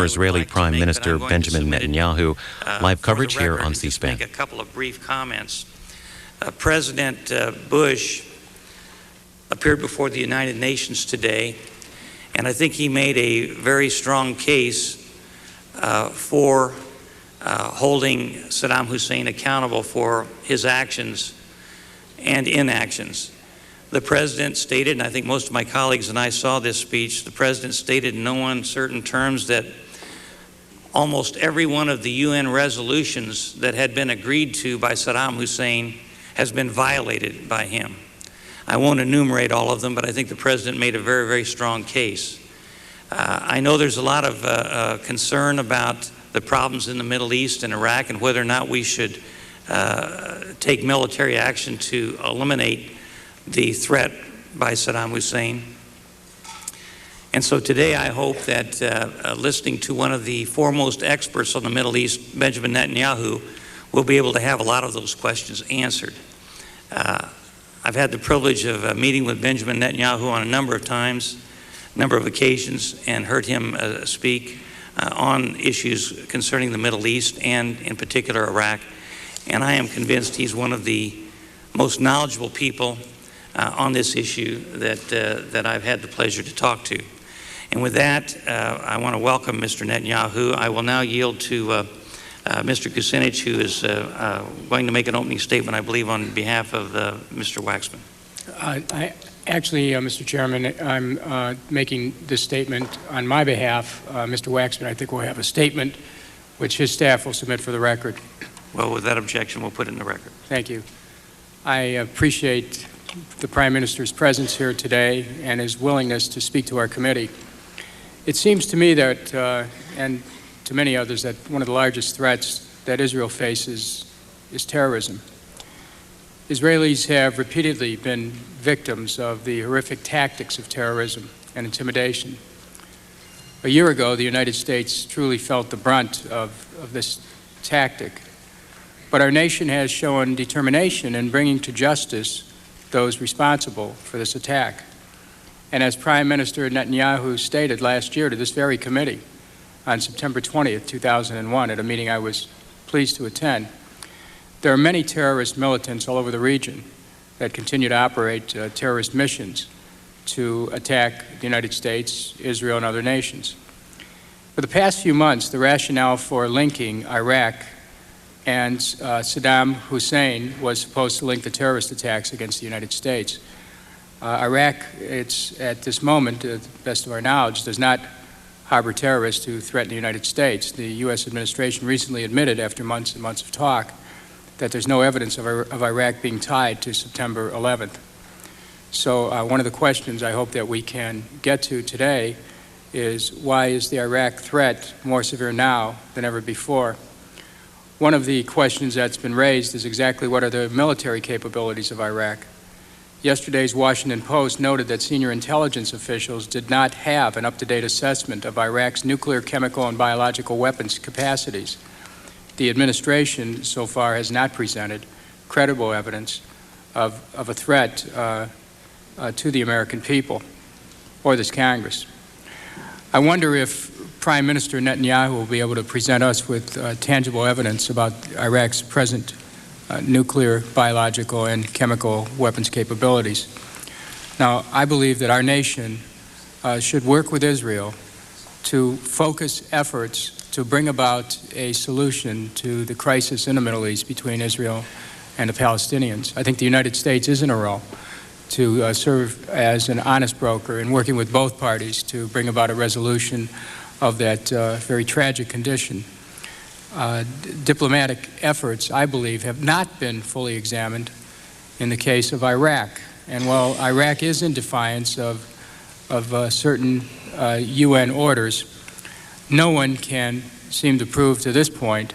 Israeli Prime Minister Benjamin Netanyahu. Live coverage here on C-SPAN. Make a couple of brief comments. President Bush appeared before the United Nations today, and I think he made a very strong case for holding Saddam Hussein accountable for his actions and inactions. The President stated, and I think most of my colleagues and I saw this speech, the President stated in no uncertain terms that almost every one of the UN resolutions that had been agreed to by Saddam Hussein has been violated by him. I won't enumerate all of them, but I think the President made a very, very strong case. I know there's a lot of concern about the problems in the Middle East and Iraq and whether or not we should take military action to eliminate the threat by Saddam Hussein. And so today I hope that listening to one of the foremost experts on the Middle East, Benjamin Netanyahu, we'll be able to have a lot of those questions answered. I've had the privilege of meeting with Benjamin Netanyahu on a number of times, number of occasions, and heard him speak on issues concerning the Middle East and in particular Iraq. And I am convinced he's one of the most knowledgeable people on this issue that I've had the pleasure to talk to. And with that, I want to welcome Mr. Netanyahu. I will now yield to Mr. Kucinich, who is going to make an opening statement, I believe, on behalf of Mr. Waxman. Actually, Mr. Chairman, I'm making this statement on my behalf. Mr. Waxman, I think, will have a statement which his staff will submit for the record. Well, with that objection, we'll put it in the record. Thank you. I appreciate the Prime Minister's presence here today and his willingness to speak to our committee. It seems to me that, and to many others, that one of the largest threats that Israel faces is terrorism. Israelis have repeatedly been victims of the horrific tactics of terrorism and intimidation. A year ago, the United States truly felt the brunt of this tactic, but our nation has shown determination in bringing to justice those responsible for this attack. And as Prime Minister Netanyahu stated last year to this very committee on September 20th, 2001, at a meeting I was pleased to attend, there are many terrorist militants all over the region that continue to operate terrorist missions to attack the United States, Israel, and other nations. For the past few months, the rationale for linking Iraq and Saddam Hussein was supposed to link the terrorist attacks against the United States. Iraq, it's at this moment, to the best of our knowledge, does not harbor terrorists who threaten the United States. The U.S. administration recently admitted, after months and months of talk, that there's no evidence of Iraq being tied to September 11th. So one of the questions I hope that we can get to today is, why is the Iraq threat more severe now than ever before? One of the questions that's been raised is exactly what are the military capabilities of Iraq. Yesterday's Washington Post noted that senior intelligence officials did not have an up-to-date assessment of Iraq's nuclear, chemical, and biological weapons capacities. The administration so far has not presented credible evidence of a threat to the American people or this Congress. I wonder if Prime Minister Netanyahu will be able to present us with tangible evidence about Iraq's present nuclear, biological, and chemical weapons capabilities. Now, I believe that our nation should work with Israel to focus efforts to bring about a solution to the crisis in the Middle East between Israel and the Palestinians. I think the United States is in a role to serve as an honest broker in working with both parties to bring about a resolution of that very tragic condition. Diplomatic efforts, I believe, have not been fully examined in the case of Iraq. And while Iraq is in defiance of certain UN orders, no one can seem to prove to this point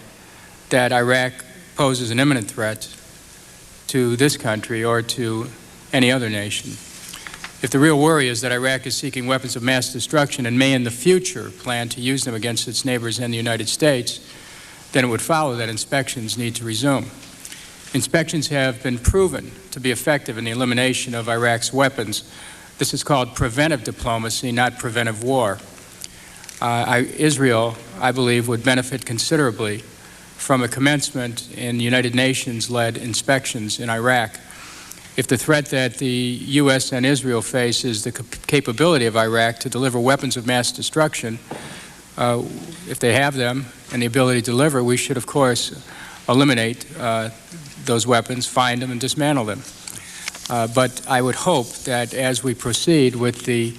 that Iraq poses an imminent threat to this country or to any other nation. If the real worry is that Iraq is seeking weapons of mass destruction and may in the future plan to use them against its neighbors and the United States, then it would follow that inspections need to resume. Inspections have been proven to be effective in the elimination of Iraq's weapons. This is called preventive diplomacy, not preventive war. Israel, I believe, would benefit considerably from a commencement in United Nations-led inspections in Iraq. If the threat that the U.S. and Israel face is the capability of Iraq to deliver weapons of mass destruction, if they have them and the ability to deliver, we should, of course, eliminate those weapons, find them, and dismantle them. But I would hope that as we proceed with the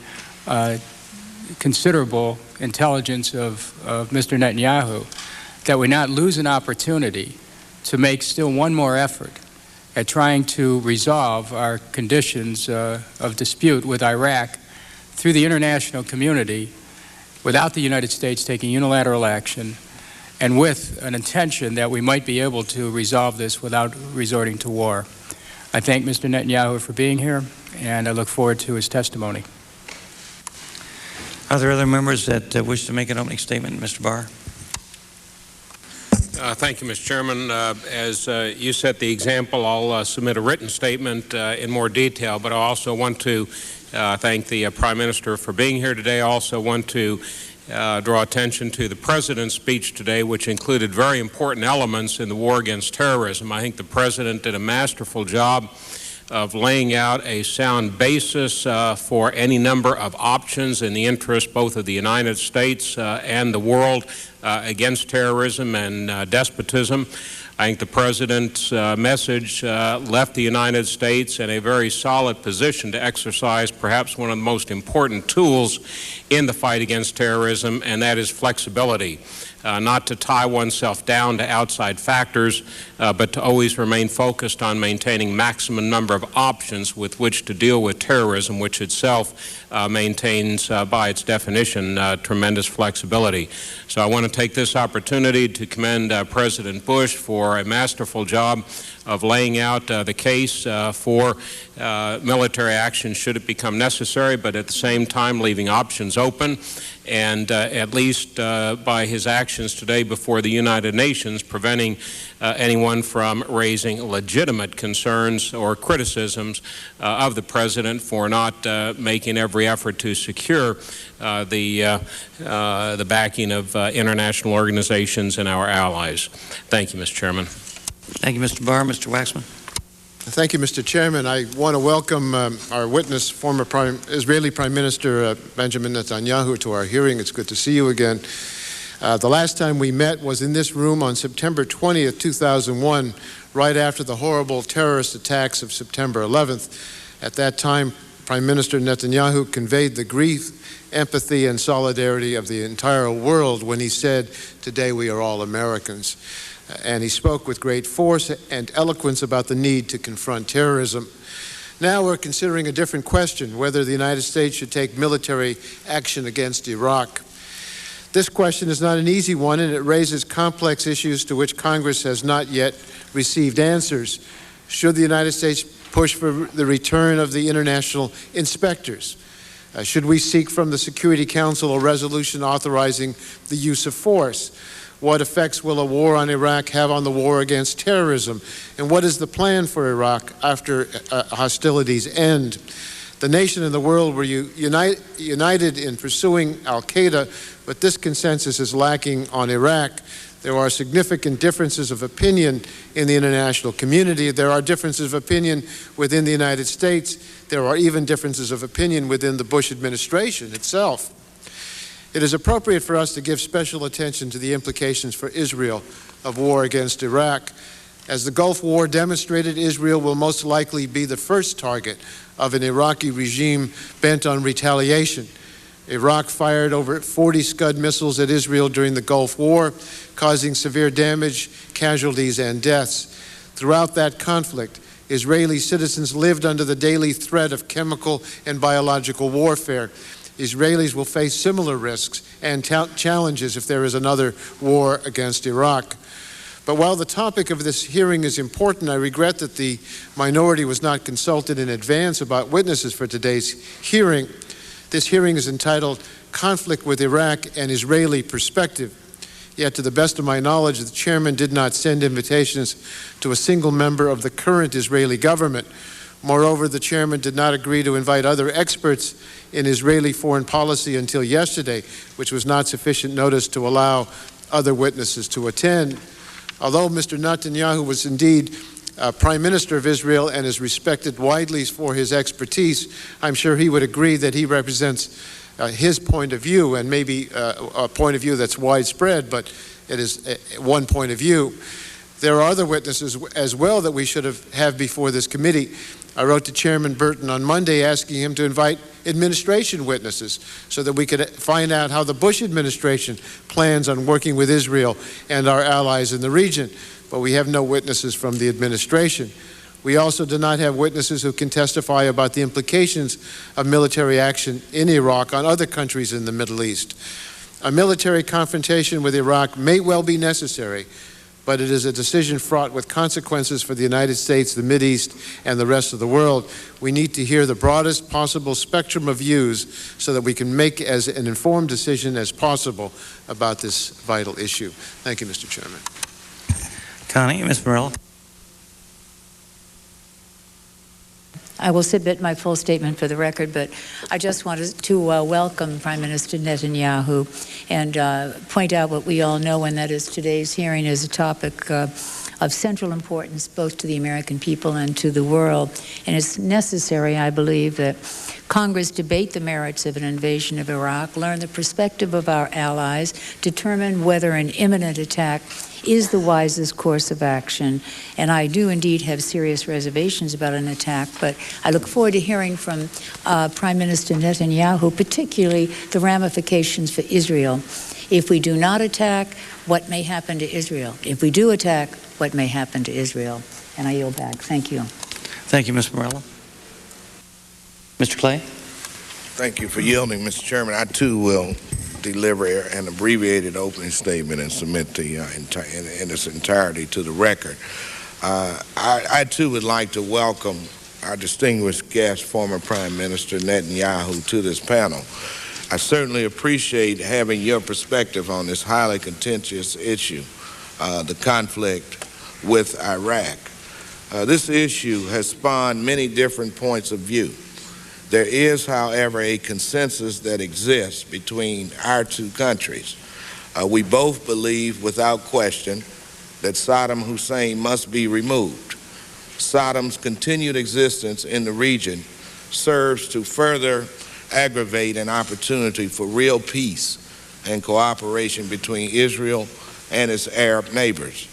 considerable intelligence of Mr. Netanyahu, that we not lose an opportunity to make still one more effort at trying to resolve our conditions of dispute with Iraq through the international community without the United States taking unilateral action and with an intention that we might be able to resolve this without resorting to war. I thank Mr. Netanyahu for being here, and I look forward to his testimony. Are there other members that wish to make an opening statement? Mr. Barr. Thank you, Mr. Chairman. As you set the example, I'll submit a written statement in more detail, but I also want to thank the Prime Minister for being here today. I also want to draw attention to the President's speech today, which included very important elements in the war against terrorism. I think the President did a masterful job of laying out a sound basis for any number of options in the interest both of the United States and the world against terrorism and despotism. I think the President's message left the United States in a very solid position to exercise perhaps one of the most important tools in the fight against terrorism, and that is flexibility. Not to tie oneself down to outside factors, but to always remain focused on maintaining maximum number of options with which to deal with terrorism, which itself maintains, by its definition, tremendous flexibility. So I want to take this opportunity to commend President Bush for a masterful job of laying out the case for military action should it become necessary, but at the same time leaving options open. And at least by his actions today before the United Nations, preventing anyone from raising legitimate concerns or criticisms of the President for not making every effort to secure the backing of international organizations and our allies. Thank you, Mr. Chairman. Thank you, Mr. Barr. Mr. Waxman. Thank you, Mr. Chairman. I want to welcome our witness, former Israeli Prime Minister Benjamin Netanyahu, to our hearing. It's good to see you again. The last time we met was in this room on September 20th, 2001, right after the horrible terrorist attacks of September 11th. At that time, Prime Minister Netanyahu conveyed the grief, empathy, and solidarity of the entire world when he said, "Today we are all Americans." And he spoke with great force and eloquence about the need to confront terrorism. Now we're considering a different question, whether the United States should take military action against Iraq. This question is not an easy one, and it raises complex issues to which Congress has not yet received answers. Should the United States push for the return of the international inspectors? Should we seek from the Security Council a resolution authorizing the use of force? What effects will a war on Iraq have on the war against terrorism? And what is the plan for Iraq after hostilities end? The nation and the world were united in pursuing al-Qaeda, but this consensus is lacking on Iraq. There are significant differences of opinion in the international community. There are differences of opinion within the United States. There are even differences of opinion within the Bush administration itself. It is appropriate for us to give special attention to the implications for Israel of war against Iraq. As the Gulf War demonstrated, Israel will most likely be the first target of an Iraqi regime bent on retaliation. Iraq fired over 40 Scud missiles at Israel during the Gulf War, causing severe damage, casualties, and deaths. Throughout that conflict, Israeli citizens lived under the daily threat of chemical and biological warfare. Israelis will face similar risks and challenges if there is another war against Iraq. But while the topic of this hearing is important, I regret that the minority was not consulted in advance about witnesses for today's hearing. This hearing is entitled Conflict with Iraq and Israeli Perspective. Yet, to the best of my knowledge, the chairman did not send invitations to a single member of the current Israeli government. Moreover, the chairman did not agree to invite other experts in Israeli foreign policy until yesterday, which was not sufficient notice to allow other witnesses to attend. Although Mr. Netanyahu was indeed Prime Minister of Israel and is respected widely for his expertise, I'm sure he would agree that he represents his point of view, and maybe a point of view that's widespread, but it is one point of view. There are other witnesses as well that we should have before this committee. I wrote to Chairman Burton on Monday asking him to invite administration witnesses so that we could find out how the Bush administration plans on working with Israel and our allies in the region. But we have no witnesses from the administration. We also do not have witnesses who can testify about the implications of military action in Iraq on other countries in the Middle East. A military confrontation with Iraq may well be necessary, but it is a decision fraught with consequences for the United States, the Mideast, and the rest of the world. We need to hear the broadest possible spectrum of views so that we can make as an informed decision as possible about this vital issue. Thank you, Mr. Chairman. Connie, Ms. Morella. I will submit my full statement for the record, but I just wanted to welcome Prime Minister Netanyahu and point out what we all know, and that is today's hearing is a topic of central importance both to the American people and to the world. And it's necessary, I believe, that Congress debate the merits of an invasion of Iraq, learn the perspective of our allies, determine whether an imminent attack is the wisest course of action. And I do indeed have serious reservations about an attack, but I look forward to hearing from Prime Minister Netanyahu, particularly the ramifications for Israel. If we do not attack, what may happen to Israel? If we do attack, what may happen to Israel? And I yield back. Thank you. Thank you, Ms. Morella. Mr. Clay. Thank you for yielding, Mr. Chairman. I, too, will deliver an abbreviated opening statement and submit in its entirety to the record. I, too, would like to welcome our distinguished guest, former Prime Minister Netanyahu, to this panel. I certainly appreciate having your perspective on this highly contentious issue, the conflict with Iraq. This issue has spawned many different points of view. There is, however, a consensus that exists between our two countries. We both believe, without question, that Saddam Hussein must be removed. Saddam's continued existence in the region serves to further aggravate an opportunity for real peace and cooperation between Israel and its Arab neighbors.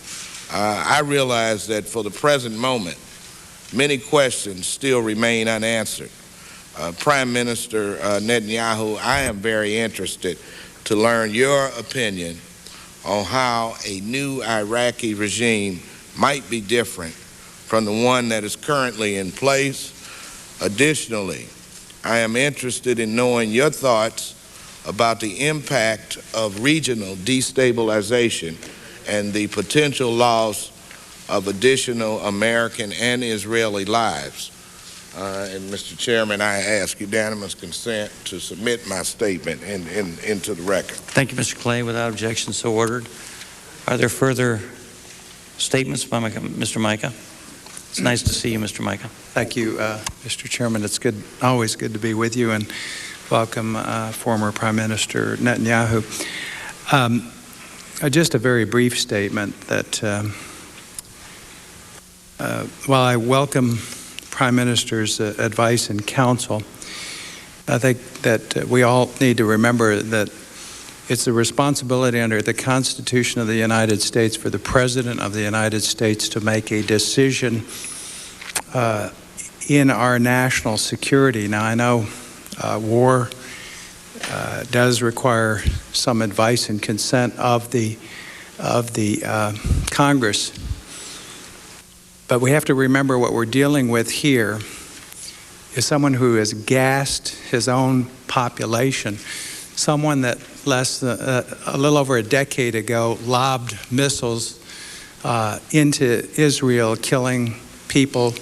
I realize that for the present moment, many questions still remain unanswered. Prime Minister Netanyahu, I am very interested to learn your opinion on how a new Iraqi regime might be different from the one that is currently in place. Additionally, I am interested in knowing your thoughts about the impact of regional destabilization and the potential loss of additional American and Israeli lives. And Mr. Chairman, I ask unanimous consent to submit my statement into the record. Thank you, Mr. Clay. Without objection, so ordered. Are there further statements by Mr. Micah? It's nice to see you, Mr. Micah. Thank you, Mr. Chairman. It's good, always good to be with you, and welcome former Prime Minister Netanyahu. Just a very brief statement that while I welcome Prime Minister's advice and counsel, I think that we all need to remember that it's the responsibility under the Constitution of the United States for the President of the United States to make a decision in our national security. Now, I know war does require some advice and consent of the Congress. But we have to remember what we're dealing with here is someone who has gassed his own population, someone that a little over a decade ago lobbed missiles into Israel, killing people.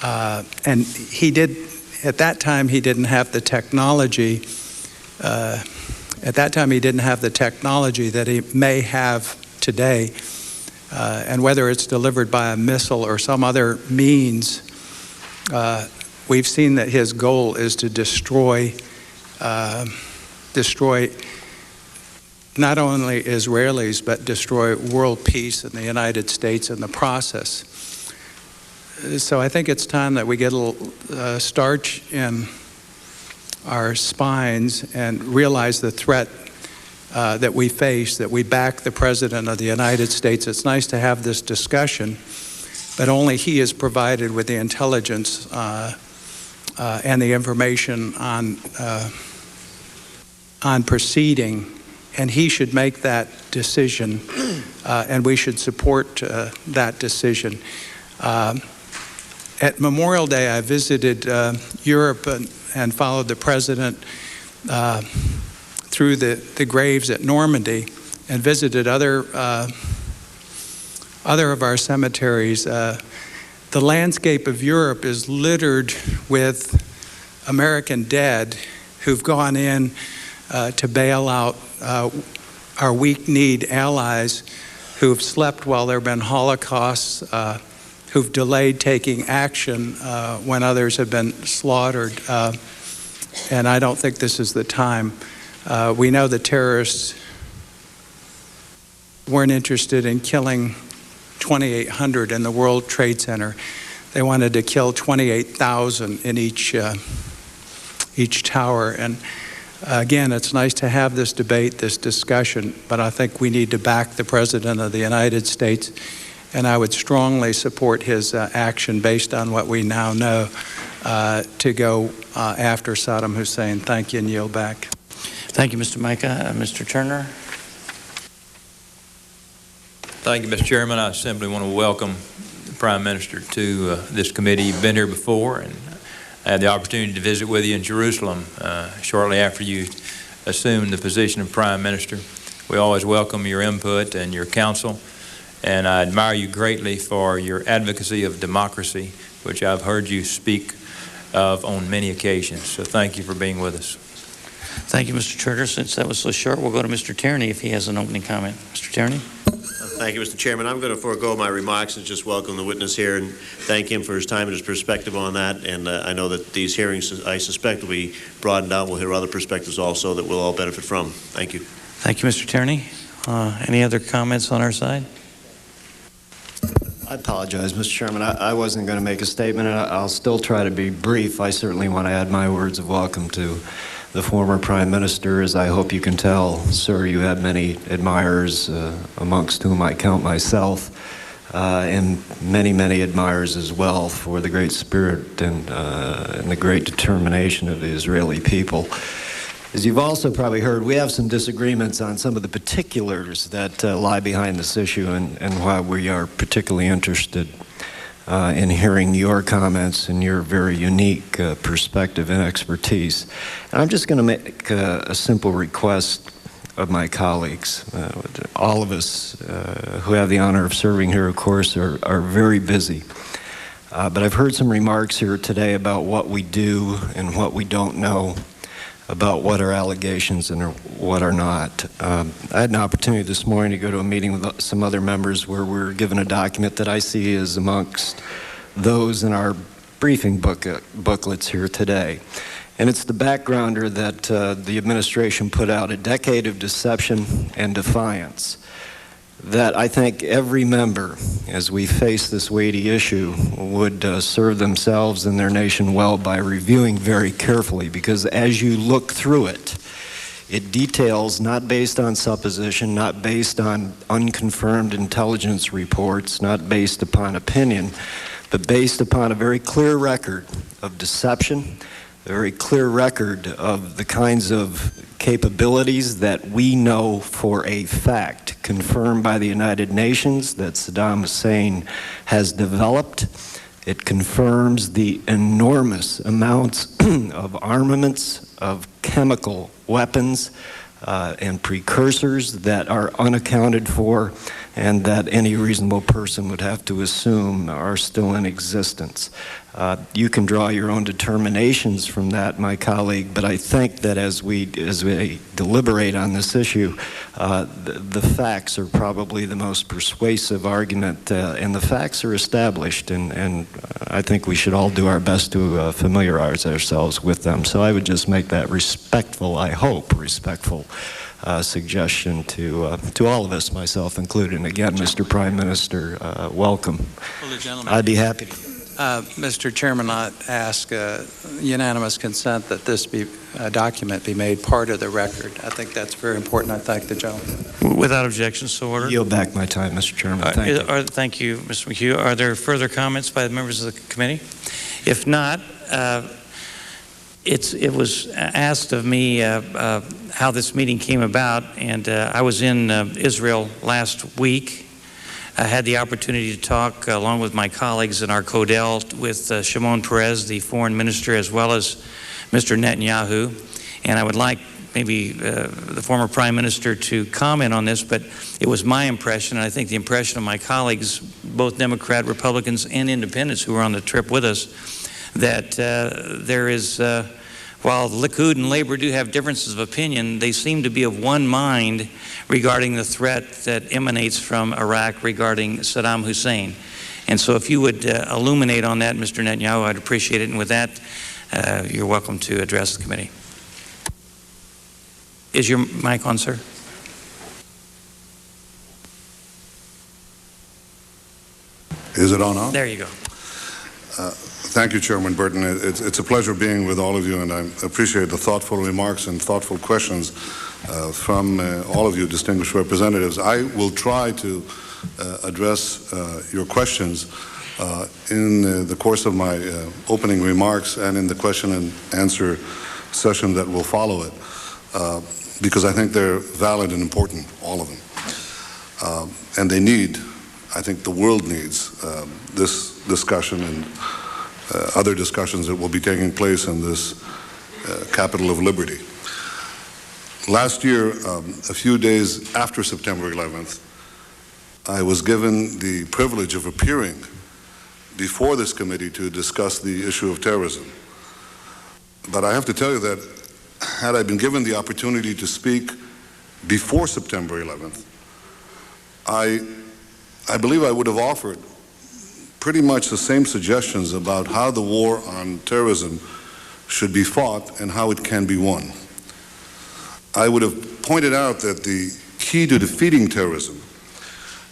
And he did, at that time, he didn't have the technology. At that time, he didn't have the technology that he may have today. And whether it's delivered by a missile or some other means, we've seen that his goal is to destroy not only Israelis, but destroy world peace in the United States in the process. So I think it's time that we get a little starch in our spines and realize the threat that we face, that we back the President of the United States. It's nice to have this discussion, but only he is provided with the intelligence and the information on proceeding, and he should make that decision, and we should support that decision. At Memorial Day, I visited Europe and followed the President through the graves at Normandy and visited other of our cemeteries. The landscape of Europe is littered with American dead who've gone in to bail out our weak-kneed allies who've slept while there have been holocausts, who've delayed taking action when others have been slaughtered. And I don't think this is the time. We know the terrorists weren't interested in killing 2,800 in the World Trade Center. They wanted to kill 28,000 in each tower. And again, it's nice to have this debate, this discussion, but I think we need to back the President of the United States, and I would strongly support his action based on what we now know to go after Saddam Hussein. Thank you, and yield back. Thank you, Mr. Micah. Mr. Turner. Thank you, Mr. Chairman. I simply want to welcome the Prime Minister to this committee. You've been here before, and I had the opportunity to visit with you in Jerusalem shortly after you assumed the position of Prime Minister. We always welcome your input and your counsel, and I admire you greatly for your advocacy of democracy, which I've heard you speak of on many occasions. So thank you for being with us. Thank you, Mr. Turner. Since that was so short, we'll go to Mr. Tierney if he has an opening comment. Mr. Tierney. Thank you, Mr. Chairman. I'm going to forego my remarks and just welcome the witness here and thank him for his time and his perspective on that. And I know that these hearings, I suspect, will be broadened out. We'll hear other perspectives also that we'll all benefit from. Thank you. Thank you, Mr. Tierney. Any other comments on our side? I apologize, Mr. Chairman. I wasn't going to make a statement, and I'll still try to be brief. I certainly want to add my words of welcome to the former Prime Minister. As I hope you can tell, sir, you have many admirers, amongst whom I count myself, and many, many admirers as well for the great spirit and the great determination of the Israeli people. As you've also probably heard, we have some disagreements on some of the particulars that lie behind this issue and why we are particularly interested in hearing your comments and your very unique perspective and expertise. And I'm just going to make a simple request of my colleagues. All of us who have the honor of serving here, of course, are very busy. But I've heard some remarks here today about what we do and what we don't know, about what are allegations and what are not. I had an opportunity this morning to go to a meeting with some other members where we were given a document that I see is amongst those in our briefing booklets here today. And it's the backgrounder that the administration put out, a decade of deception and defiance, that I think every member, as we face this weighty issue, would serve themselves and their nation well by reviewing very carefully, because as you look through it, it details, not based on supposition, not based on unconfirmed intelligence reports, not based upon opinion, but based upon a very clear record of deception, a very clear record of the kinds of capabilities that we know for a fact, confirmed by the United Nations, that Saddam Hussein has developed. It confirms the enormous amounts of armaments, of chemical weapons, and precursors that are unaccounted for and that any reasonable person would have to assume are still in existence. You can draw your own determinations from that, my colleague, but I think that as we deliberate on this issue, the facts are probably the most persuasive argument, and the facts are established, and I think we should all do our best to familiarize ourselves with them. So I would just make that respectful, I hope, respectful suggestion to all of us, myself included. And again, Mr. Prime Minister, welcome. Well, the gentleman. I'd be happy to. Mr. Chairman, I ask unanimous consent that this document be made part of the record. I think that's very important. I thank the gentleman. Without objection, so ordered. Yield back my time, Mr. Chairman. Thank you. Thank you, Mr. McHugh. Are there further comments by the members of the committee? If not, it was asked of me how this meeting came about, and I was in Israel last week. I had the opportunity to talk along with my colleagues in our Codel with Shimon Peres, the foreign minister, as well as Mr. Netanyahu. And I would like maybe the former prime minister to comment on this, but it was my impression, and I think the impression of my colleagues, both Democrat, Republicans, and independents who were on the trip with us, that there is, while Likud and Labor do have differences of opinion, they seem to be of one mind regarding the threat that emanates from Iraq regarding Saddam Hussein. And so if you would illuminate on that, Mr. Netanyahu, I'd appreciate it. And with that, you're welcome to address the committee. Is your mic on, sir? Is it on now? There you go. Thank you, Chairman Burton. It's a pleasure being with all of you, and I appreciate the thoughtful remarks and thoughtful questions from all of you distinguished representatives. I will try to address your questions in the course of my opening remarks and in the question and answer session that will follow it, because I think they're valid and important, all of them. And they need, I think the world needs this discussion and other discussions that will be taking place in this capital of liberty. Last year, a few days after September 11th, I was given the privilege of appearing before this committee to discuss the issue of terrorism. But I have to tell you that had I been given the opportunity to speak before September 11th, I believe I would have offered pretty much the same suggestions about how the war on terrorism should be fought and how it can be won. I would have pointed out that the key to defeating terrorism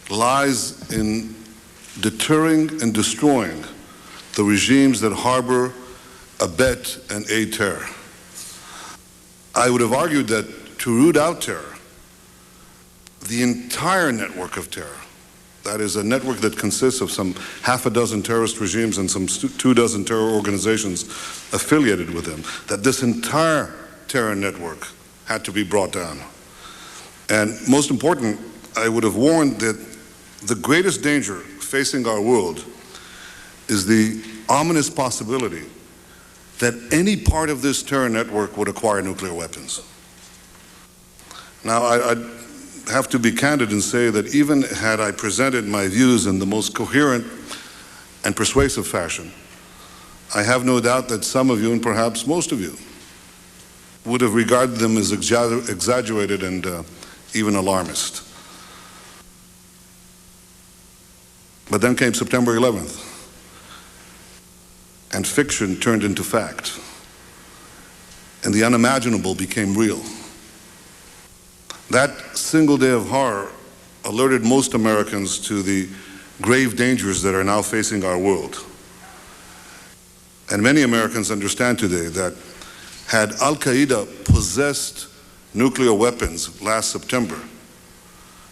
lies in deterring and destroying the regimes that harbor, abet, and aid terror. I would have argued that to root out terror, the entire network of terror, that is a network that consists of some half a dozen terrorist regimes and some 24 terror organizations affiliated with them, that this entire terror network had to be brought down. And most important, I would have warned that the greatest danger facing our world is the ominous possibility that any part of this terror network would acquire nuclear weapons. Now, I have to be candid and say that even had I presented my views in the most coherent and persuasive fashion, I have no doubt that some of you, and perhaps most of you, would have regarded them as exaggerated and even alarmist. But then came September 11th, and fiction turned into fact, and the unimaginable became real. That single day of horror alerted most Americans to the grave dangers that are now facing our world. And many Americans understand today that had Al-Qaeda possessed nuclear weapons last September,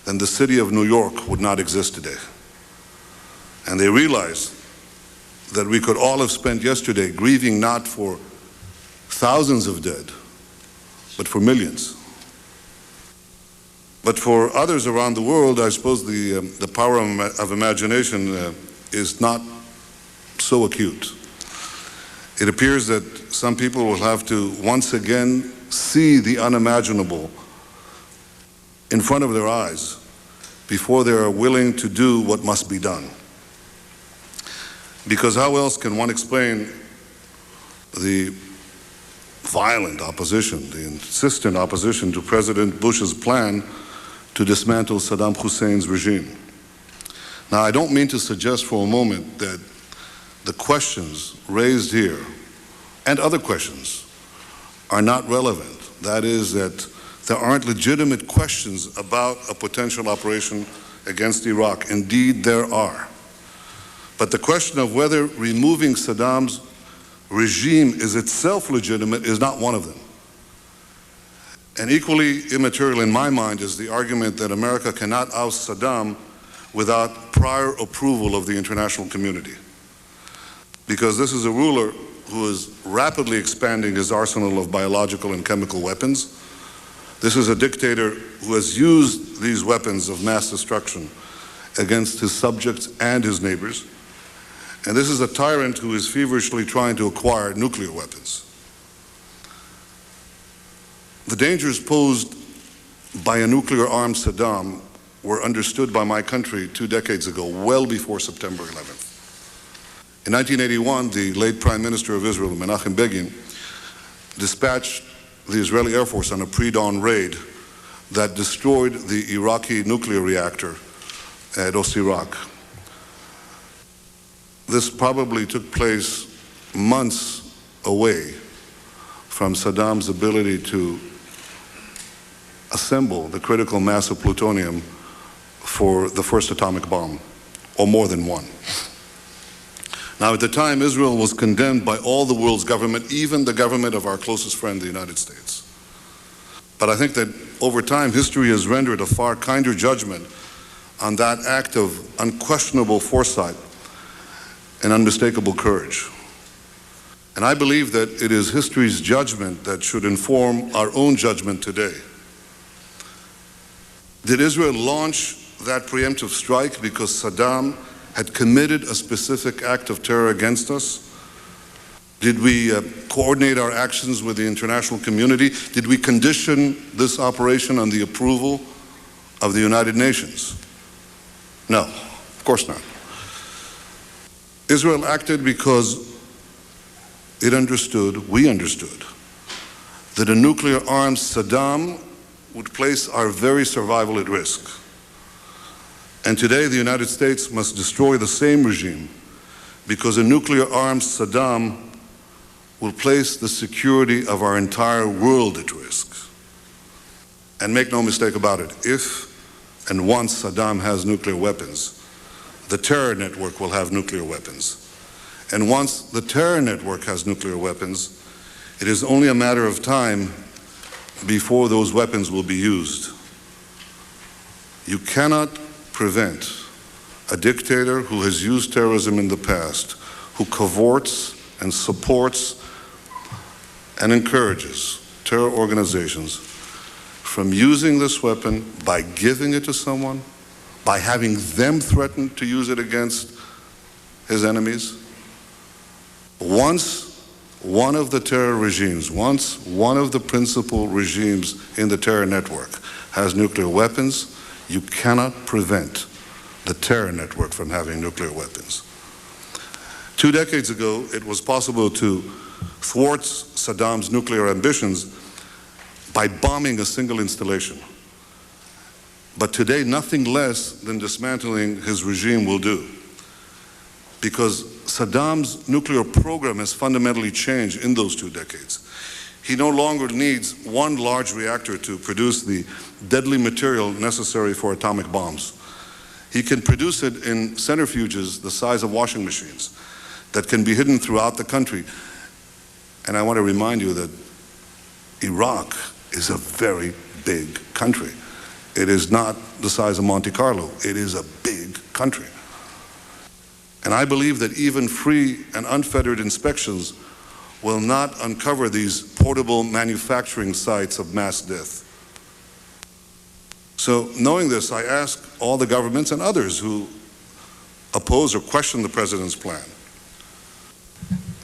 then the city of New York would not exist today. And they realized that we could all have spent yesterday grieving not for thousands of dead, but for millions. But for others around the world, I suppose the power of imagination is not so acute. It appears that some people will have to once again see the unimaginable in front of their eyes before they are willing to do what must be done. Because how else can one explain the violent opposition, the insistent opposition to President Bush's plan to dismantle Saddam Hussein's regime? Now, I don't mean to suggest for a moment that the questions raised here and other questions are not relevant. That is, that there aren't legitimate questions about a potential operation against Iraq. Indeed, there are. But the question of whether removing Saddam's regime is itself legitimate is not one of them. And equally immaterial in my mind is the argument that America cannot oust Saddam without prior approval of the international community. Because this is a ruler who is rapidly expanding his arsenal of biological and chemical weapons. This is a dictator who has used these weapons of mass destruction against his subjects and his neighbors. And this is a tyrant who is feverishly trying to acquire nuclear weapons. The dangers posed by a nuclear-armed Saddam were understood by my country 2 decades ago, well before September 11th. In 1981, the late Prime Minister of Israel, Menachem Begin, dispatched the Israeli Air Force on a pre-dawn raid that destroyed the Iraqi nuclear reactor at Osirak. This probably took place months away from Saddam's ability to assemble the critical mass of plutonium for the first atomic bomb, or more than one. Now, at the time, Israel was condemned by all the world's government, even the government of our closest friend, the United States. But I think that over time, history has rendered a far kinder judgment on that act of unquestionable foresight and unmistakable courage. And I believe that it is history's judgment that should inform our own judgment today. Did Israel launch that preemptive strike because Saddam had committed a specific act of terror against us? Did we coordinate our actions with the international community? Did we condition this operation on the approval of the United Nations? No, of course not. Israel acted because it understood, we understood, that a nuclear-armed Saddam would place our very survival at risk. And today the United States must destroy the same regime because a nuclear-armed Saddam will place the security of our entire world at risk. And make no mistake about it, if and once Saddam has nuclear weapons, the terror network will have nuclear weapons. And once the terror network has nuclear weapons, it is only a matter of time before those weapons will be used. You cannot prevent a dictator who has used terrorism in the past, who cavorts and supports and encourages terror organizations from using this weapon by giving it to someone, by having them threaten to use it against his enemies. Once one of the terror regimes, once one of the principal regimes in the terror network has nuclear weapons, you cannot prevent the terror network from having nuclear weapons. 2 decades ago, it was possible to thwart Saddam's nuclear ambitions by bombing a single installation. But today, nothing less than dismantling his regime will do. Because Saddam's nuclear program has fundamentally changed in those 2 decades. He no longer needs one large reactor to produce the deadly material necessary for atomic bombs. He can produce it in centrifuges the size of washing machines that can be hidden throughout the country. And I want to remind you that Iraq is a very big country. It is not the size of Monte Carlo. It is a big country. And I believe that even free and unfettered inspections will not uncover these portable manufacturing sites of mass death. So knowing this, I ask all the governments and others who oppose or question the president's plan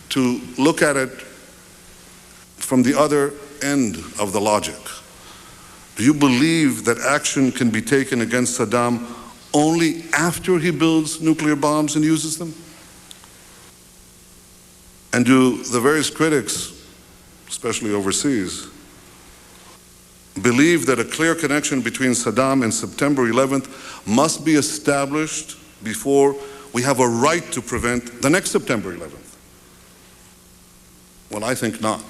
to look at it from the other end of the logic. Do you believe that action can be taken against Saddam only after he builds nuclear bombs and uses them? And do the various critics, especially overseas, believe that a clear connection between Saddam and September 11th must be established before we have a right to prevent the next September 11th? Well, I think not.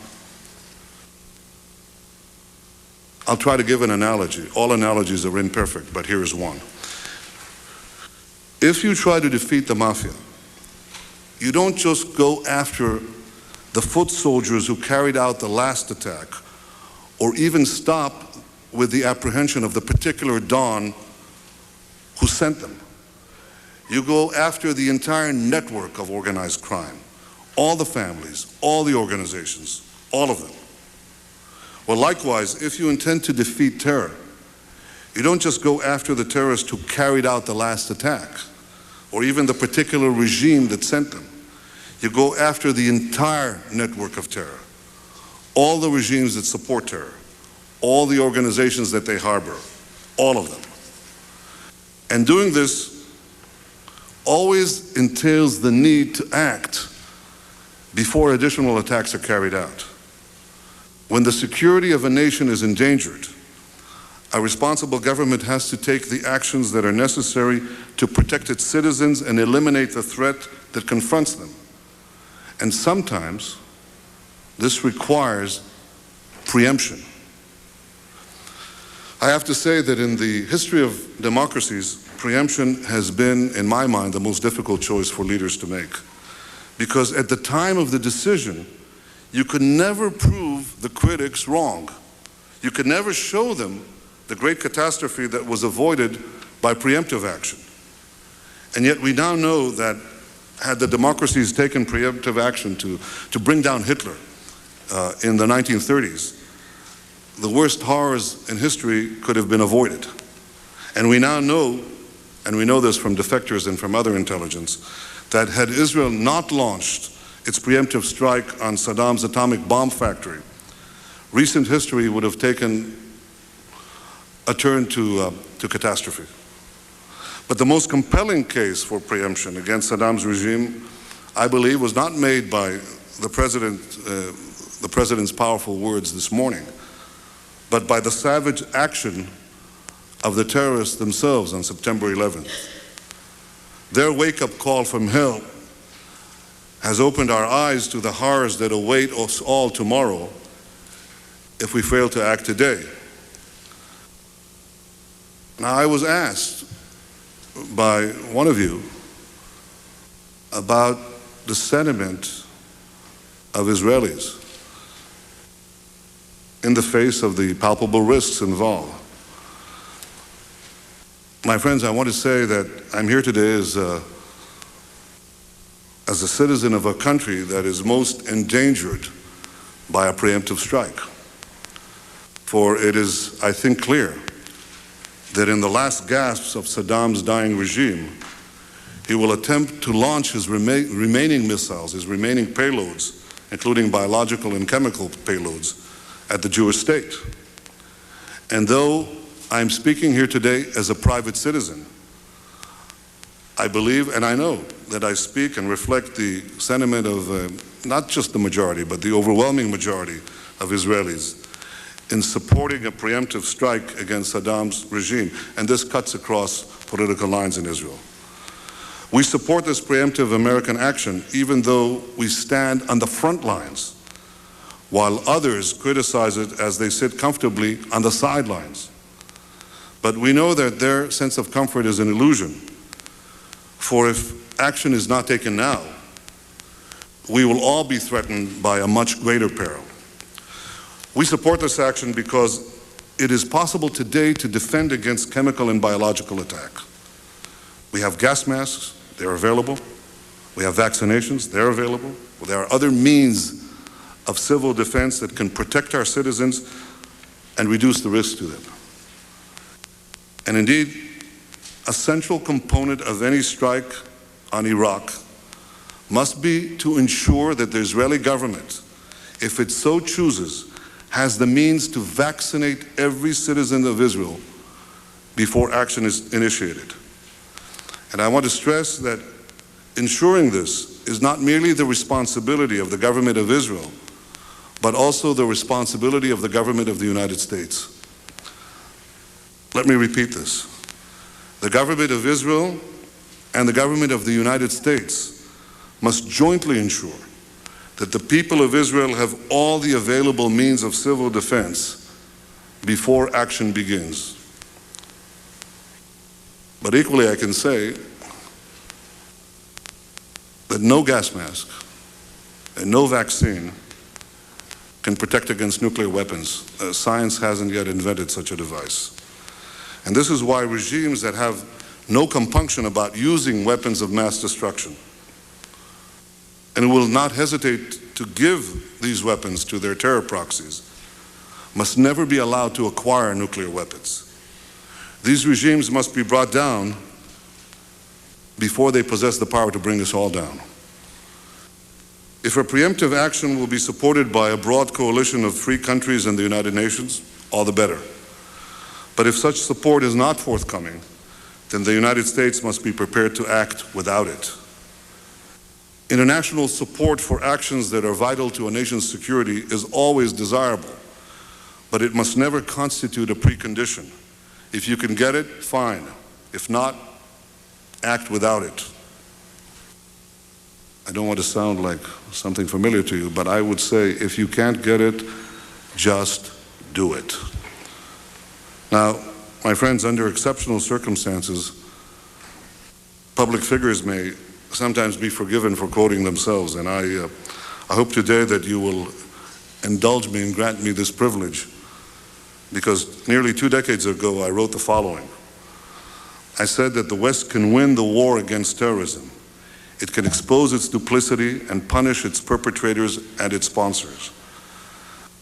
I'll try to give an analogy. All analogies are imperfect, but here is one. If you try to defeat the mafia, you don't just go after the foot soldiers who carried out the last attack, or even stop with the apprehension of the particular Don who sent them. You go after the entire network of organized crime, all the families, all the organizations, all of them. Well, likewise, if you intend to defeat terror, you don't just go after the terrorists who carried out the last attack, or even the particular regime that sent them. You go after the entire network of terror, all the regimes that support terror, all the organizations that they harbor, all of them. And doing this always entails the need to act before additional attacks are carried out. When the security of a nation is endangered, a responsible government has to take the actions that are necessary to protect its citizens and eliminate the threat that confronts them. And sometimes this requires preemption. I have to say that in the history of democracies, preemption has been, in my mind, the most difficult choice for leaders to make. Because at the time of the decision, you could never prove the critics wrong. You could never show them the great catastrophe that was avoided by preemptive action. And yet we now know that had the democracies taken preemptive action to bring down Hitler in the 1930s, the worst horrors in history could have been avoided. And we now know, and we know this from defectors and from other intelligence, that had Israel not launched its preemptive strike on Saddam's atomic bomb factory, recent history would have taken a turn to catastrophe. But the most compelling case for preemption against Saddam's regime, I believe, was not made by the president's powerful words this morning, but by the savage action of the terrorists themselves on September 11th. Their wake-up call from hell has opened our eyes to the horrors that await us all tomorrow if we fail to act today. Now, I was asked by one of you about the sentiment of Israelis in the face of the palpable risks involved. My friends, I want to say that I'm here today as a citizen of a country that is most endangered by a preemptive strike. For it is, I think, clear that in the last gasps of Saddam's dying regime, he will attempt to launch his remaining missiles, his remaining payloads, including biological and chemical payloads, at the Jewish state. And though I'm speaking here today as a private citizen, I believe and I know that I speak and reflect the sentiment of not just the majority, but the overwhelming majority of Israelis in supporting a preemptive strike against Saddam's regime. And this cuts across political lines in Israel. We support this preemptive American action, even though we stand on the front lines, while others criticize it as they sit comfortably on the sidelines. But we know that their sense of comfort is an illusion. For if action is not taken now, we will all be threatened by a much greater peril. We support this action because it is possible today to defend against chemical and biological attack. We have gas masks, they're available. We have vaccinations, they're available. There are other means of civil defense that can protect our citizens and reduce the risk to them. And indeed, a central component of any strike on Iraq must be to ensure that the Israeli government, if it so chooses, has the means to vaccinate every citizen of Israel before action is initiated. And I want to stress that ensuring this is not merely the responsibility of the government of Israel, but also the responsibility of the government of the United States. Let me repeat this. The government of Israel and the government of the United States must jointly ensure that the people of Israel have all the available means of civil defense before action begins. But equally, I can say that no gas mask and no vaccine can protect against nuclear weapons. Science hasn't yet invented such a device. And this is why regimes that have no compunction about using weapons of mass destruction and will not hesitate to give these weapons to their terror proxies must never be allowed to acquire nuclear weapons. These regimes must be brought down before they possess the power to bring us all down. If a preemptive action will be supported by a broad coalition of free countries and the United Nations, all the better. But if such support is not forthcoming, then the United States must be prepared to act without it. International support for actions that are vital to a nation's security is always desirable, but it must never constitute a precondition. If you can get it, fine. If not, act without it. I don't want to sound like something familiar to you, but I would say if you can't get it, just do it. Now, my friends, under exceptional circumstances, public figures may sometimes be forgiven for quoting themselves, and I hope today that you will indulge me and grant me this privilege, because nearly 2 decades ago I wrote the following. I said that the West can win the war against terrorism. It can expose its duplicity and punish its perpetrators and its sponsors.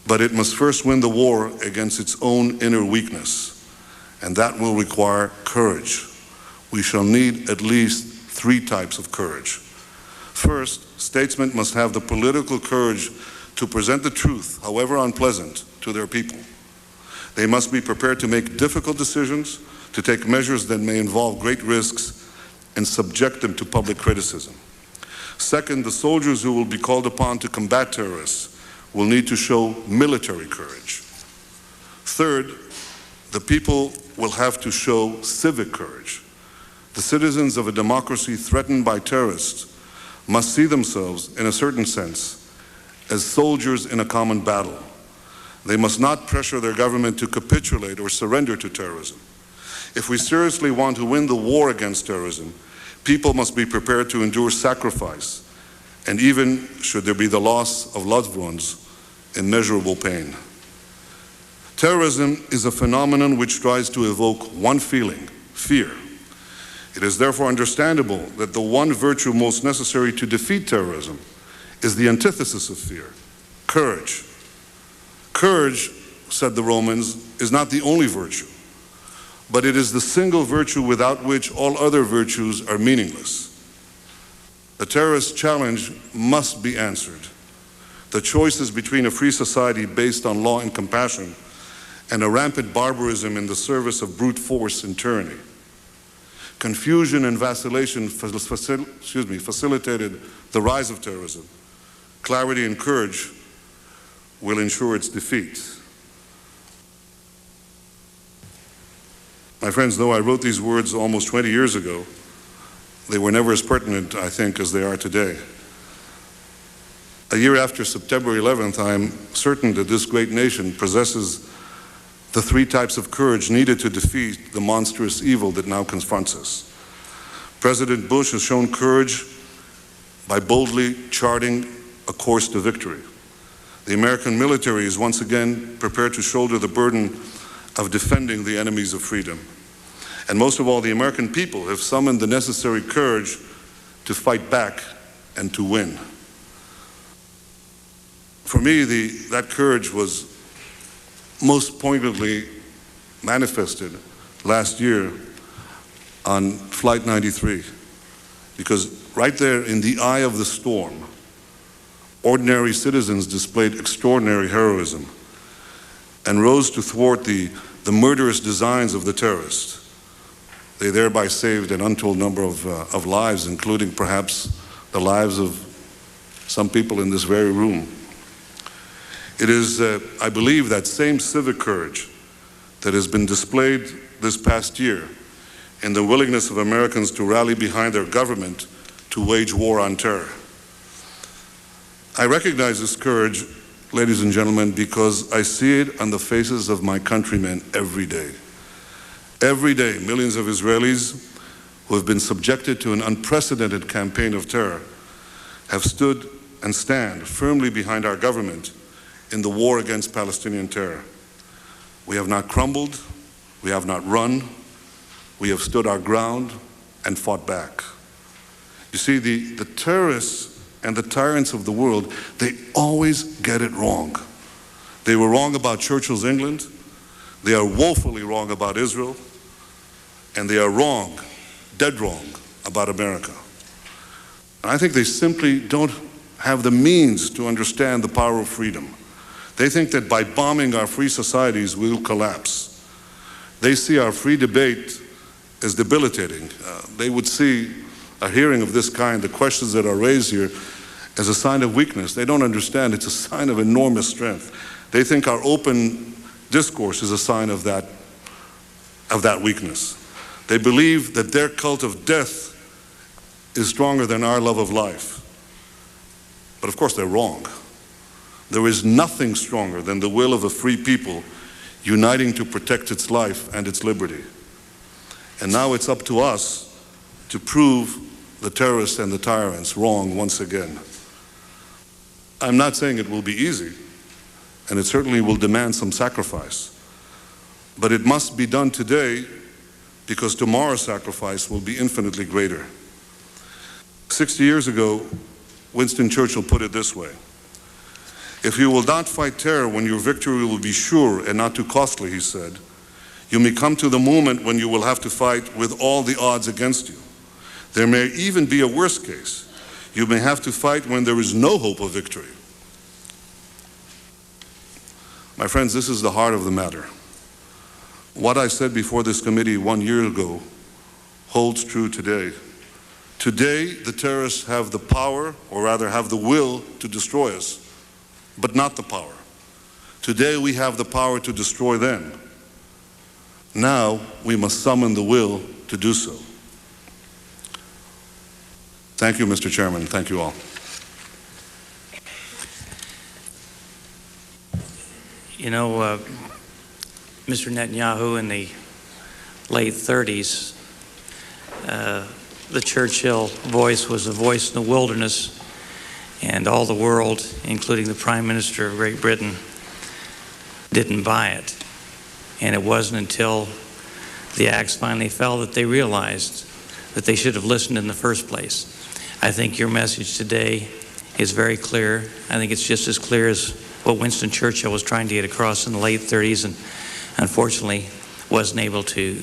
But it must first win the war against its own inner weakness, and that will require courage. We shall need at least 3 types of courage. First, statesmen must have the political courage to present the truth, however unpleasant, to their people. They must be prepared to make difficult decisions, to take measures that may involve great risks, and subject them to public criticism. Second, the soldiers who will be called upon to combat terrorists will need to show military courage. Third, the people will have to show civic courage. The citizens of a democracy threatened by terrorists must see themselves, in a certain sense, as soldiers in a common battle. They must not pressure their government to capitulate or surrender to terrorism. If we seriously want to win the war against terrorism, people must be prepared to endure sacrifice, and even, should there be the loss of loved ones, immeasurable pain. Terrorism is a phenomenon which tries to evoke one feeling, fear. It is therefore understandable that the one virtue most necessary to defeat terrorism is the antithesis of fear, courage. Courage, said the Romans, is not the only virtue, but it is the single virtue without which all other virtues are meaningless. The terrorist challenge must be answered. The choices between a free society based on law and compassion and a rampant barbarism in the service of brute force and tyranny. Confusion and vacillation facilitated the rise of terrorism. Clarity and courage will ensure its defeat. My friends, though I wrote these words almost 20 years ago, they were never as pertinent, I think, as they are today. A year after September 11th, I am certain that this great nation possesses the 3 types of courage needed to defeat the monstrous evil that now confronts us. President Bush has shown courage by boldly charting a course to victory. The American military is once again prepared to shoulder the burden of defending the enemies of freedom. And most of all, the American people have summoned the necessary courage to fight back and to win. For me, that courage was most poignantly manifested last year on Flight 93, because right there in the eye of the storm, ordinary citizens displayed extraordinary heroism and rose to thwart the murderous designs of the terrorists. They thereby saved an untold number of lives, including perhaps the lives of some people in this very room. It is, I believe, that same civic courage that has been displayed this past year in the willingness of Americans to rally behind their government to wage war on terror. I recognize this courage, ladies and gentlemen, because I see it on the faces of my countrymen every day. Every day, millions of Israelis who have been subjected to an unprecedented campaign of terror have stood and stand firmly behind our government in the war against Palestinian terror. We have not crumbled, we have not run, we have stood our ground and fought back. You see, the terrorists and the tyrants of the world, they always get it wrong. They were wrong about Churchill's England, they are woefully wrong about Israel, and they are wrong, dead wrong, about America. And I think they simply don't have the means to understand the power of freedom. They think that by bombing our free societies, we will collapse. They see our free debate as debilitating. They would see a hearing of this kind, the questions that are raised here, as a sign of weakness. They don't understand it's a sign of enormous strength. They think our open discourse is a sign of that weakness. They believe that their cult of death is stronger than our love of life. But of course they're wrong. There is nothing stronger than the will of a free people uniting to protect its life and its liberty. And now it's up to us to prove the terrorists and the tyrants wrong once again. I'm not saying it will be easy, and it certainly will demand some sacrifice. But it must be done today because tomorrow's sacrifice will be infinitely greater. 60 years ago, Winston Churchill put it this way: "If you will not fight terror when your victory will be sure and not too costly," he said, "you may come to the moment when you will have to fight with all the odds against you. There may even be a worse case. You may have to fight when there is no hope of victory." My friends, this is the heart of the matter. What I said before this committee 1 year ago holds true today. Today, the terrorists have the power, or rather have the will, to destroy us, but not the power. Today, we have the power to destroy them. Now, we must summon the will to do so. Thank you, Mr. Chairman. Thank you all. You know, Mr. Netanyahu, in the late 30s, the Churchill voice was a voice in the wilderness, and all the world, including the Prime Minister of Great Britain, didn't buy it. And it wasn't until the axe finally fell that they realized that they should have listened in the first place. I think your message today is very clear. I think it's just as clear as what Winston Churchill was trying to get across in the late 30s and unfortunately wasn't able to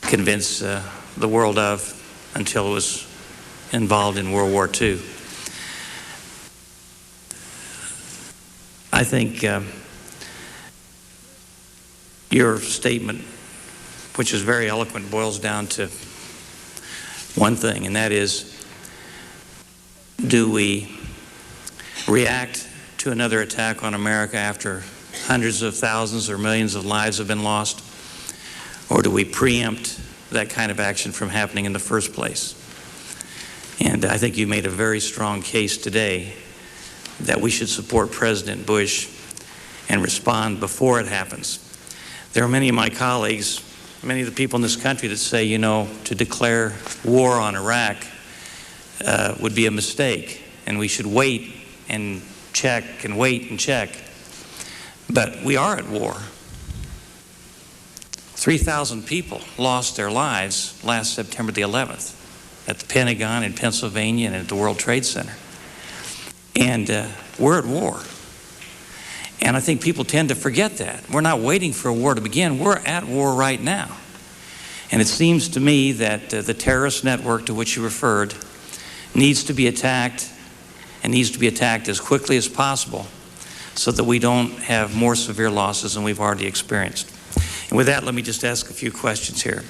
convince the world of until it was involved in World War II. I think your statement, which is very eloquent, boils down to one thing, and that is, do we react to another attack on America after hundreds of thousands or millions of lives have been lost, or do we preempt that kind of action from happening in the first place? And I think you made a very strong case today that we should support President Bush and respond before it happens. There are many of my colleagues, many of the people in this country that say, you know, to declare war on Iraq would be a mistake, and we should wait and check and wait and check. But we are at war. 3,000 people lost their lives last September the 11th at the Pentagon in Pennsylvania and at the World Trade Center. And we're at war. And I think people tend to forget that. We're not waiting for a war to begin. We're at war right now. And it seems to me that the terrorist network to which you referred needs to be attacked, and needs to be attacked as quickly as possible so that we don't have more severe losses than we've already experienced. And with that, let me just ask a few questions here.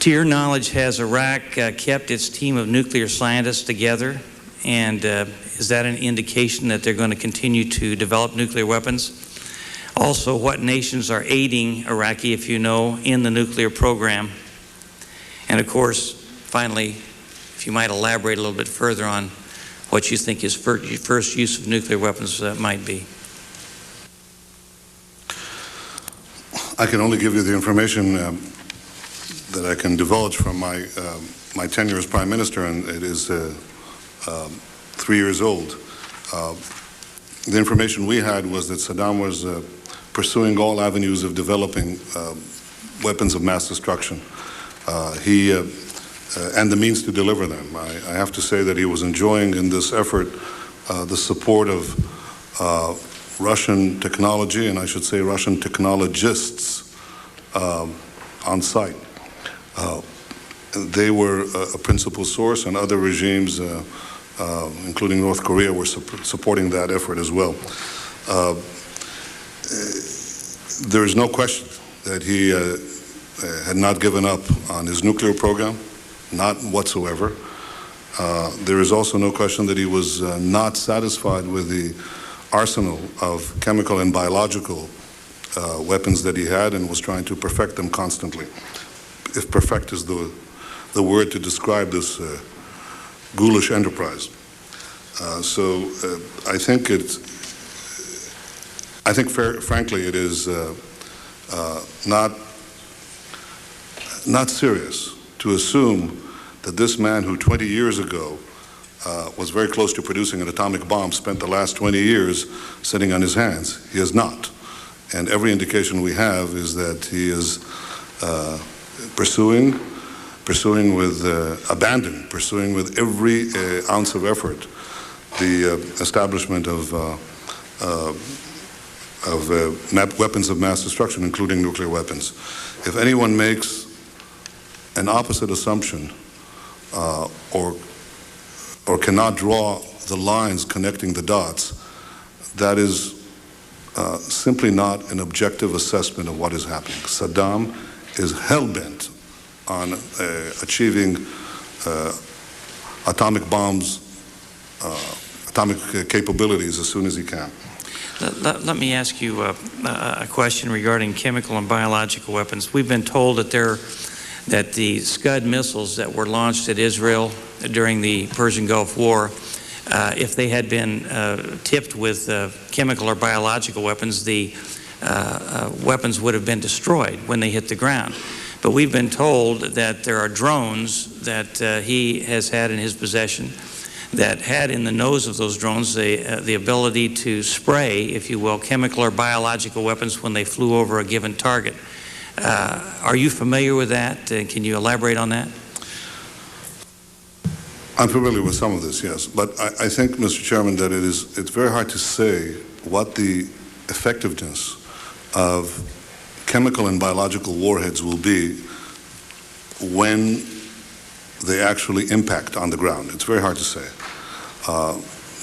To your knowledge, has Iraq kept its team of nuclear scientists together? And is that an indication that they're going to continue to develop nuclear weapons? Also, what nations are aiding Iraqi, if you know, in the nuclear program? And of course, finally, if you might elaborate a little bit further on what you think his first use of nuclear weapons might be. I can only give you the information that I can divulge from my tenure as Prime Minister, and it is 3 years old. The information we had was that Saddam was pursuing all avenues of developing weapons of mass destruction. And the means to deliver them. I have to say that he was enjoying in this effort the support of Russian technology, and I should say Russian technologists on site. They were a principal source, and other regimes, including North Korea, were supporting that effort as well. There is no question that he had not given up on his nuclear program, not whatsoever. There is also no question that he was not satisfied with the arsenal of chemical and biological weapons that he had, and was trying to perfect them constantly. If perfect is the word to describe this ghoulish enterprise. I think frankly, it is not serious to assume that this man who 20 years ago was very close to producing an atomic bomb spent the last 20 years sitting on his hands. He has not. And every indication we have is that he is pursuing with abandon, pursuing with every ounce of effort the establishment of weapons of mass destruction, including nuclear weapons. If anyone makes an opposite assumption or cannot draw the lines connecting the dots, that is simply not an objective assessment of what is happening. Saddam is hell-bent on achieving atomic bombs, atomic capabilities as soon as he can. Let me ask you a question regarding chemical and biological weapons. We've been told that the Scud missiles that were launched at Israel during the Persian Gulf War, if they had been tipped with chemical or biological weapons, the weapons would have been destroyed when they hit the ground. But we've been told that there are drones that he has had in his possession that had in the nose of those drones the ability to spray, if you will, chemical or biological weapons when they flew over a given target. Are you familiar with that? Can you elaborate on that? I'm familiar with some of this, yes. But I think, Mr. Chairman, that it's very hard to say what the effectiveness of chemical and biological warheads will be when they actually impact on the ground. It's very hard to say.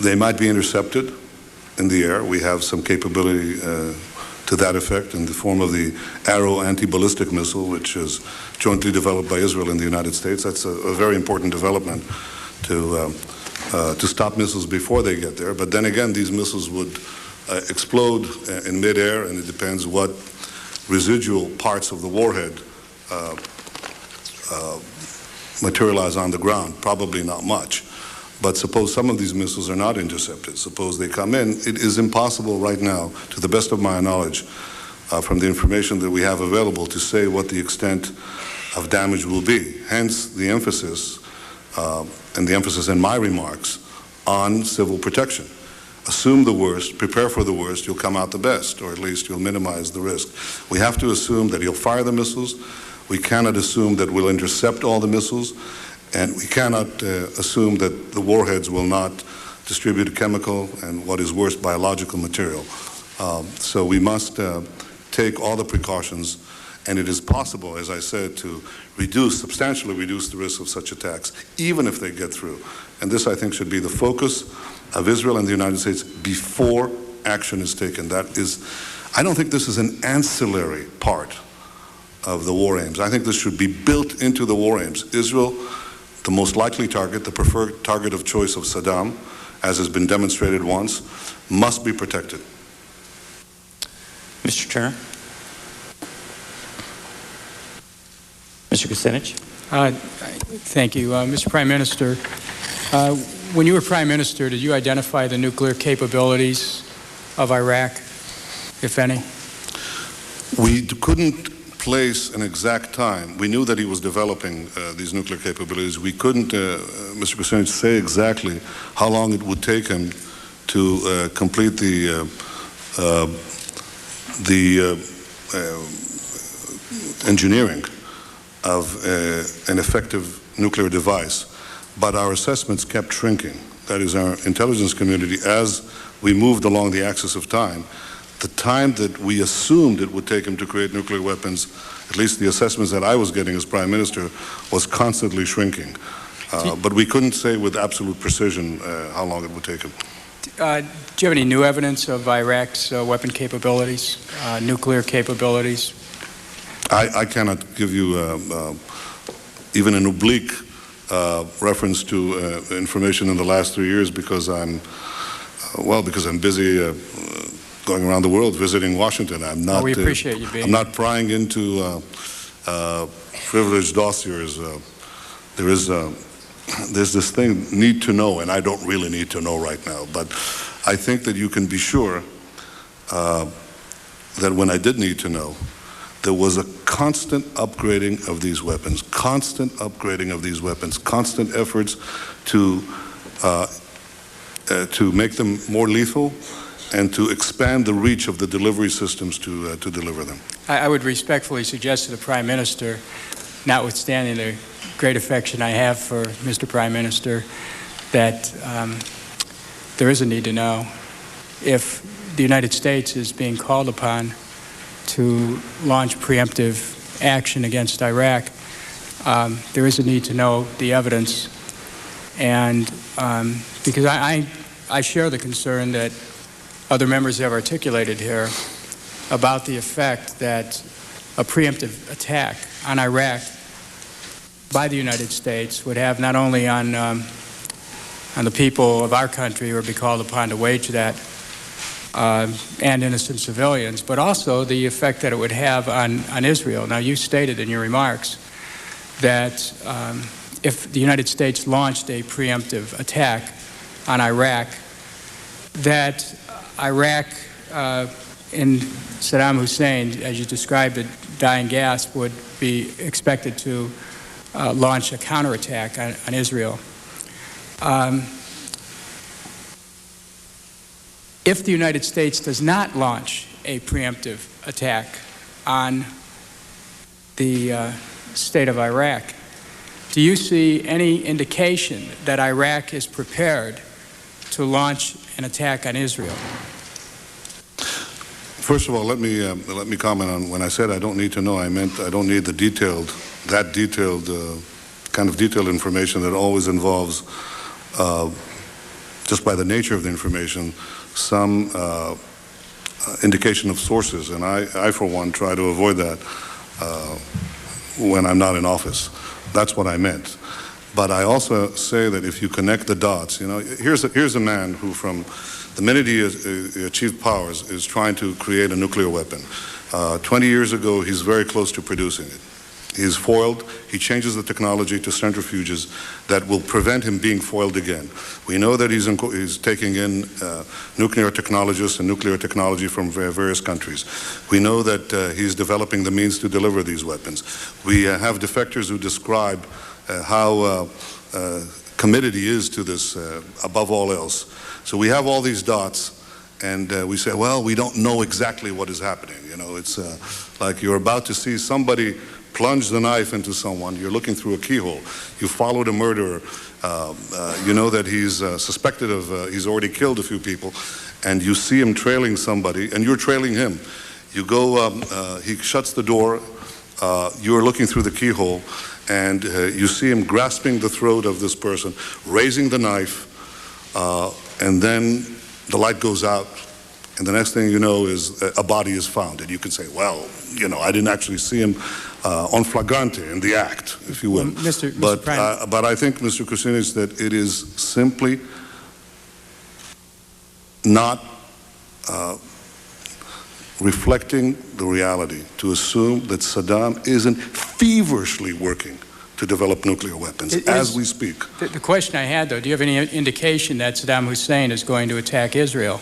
They might be intercepted in the air. We have some capability to that effect in the form of the Arrow anti-ballistic missile, which is jointly developed by Israel and the United States. That's a very important development to stop missiles before they get there. But then again, these missiles would explode in midair, and it depends what residual parts of the warhead materialize on the ground. Probably not much. But suppose some of these missiles are not intercepted. Suppose they come in. It is impossible right now, to the best of my knowledge, from the information that we have available, to say what the extent of damage will be. Hence the emphasis, and the emphasis in my remarks, on civil protection. Assume the worst, prepare for the worst, you'll come out the best, or at least you'll minimize the risk. We have to assume that he'll fire the missiles. We cannot assume that we'll intercept all the missiles. And we cannot assume that the warheads will not distribute a chemical and, what is worse, biological material. So we must take all the precautions, and it is possible, as I said, to substantially reduce the risk of such attacks, even if they get through. And this, I think, should be the focus of Israel and the United States before action is taken. That is, I don't think this is an ancillary part of the war aims. I think this should be built into the war aims. Israel, the most likely target, the preferred target of choice of Saddam, as has been demonstrated once, must be protected. Mr. Turner. Mr. Kucinich. Thank you. Mr. Prime Minister, when you were Prime Minister, did you identify the nuclear capabilities of Iraq, if any? We couldn't place an exact time. We knew that he was developing these nuclear capabilities. We couldn't, Mr. Kucinich, say exactly how long it would take him to complete the engineering of an effective nuclear device. But our assessments kept shrinking. That is, our intelligence community, as we moved along the axis of time, the time that we assumed it would take him to create nuclear weapons, at least the assessments that I was getting as Prime Minister, was constantly shrinking. But we couldn't say with absolute precision how long it would take him. Do you have any new evidence of Iraq's weapon capabilities, nuclear capabilities? I cannot give you even an oblique reference to information in the last 3 years because I'm busy going around the world visiting Washington. I'm not. We appreciate you being. I'm not prying into privileged dossiers. There's this thing, need to know, and I don't really need to know right now. But I think that you can be sure that when I did need to know, there was a constant upgrading of these weapons, constant efforts to make them more lethal and to expand the reach of the delivery systems to deliver them. I would respectfully suggest to the Prime Minister, notwithstanding the great affection I have for Mr. Prime Minister, that there is a need to know if the United States is being called upon to launch preemptive action against Iraq. There is a need to know the evidence, and because I share the concern that other members have articulated here about the effect that a preemptive attack on Iraq by the United States would have not only on the people of our country who would be called upon to wage that and innocent civilians, but also the effect that it would have on Israel. Now, you stated in your remarks that if the United States launched a preemptive attack on Iraq, that Iraq, in Saddam Hussein, as you described it, dying gasp, would be expected to launch a counterattack on Israel. If the United States does not launch a preemptive attack on the state of Iraq, do you see any indication that Iraq is prepared to launch an attack on Israel? First of all, let me comment on when I said I don't need to know. I meant I don't need that detailed kind of detailed information that always involves, just by the nature of the information, some indication of sources, and I for one try to avoid that when I'm not in office. That's what I meant. But I also say that if you connect the dots, here's a man who, from the minute he achieved powers, is trying to create a nuclear weapon. 20 years ago, he's very close to producing it. He's foiled. He changes the technology to centrifuges that will prevent him being foiled again. We know that he's taking in nuclear technologists and nuclear technology from various countries. We know that he's developing the means to deliver these weapons. We have defectors who describe how committed he is to this above all else. So we have all these dots, and we say, well, we don't know exactly what is happening. It's like you're about to see somebody plunge the knife into someone. You're looking through a keyhole. You followed a murderer. You know that he's suspected of, he's already killed a few people, and you see him trailing somebody, and you're trailing him. You go, he shuts the door, you're looking through the keyhole, and you see him grasping the throat of this person, raising the knife, and then the light goes out, and the next thing you know is a body is found. And you can say, well, I didn't actually see him on flagrante in the act, if you will. Mr. But I think, Mr. Kucinich, that it is simply not reflecting the reality to assume that Saddam isn't feverishly working to develop nuclear weapons as we speak. The question I had, though, do you have any indication that Saddam Hussein is going to attack Israel?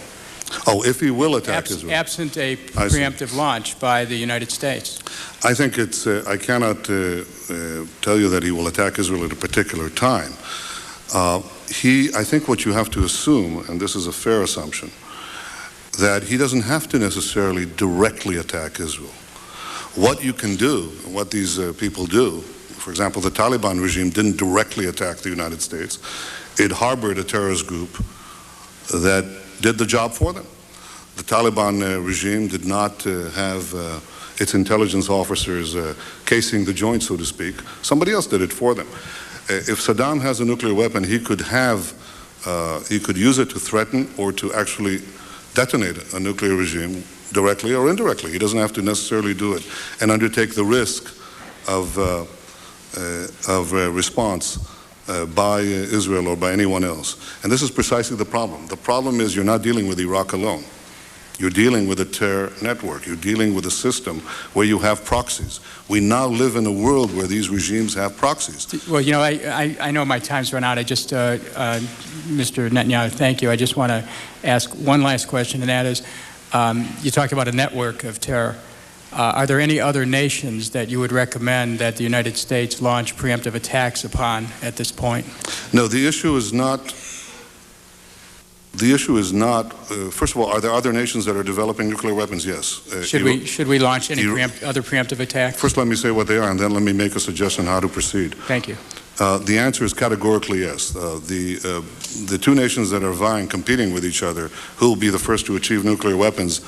Oh, if he will attack Israel. Absent a preemptive launch by the United States. I think it's, I cannot tell you that he will attack Israel at a particular time. I think what you have to assume, and this is a fair assumption, that he doesn't have to necessarily directly attack Israel. What you can do, what these people do, for example, the Taliban regime didn't directly attack the United States. It harbored a terrorist group that did the job for them. The Taliban regime did not have its intelligence officers casing the joint, so to speak. Somebody else did it for them. If Saddam has a nuclear weapon, he could use it to threaten or to actually detonate a nuclear regime directly or indirectly. He doesn't have to necessarily do it and undertake the risk of response by Israel or by anyone else. And this is precisely the problem. The problem is you're not dealing with Iraq alone. You're dealing with a terror network. You're dealing with a system where you have proxies. We now live in a world where these regimes have proxies. Well, you know, I know my time's run out. I just, Mr. Netanyahu, thank you. I just want to ask one last question, and that is, you talked about a network of terror. Are there any other nations that you would recommend that the United States launch preemptive attacks upon at this point? No, the issue is not, first of all, are there other nations that are developing nuclear weapons? Yes. Should we launch any other preemptive attacks? First, let me say what they are, and then let me make a suggestion how to proceed. Thank you. The answer is categorically yes. The two nations that are vying, competing with each other, who will be the first to achieve nuclear weapons,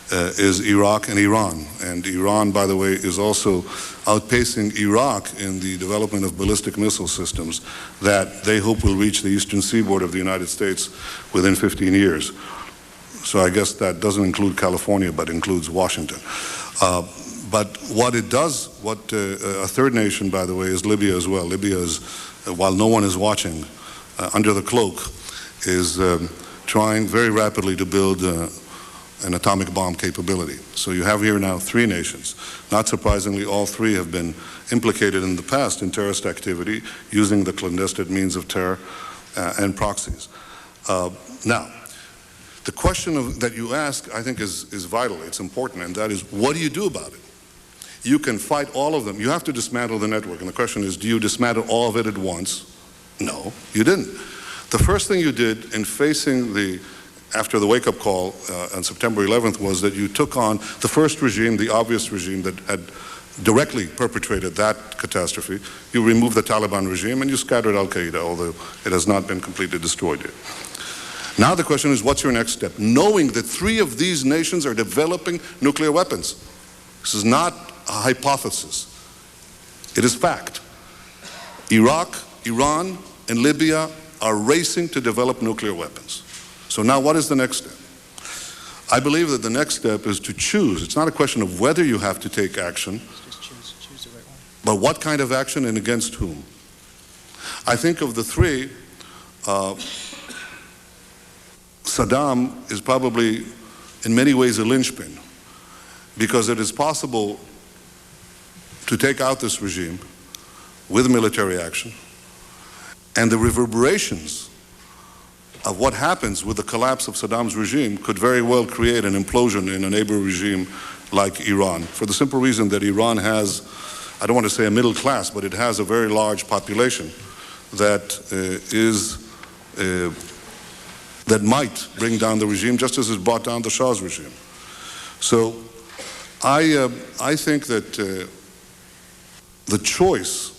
is Iraq and Iran. And Iran, by the way, is also outpacing Iraq in the development of ballistic missile systems that they hope will reach the eastern seaboard of the United States within 15 years. So I guess that doesn't include California, but includes Washington. But what it does, a third nation, by the way, is Libya as well. Libya is, while no one is watching, under the cloak, is trying very rapidly to build an atomic bomb capability. So you have here now three nations. Not surprisingly, all three have been implicated in the past in terrorist activity using the clandestine means of terror and proxies. Now, the question that you ask, I think, is vital. It's important, and that is, what do you do about it? You can fight all of them. You have to dismantle the network, and the question is, do you dismantle all of it at once? No, you didn't. The first thing you did in facing after the wake-up call on September 11th was that you took on the first regime, the obvious regime that had directly perpetrated that catastrophe. You removed the Taliban regime and you scattered Al-Qaeda, although it has not been completely destroyed yet. Now the question is, what's your next step? Knowing that three of these nations are developing nuclear weapons. This is not a hypothesis. It is fact. Iraq, Iran, and Libya are racing to develop nuclear weapons. So now what is the next step? I believe that the next step is to choose. It's not a question of whether you have to take action, choose the right one. but what kind of action and against whom. I think of the three, Saddam is probably in many ways a linchpin, because it is possible to take out this regime with military action, and the reverberations of what happens with the collapse of Saddam's regime could very well create an implosion in a neighbor regime like Iran, for the simple reason that Iran has, I don't want to say a middle class, but it has a very large population that that might bring down the regime just as it brought down the Shah's regime. So I think that the choice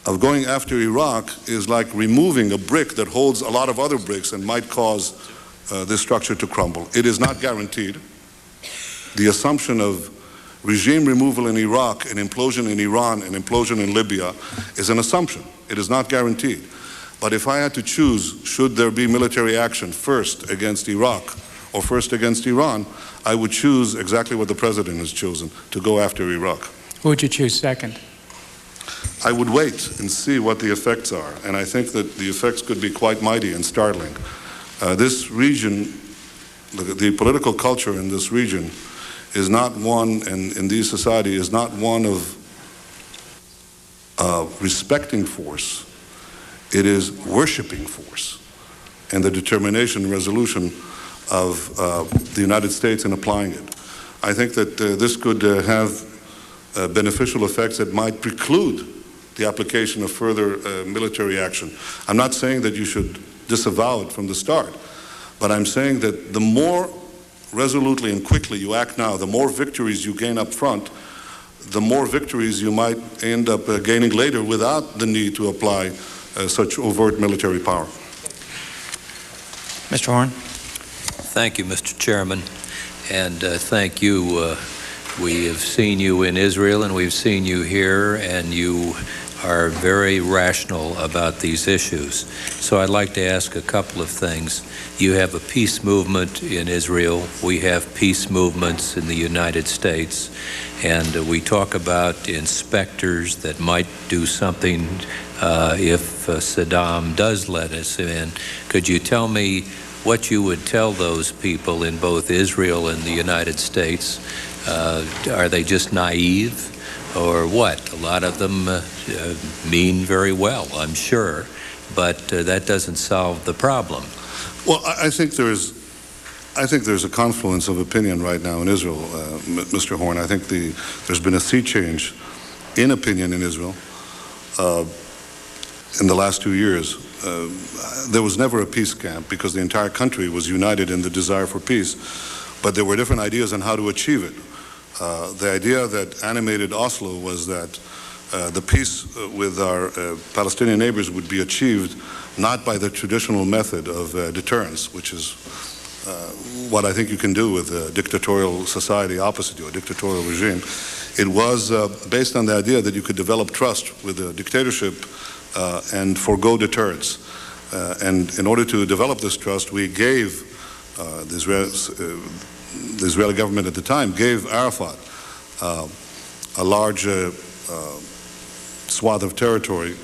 of going after Iraq is like removing a brick that holds a lot of other bricks and might cause this structure to crumble. It is not guaranteed. The assumption of regime removal in Iraq, an implosion in Iran, an implosion in Libya is an assumption. It is not guaranteed. But if I had to choose, should there be military action first against Iraq or first against Iran, I would choose exactly what the president has chosen, to go after Iraq. Who would you choose second? I would wait and see what the effects are, and I think that the effects could be quite mighty and startling. This region, the political culture in this region is not one, and in these society is not one of respecting force. It is worshiping force and the determination and resolution of the United States in applying it. I think that this could have beneficial effects that might preclude the application of further military action. I'm not saying that you should disavow it from the start, but I'm saying that the more resolutely and quickly you act now, the more victories you gain up front, the more victories you might end up gaining later without the need to apply such overt military power. Mr. Horn. Thank you, Mr. Chairman, and thank you. We have seen you in Israel and we've seen you here, and you are very rational about these issues. So I'd like to ask a couple of things. You have a peace movement in Israel. We have peace movements in the United States. And we talk about inspectors that might do something if Saddam does let us in. Could you tell me what you would tell those people in both Israel and the United States? Are they just naive or what? A lot of them mean very well, I'm sure, but that doesn't solve the problem. Well, I think there's a confluence of opinion right now in Israel, Mr. Horn. I think there's been a sea change in opinion in Israel in the last 2 years. There was never a peace camp because the entire country was united in the desire for peace, but there were different ideas on how to achieve it. The idea that animated Oslo was that the peace with our Palestinian neighbors would be achieved not by the traditional method of deterrence, which is what I think you can do with a dictatorial society opposite you, a dictatorial regime. It was based on the idea that you could develop trust with a dictatorship and forego deterrence. And in order to develop this trust, we gave the Israeli government at the time gave Arafat a large swath of territory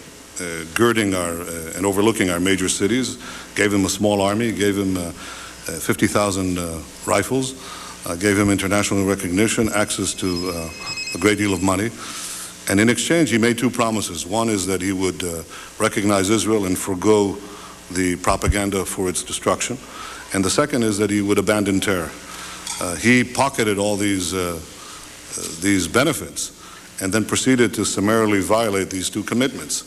girding and overlooking our major cities, gave him a small army, gave him 50,000 rifles, gave him international recognition, access to a great deal of money. And in exchange, he made two promises. One is that he would recognize Israel and forego the propaganda for its destruction. And the second is that he would abandon terror. He pocketed all these benefits and then proceeded to summarily violate these two commitments.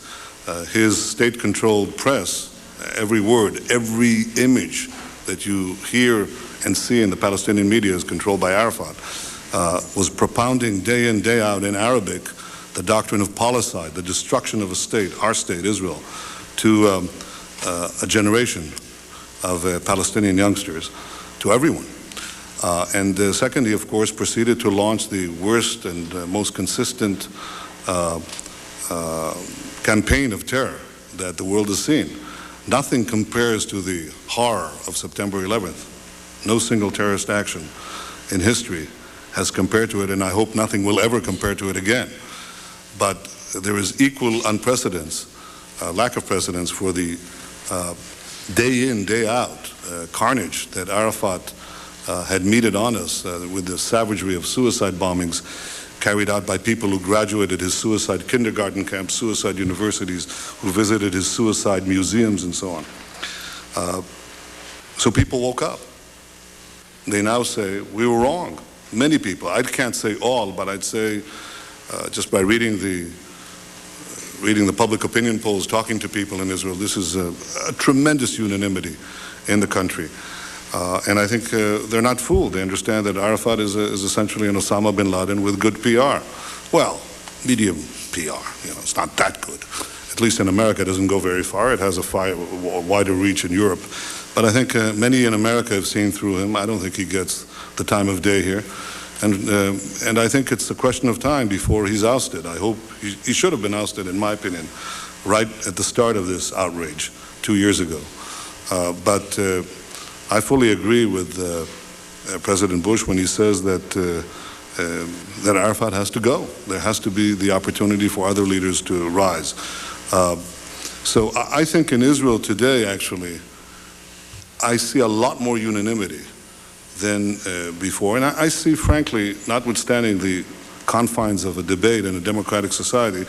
His state-controlled press, every word, every image that you hear and see in the Palestinian media is controlled by Arafat, was propounding day in, day out in Arabic the doctrine of policide, the destruction of a state, our state, Israel, to a generation of Palestinian youngsters, to everyone. And secondly, of course, proceeded to launch the worst and most consistent campaign of terror that the world has seen. Nothing compares to the horror of September 11th. No single terrorist action in history has compared to it, and I hope nothing will ever compare to it again. But there is equal unprecedence, lack of precedence for the day in, day out carnage that Arafat had meted on us with the savagery of suicide bombings carried out by people who graduated his suicide kindergarten camps, suicide universities, who visited his suicide museums and so on. So people woke up. They now say, we were wrong. Many people, I can't say all, but I'd say just by reading the public opinion polls, talking to people in Israel, this is a tremendous unanimity in the country. And I think they're not fooled. They understand that Arafat is essentially an Osama bin Laden with good PR. Well, medium PR, it's not that good. At least in America, it doesn't go very far. It has a wider reach in Europe. But I think many in America have seen through him. I don't think he gets the time of day here. And I think it's a question of time before he's ousted. I hope he should have been ousted, in my opinion, right at the start of this outrage 2 years ago. But I fully agree with President Bush when he says that that Arafat has to go. There has to be the opportunity for other leaders to rise. So I think in Israel today, actually, I see a lot more unanimity than before. And I see, frankly, notwithstanding the confines of a debate in a democratic society,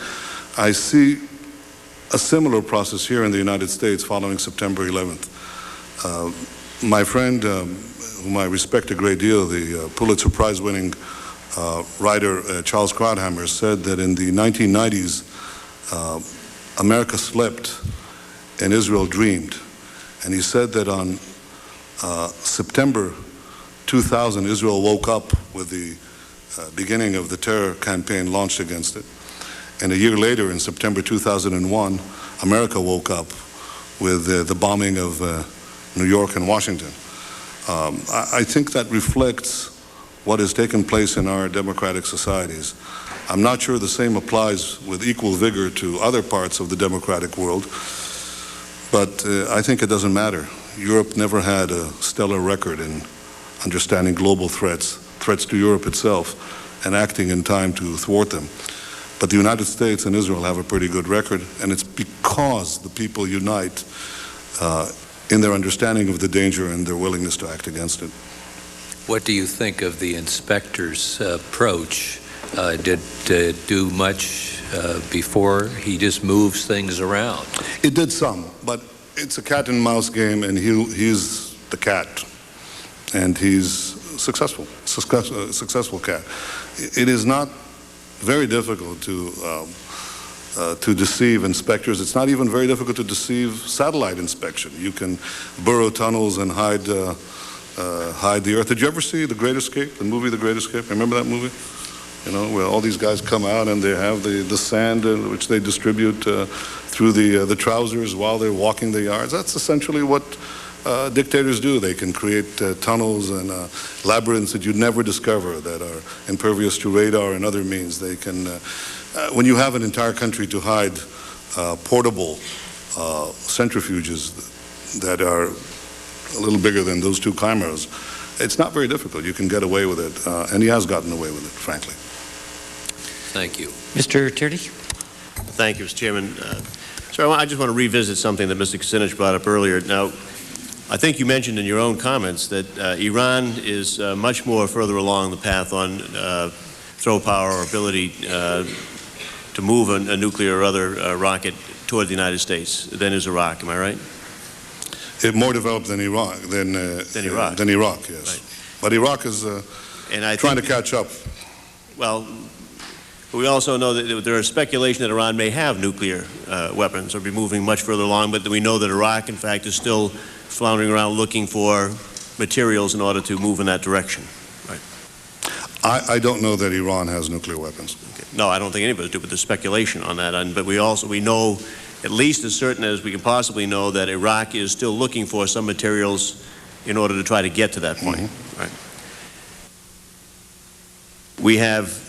I see a similar process here in the United States following September 11th. My friend, whom I respect a great deal, the Pulitzer Prize-winning writer Charles Krauthammer, said that in the 1990s, America slept and Israel dreamed. And he said that on September 2000, Israel woke up with the beginning of the terror campaign launched against it. And a year later, in September 2001, America woke up with the bombing of New York and Washington. I think that reflects what has taken place in our democratic societies. I'm not sure the same applies with equal vigor to other parts of the democratic world, but I think it doesn't matter. Europe never had a stellar record in understanding global threats to Europe itself, and acting in time to thwart them. But the United States and Israel have a pretty good record, and it's because the people unite in their understanding of the danger and their willingness to act against it. What do you think of the inspector's approach? Did do much before? He just moves things around. It did some, but it's a cat and mouse game, and he's the cat, and he's successful cat. It is not very difficult to deceive inspectors. It's not even very difficult to deceive satellite inspection. You can burrow tunnels and hide the earth. Did you ever see The Great Escape, the movie The Great Escape? Remember that movie? You know, where all these guys come out and they have the sand which they distribute through the trousers while they're walking the yards. That's essentially what dictators do. They can create tunnels and labyrinths that you'd never discover, that are impervious to radar and other means. They can, when you have an entire country to hide portable centrifuges that are a little bigger than those two cameras, it's not very difficult. You can get away with it, and he has gotten away with it, frankly. Thank you. Mr. Tierney? Thank you, Mr. Chairman. Sir, I just want to revisit something that Mr. Kucinich brought up earlier. Now, I think you mentioned in your own comments that Iran is much more further along the path on throw power or ability to move a nuclear or other rocket toward the United States than is Iraq. Am I right? More developed than Iraq. Than Iraq, yes. Right. But Iraq is trying to catch up. Well, we also know that there is speculation that Iran may have nuclear weapons or be moving much further along, but we know that Iraq, in fact, is still floundering around looking for materials in order to move in that direction. Right. I don't know that Iran has nuclear weapons. Okay. No, I don't think any of us do, but there's speculation on that. But we know at least as certain as we can possibly know that Iraq is still looking for some materials in order to try to get to that point. Mm-hmm. Right. We have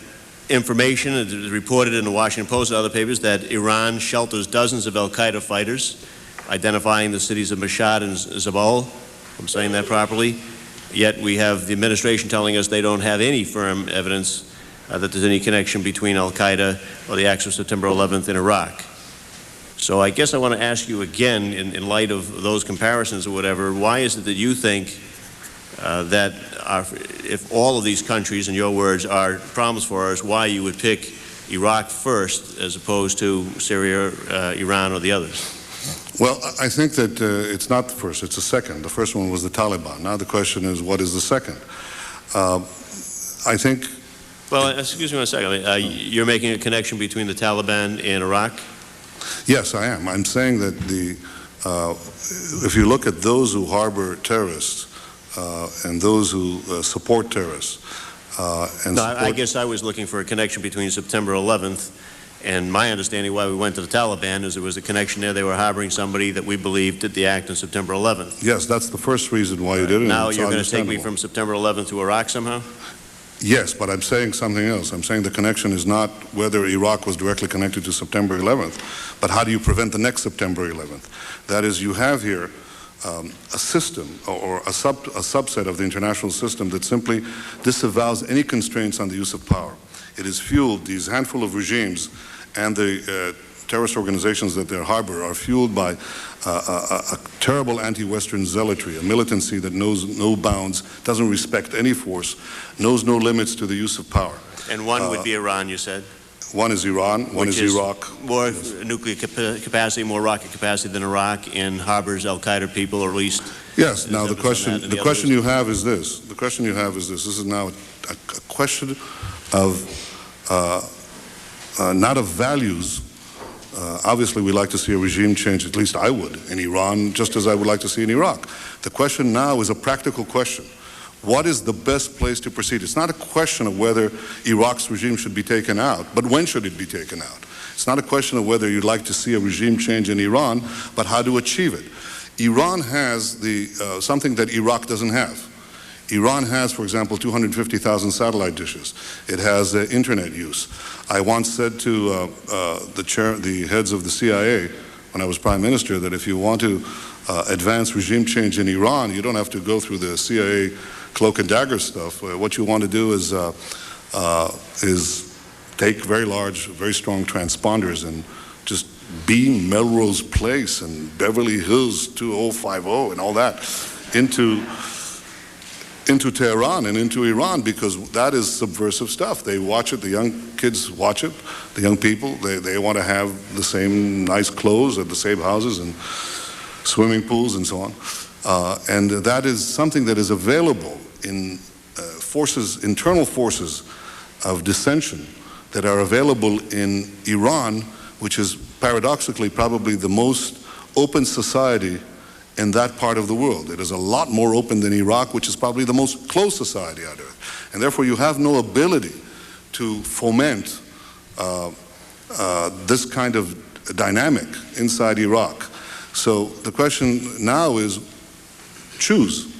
information that is reported in the Washington Post and other papers that Iran shelters dozens of al-Qaeda fighters, identifying the cities of Mashhad and Zabul, if I'm saying that properly. Yet we have the administration telling us they don't have any firm evidence that there's any connection between al-Qaeda or the acts of September 11th in Iraq. So I guess I want to ask you again, in light of those comparisons or whatever, why is it that you think that if all of these countries, in your words, are problems for us, why you would pick Iraq first as opposed to Syria, Iran, or the others? Well, I think that it's not the first, it's the second. The first one was the Taliban. Now the question is, what is the second? I think... Well, excuse me one second. You're making a connection between the Taliban and Iraq? Yes, I am. I'm saying that if you look at those who harbor terrorists and those who support terrorists... I guess I was looking for a connection between September 11th and my understanding why we went to the Taliban is there was a connection there. They were harboring somebody that we believed did the act on September 11th. Yes, that's the first reason why you did it. Now you're going to take me from September 11th to Iraq somehow? Yes, but I'm saying something else. I'm saying the connection is not whether Iraq was directly connected to September 11th, but how do you prevent the next September 11th? That is, you have here a system or a subset of the international system that simply disavows any constraints on the use of power. It has fueled these handful of regimes, and the terrorist organizations that they harbor are fueled by a terrible anti-Western zealotry, a militancy that knows no bounds, doesn't respect any force, knows no limits to the use of power. And one would be Iran, you said? One is Iran, one is Iraq. More nuclear capacity, more rocket capacity than Iraq, and harbors al-Qaeda people, or at least... Yes, now the question you have is this. The question you have is this. This is now a question of, not of values. Obviously, we like to see a regime change, at least I would, in Iran, just as I would like to see in Iraq. The question now is a practical question. What is the best place to proceed? It's not a question of whether Iraq's regime should be taken out, but when should it be taken out? It's not a question of whether you'd like to see a regime change in Iran, but how to achieve it. Iran has something that Iraq doesn't have. Iran has, for example, 250,000 satellite dishes. It has internet use. I once said to the heads of the CIA when I was Prime Minister that if you want to advance regime change in Iran, you don't have to go through the CIA cloak and dagger stuff. What you want to do is take very large, very strong transponders and just beam Melrose Place and Beverly Hills 2050 and all that into Tehran and into Iran, because that is subversive stuff. They watch it, the young kids watch it, the young people, they want to have the same nice clothes at the same houses and swimming pools and so on. And that is something that is available in internal forces of dissension that are available in Iran, which is paradoxically probably the most open society in that part of the world. It is a lot more open than Iraq, which is probably the most closed society on earth. And therefore you have no ability to foment this kind of dynamic inside Iraq. So the question now is, choose.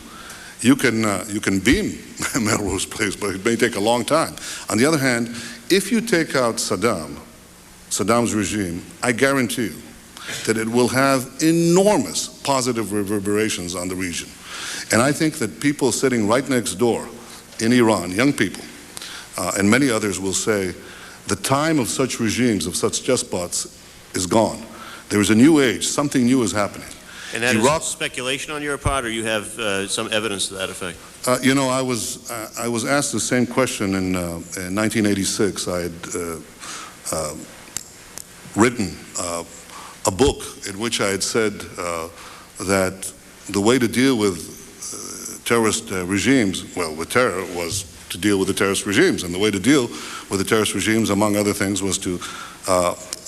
You can beam Melrose Place, but it may take a long time. On the other hand, if you take out Saddam's regime, I guarantee you that it will have enormous positive reverberations on the region. And I think that people sitting right next door in Iran, young people, and many others will say, the time of such regimes, of such despots, is gone. There is a new age, something new is happening. And that is speculation on your part, or you have some evidence to that effect? You know, I was asked the same question in 1986. I had written a book in which I had said that the way to deal with terrorist regimes, well, with terror, was to deal with the terrorist regimes. And the way to deal with the terrorist regimes, among other things, was to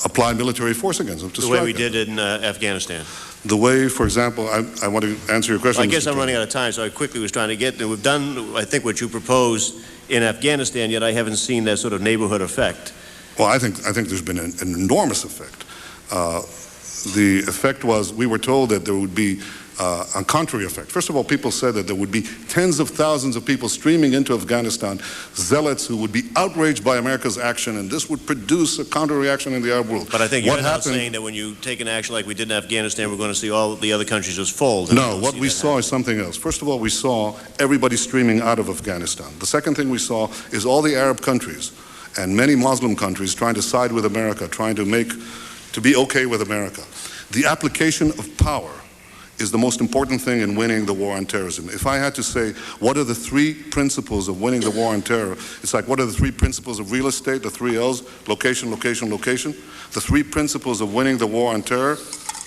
apply military force against them. The way we did in Afghanistan. The way, for example, I want to answer your question. Well, I guess I'm running out of time, so I quickly was trying to get there. We've done, I think, what you proposed in Afghanistan, yet I haven't seen that sort of neighborhood effect. Well, I think there's been an enormous effect. The effect was, we were told that there would be a contrary effect. First of all, people said that there would be tens of thousands of people streaming into Afghanistan, zealots who would be outraged by America's action, and this would produce a counter-reaction in the Arab world. But I think you're now saying that when you take an action like we did in Afghanistan, we're going to see all the other countries just fold. No, what we saw is something else. First of all, we saw everybody streaming out of Afghanistan. The second thing we saw is all the Arab countries and many Muslim countries trying to side with America, trying to be okay with America. The application of power is the most important thing in winning the war on terrorism. If I had to say, what are the three principles of winning the war on terror? It's like, what are the three principles of real estate, the three L's, location, location, location? The three principles of winning the war on terror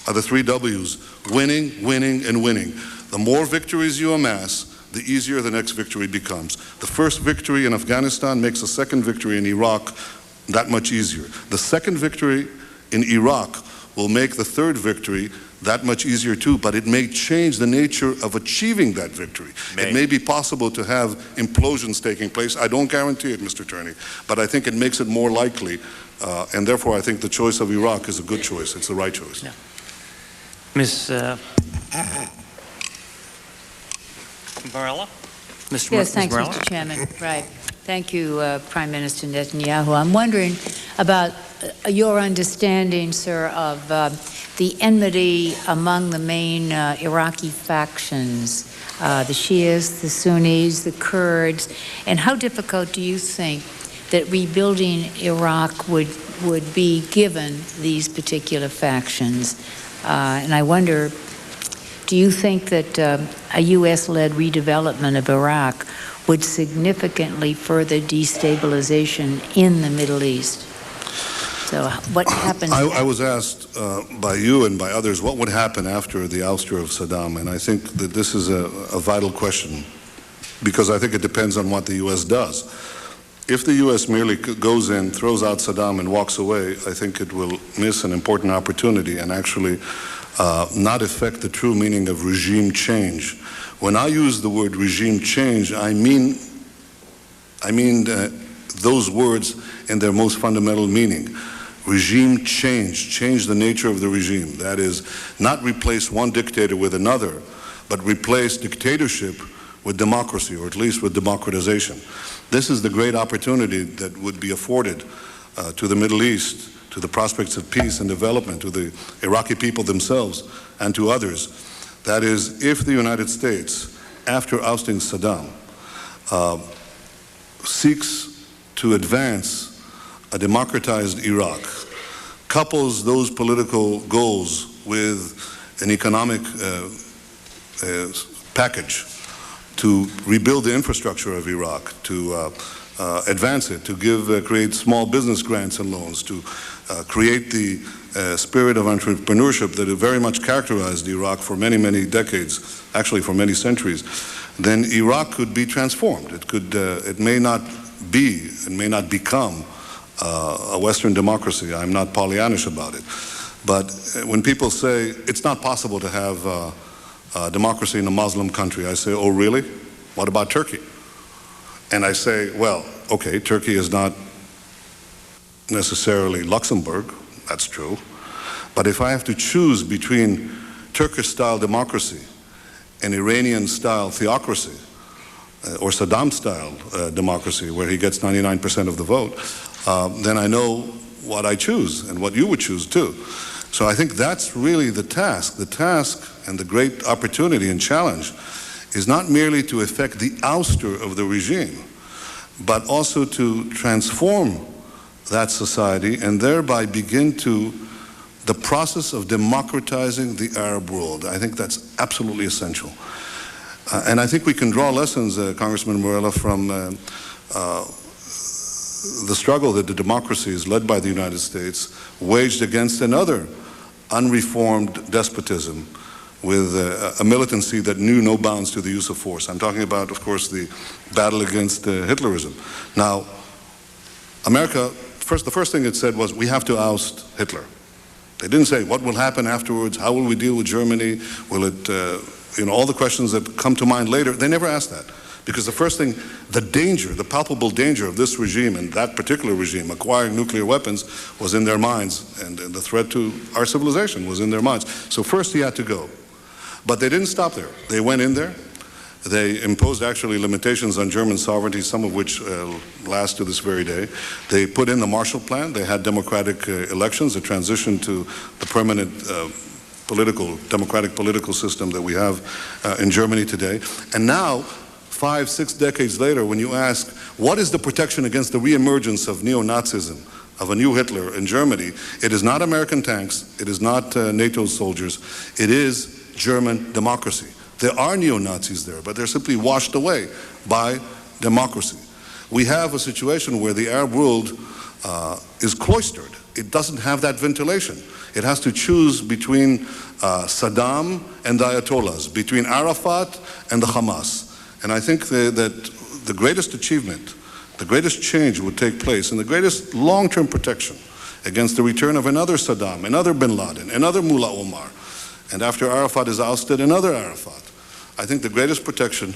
are the three W's, winning, winning, and winning. The more victories you amass, the easier the next victory becomes. The first victory in Afghanistan makes the second victory in Iraq that much easier. The second victory in Iraq will make the third victory that much easier too, but it may change the nature of achieving that victory. It may be possible to have implosions taking place. I don't guarantee it, Mr. Turney, but I think it makes it more likely, and therefore I think the choice of Iraq is a good choice. It's the right choice. Yeah. Ms. Varela? Yes, thanks, Mr. Chairman. Right. Thank you, Prime Minister Netanyahu. I'm wondering about your understanding, sir, of the enmity among the main Iraqi factions, the Shias, the Sunnis, the Kurds, and how difficult do you think that rebuilding Iraq would be given these particular factions? And I wonder, do you think that a U.S.-led redevelopment of Iraq would significantly further destabilization in the Middle East? So what happens? I was asked by you and by others what would happen after the ouster of Saddam, and I think that this is a vital question because I think it depends on what the U.S. does. If the U.S. merely goes in, throws out Saddam, and walks away, I think it will miss an important opportunity and actually not affect the true meaning of regime change. When I use the word regime change, I mean those words in their most fundamental meaning. Regime change the nature of the regime. That is, not replace one dictator with another, but replace dictatorship with democracy, or at least with democratization. This is the great opportunity that would be afforded to the Middle East, to the prospects of peace and development, to the Iraqi people themselves, and to others. That is, if the United States, after ousting Saddam, seeks to advance a democratized Iraq, couples those political goals with an economic package to rebuild the infrastructure of Iraq, to advance it, to create small business grants and loans, to create the spirit of entrepreneurship that very much characterized Iraq for many, many decades, actually for many centuries, then Iraq could be transformed. It may not be, it may not become a Western democracy. I'm not Pollyannish about it. But when people say it's not possible to have democracy in a Muslim country, I say, oh really? What about Turkey? And I say, well, okay, Turkey is not necessarily Luxembourg, that's true. But if I have to choose between Turkish-style democracy and Iranian-style theocracy, or Saddam-style democracy, where he gets 99% of the vote, then I know what I choose and what you would choose too. So I think that's really the task. The task and the great opportunity and challenge is not merely to effect the ouster of the regime, but also to transform that society and thereby begin the process of democratizing the Arab world. I think that's absolutely essential. And I think we can draw lessons, Congressman Morella, from the struggle that the democracies led by the United States waged against another unreformed despotism with a militancy that knew no bounds to the use of force. I'm talking about, of course, the battle against Hitlerism. Now, America, the first thing it said was, we have to oust Hitler. They didn't say, what will happen afterwards? How will we deal with Germany? Will it, all the questions that come to mind later, they never asked that. Because the first thing, the danger, the palpable danger of this regime and that particular regime acquiring nuclear weapons was in their minds, and the threat to our civilization was in their minds. So first he had to go. But they didn't stop there. They went in there. They imposed actually limitations on German sovereignty, some of which last to this very day. They put in the Marshall Plan. They had democratic elections, a transition to the permanent democratic political system that we have in Germany today. And now, 5, 6 decades later, when you ask, what is the protection against the reemergence of neo-Nazism, of a new Hitler in Germany? It is not American tanks. It is not NATO soldiers. It is German democracy. There are neo-Nazis there, but they're simply washed away by democracy. We have a situation where the Arab world is cloistered. It doesn't have that ventilation. It has to choose between Saddam and the Ayatollahs, between Arafat and the Hamas. And I think that the greatest achievement, the greatest change would take place, and the greatest long-term protection against the return of another Saddam, another bin Laden, another Mullah Omar, and after Arafat is ousted, another Arafat. I think the greatest protection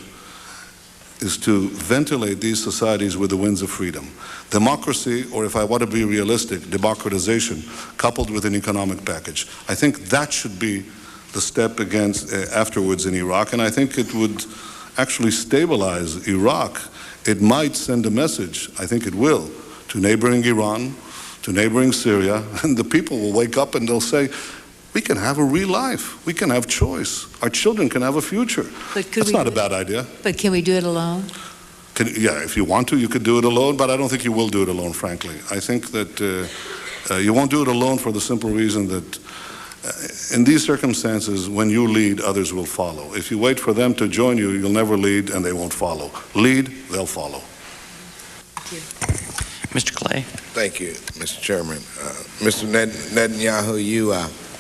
is to ventilate these societies with the winds of freedom. Democracy, or if I want to be realistic, democratization, coupled with an economic package. I think that should be the step afterwards in Iraq, and I think it would actually stabilize Iraq, it might send a message, I think it will, to neighboring Iran, to neighboring Syria, and the people will wake up and they'll say, we can have a real life. We can have choice. Our children can have a future. That's not a bad idea. But can we do it alone? Yeah, if you want to, you could do it alone, but I don't think you will do it alone, frankly. I think that you won't do it alone for the simple reason that in these circumstances, when you lead, others will follow. If you wait for them to join you, you'll never lead and they won't follow. Lead, they'll follow. Thank you. Mr. Clay. Thank you, Mr. Chairman. Mr. Netanyahu, you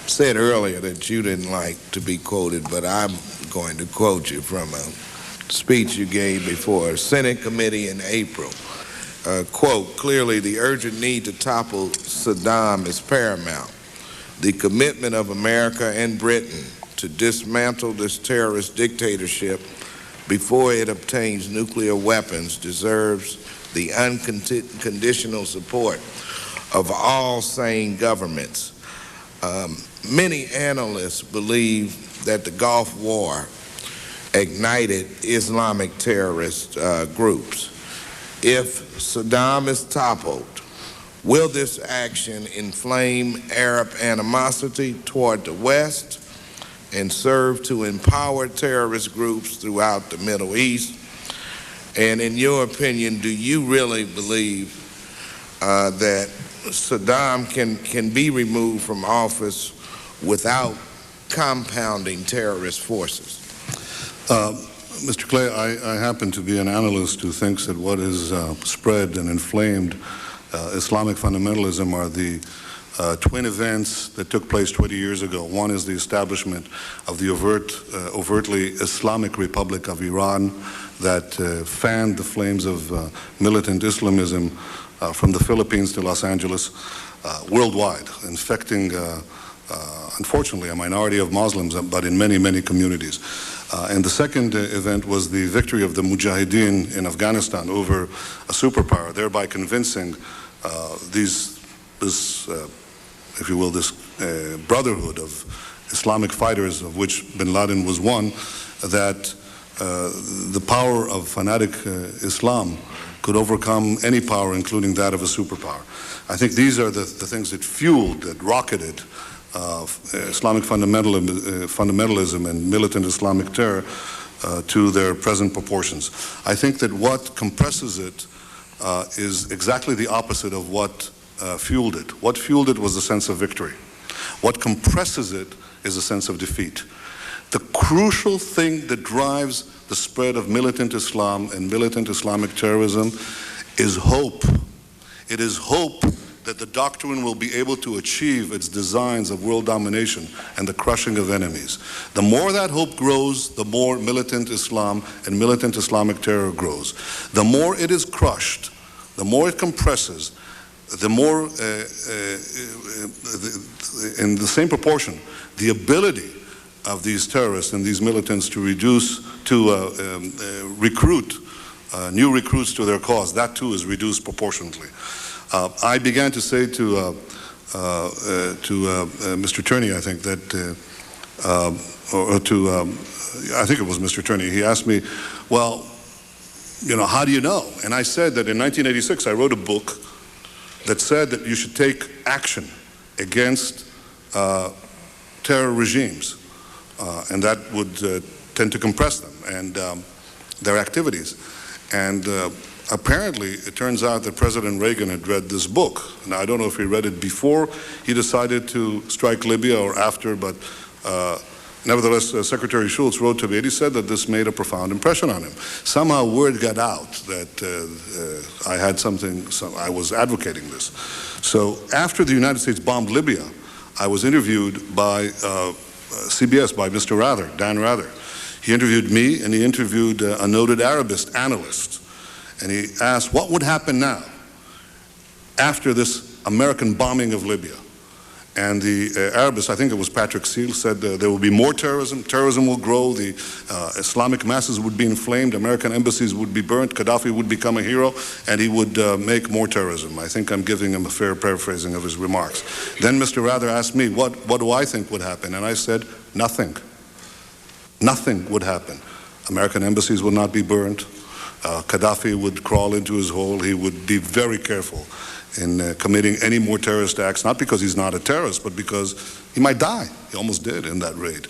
said earlier that you didn't like to be quoted, but I'm going to quote you from a speech you gave before a Senate committee in April. Quote, clearly the urgent need to topple Saddam is paramount. The commitment of America and Britain to dismantle this terrorist dictatorship before it obtains nuclear weapons deserves the unconditional support of all sane governments. Many analysts believe that the Gulf War ignited Islamic terrorist groups. If Saddam is toppled, will this action inflame Arab animosity toward the West and serve to empower terrorist groups throughout the Middle East? And in your opinion, do you really believe that Saddam can be removed from office without compounding terrorist forces? Mr. Clay, I happen to be an analyst who thinks that what is spread and inflamed Islamic fundamentalism are the twin events that took place 20 years ago. One is the establishment of the overtly Islamic Republic of Iran that fanned the flames of militant Islamism from the Philippines to Los Angeles worldwide, infecting, unfortunately, a minority of Muslims, but in many, many communities. And the second event was the victory of the Mujahideen in Afghanistan over a superpower, thereby convincing this brotherhood of Islamic fighters, of which bin Laden was one, that the power of fanatic Islam could overcome any power, including that of a superpower. I think these are the things that fueled, that rocketed Islamic fundamentalism and militant Islamic terror to their present proportions. I think that what compresses it is exactly the opposite of what fueled it. What fueled it was a sense of victory. What compresses it is a sense of defeat. The crucial thing that drives the spread of militant Islam and militant Islamic terrorism is hope. It is hope that the doctrine will be able to achieve its designs of world domination and the crushing of enemies. The more that hope grows, the more militant Islam and militant Islamic terror grows. The more it is crushed, the more it compresses, the more, in the same proportion, the ability of these terrorists and these militants to recruit new recruits to their cause, that too is reduced proportionately. I began to say to Mr. Turney, I think that, I think it was Mr. Turney, he asked me, well, you know, how do you know? And I said that in 1986 I wrote a book that said that you should take action against terror regimes, and that would tend to compress them and their activities. And apparently, it turns out that President Reagan had read this book. Now, I don't know if he read it before he decided to strike Libya or after, but nevertheless, Secretary Schultz wrote to me and he said that this made a profound impression on him. Somehow word got out that I had I was advocating this. So after the United States bombed Libya, I was interviewed by CBS, by Mr. Rather, Dan Rather. He interviewed me and he interviewed a noted Arabist analyst. And he asked, what would happen now after this American bombing of Libya? And the Arabist, I think it was Patrick Seal, said there will be more terrorism, terrorism will grow, the Islamic masses would be inflamed, American embassies would be burnt, Gaddafi would become a hero, and he would make more terrorism. I think I'm giving him a fair paraphrasing of his remarks. Then Mr. Rather asked me, what do I think would happen? And I said, nothing. Nothing would happen. American embassies would not be burned. Gaddafi would crawl into his hole. He would be very careful in committing any more terrorist acts, not because he's not a terrorist, but because he might die. He almost did in that raid.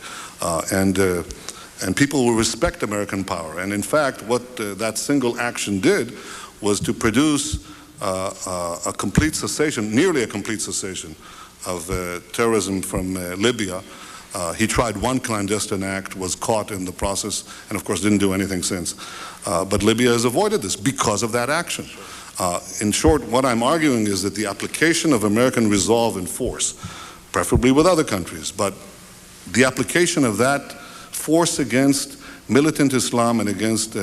And people will respect American power. And in fact, what that single action did was to produce a complete cessation, nearly a complete cessation of terrorism from Libya. He tried one clandestine act, was caught in the process, and of course didn't do anything since. But Libya has avoided this because of that action. In short, what I'm arguing is that the application of American resolve and force, preferably with other countries, but the application of that force against militant Islam and against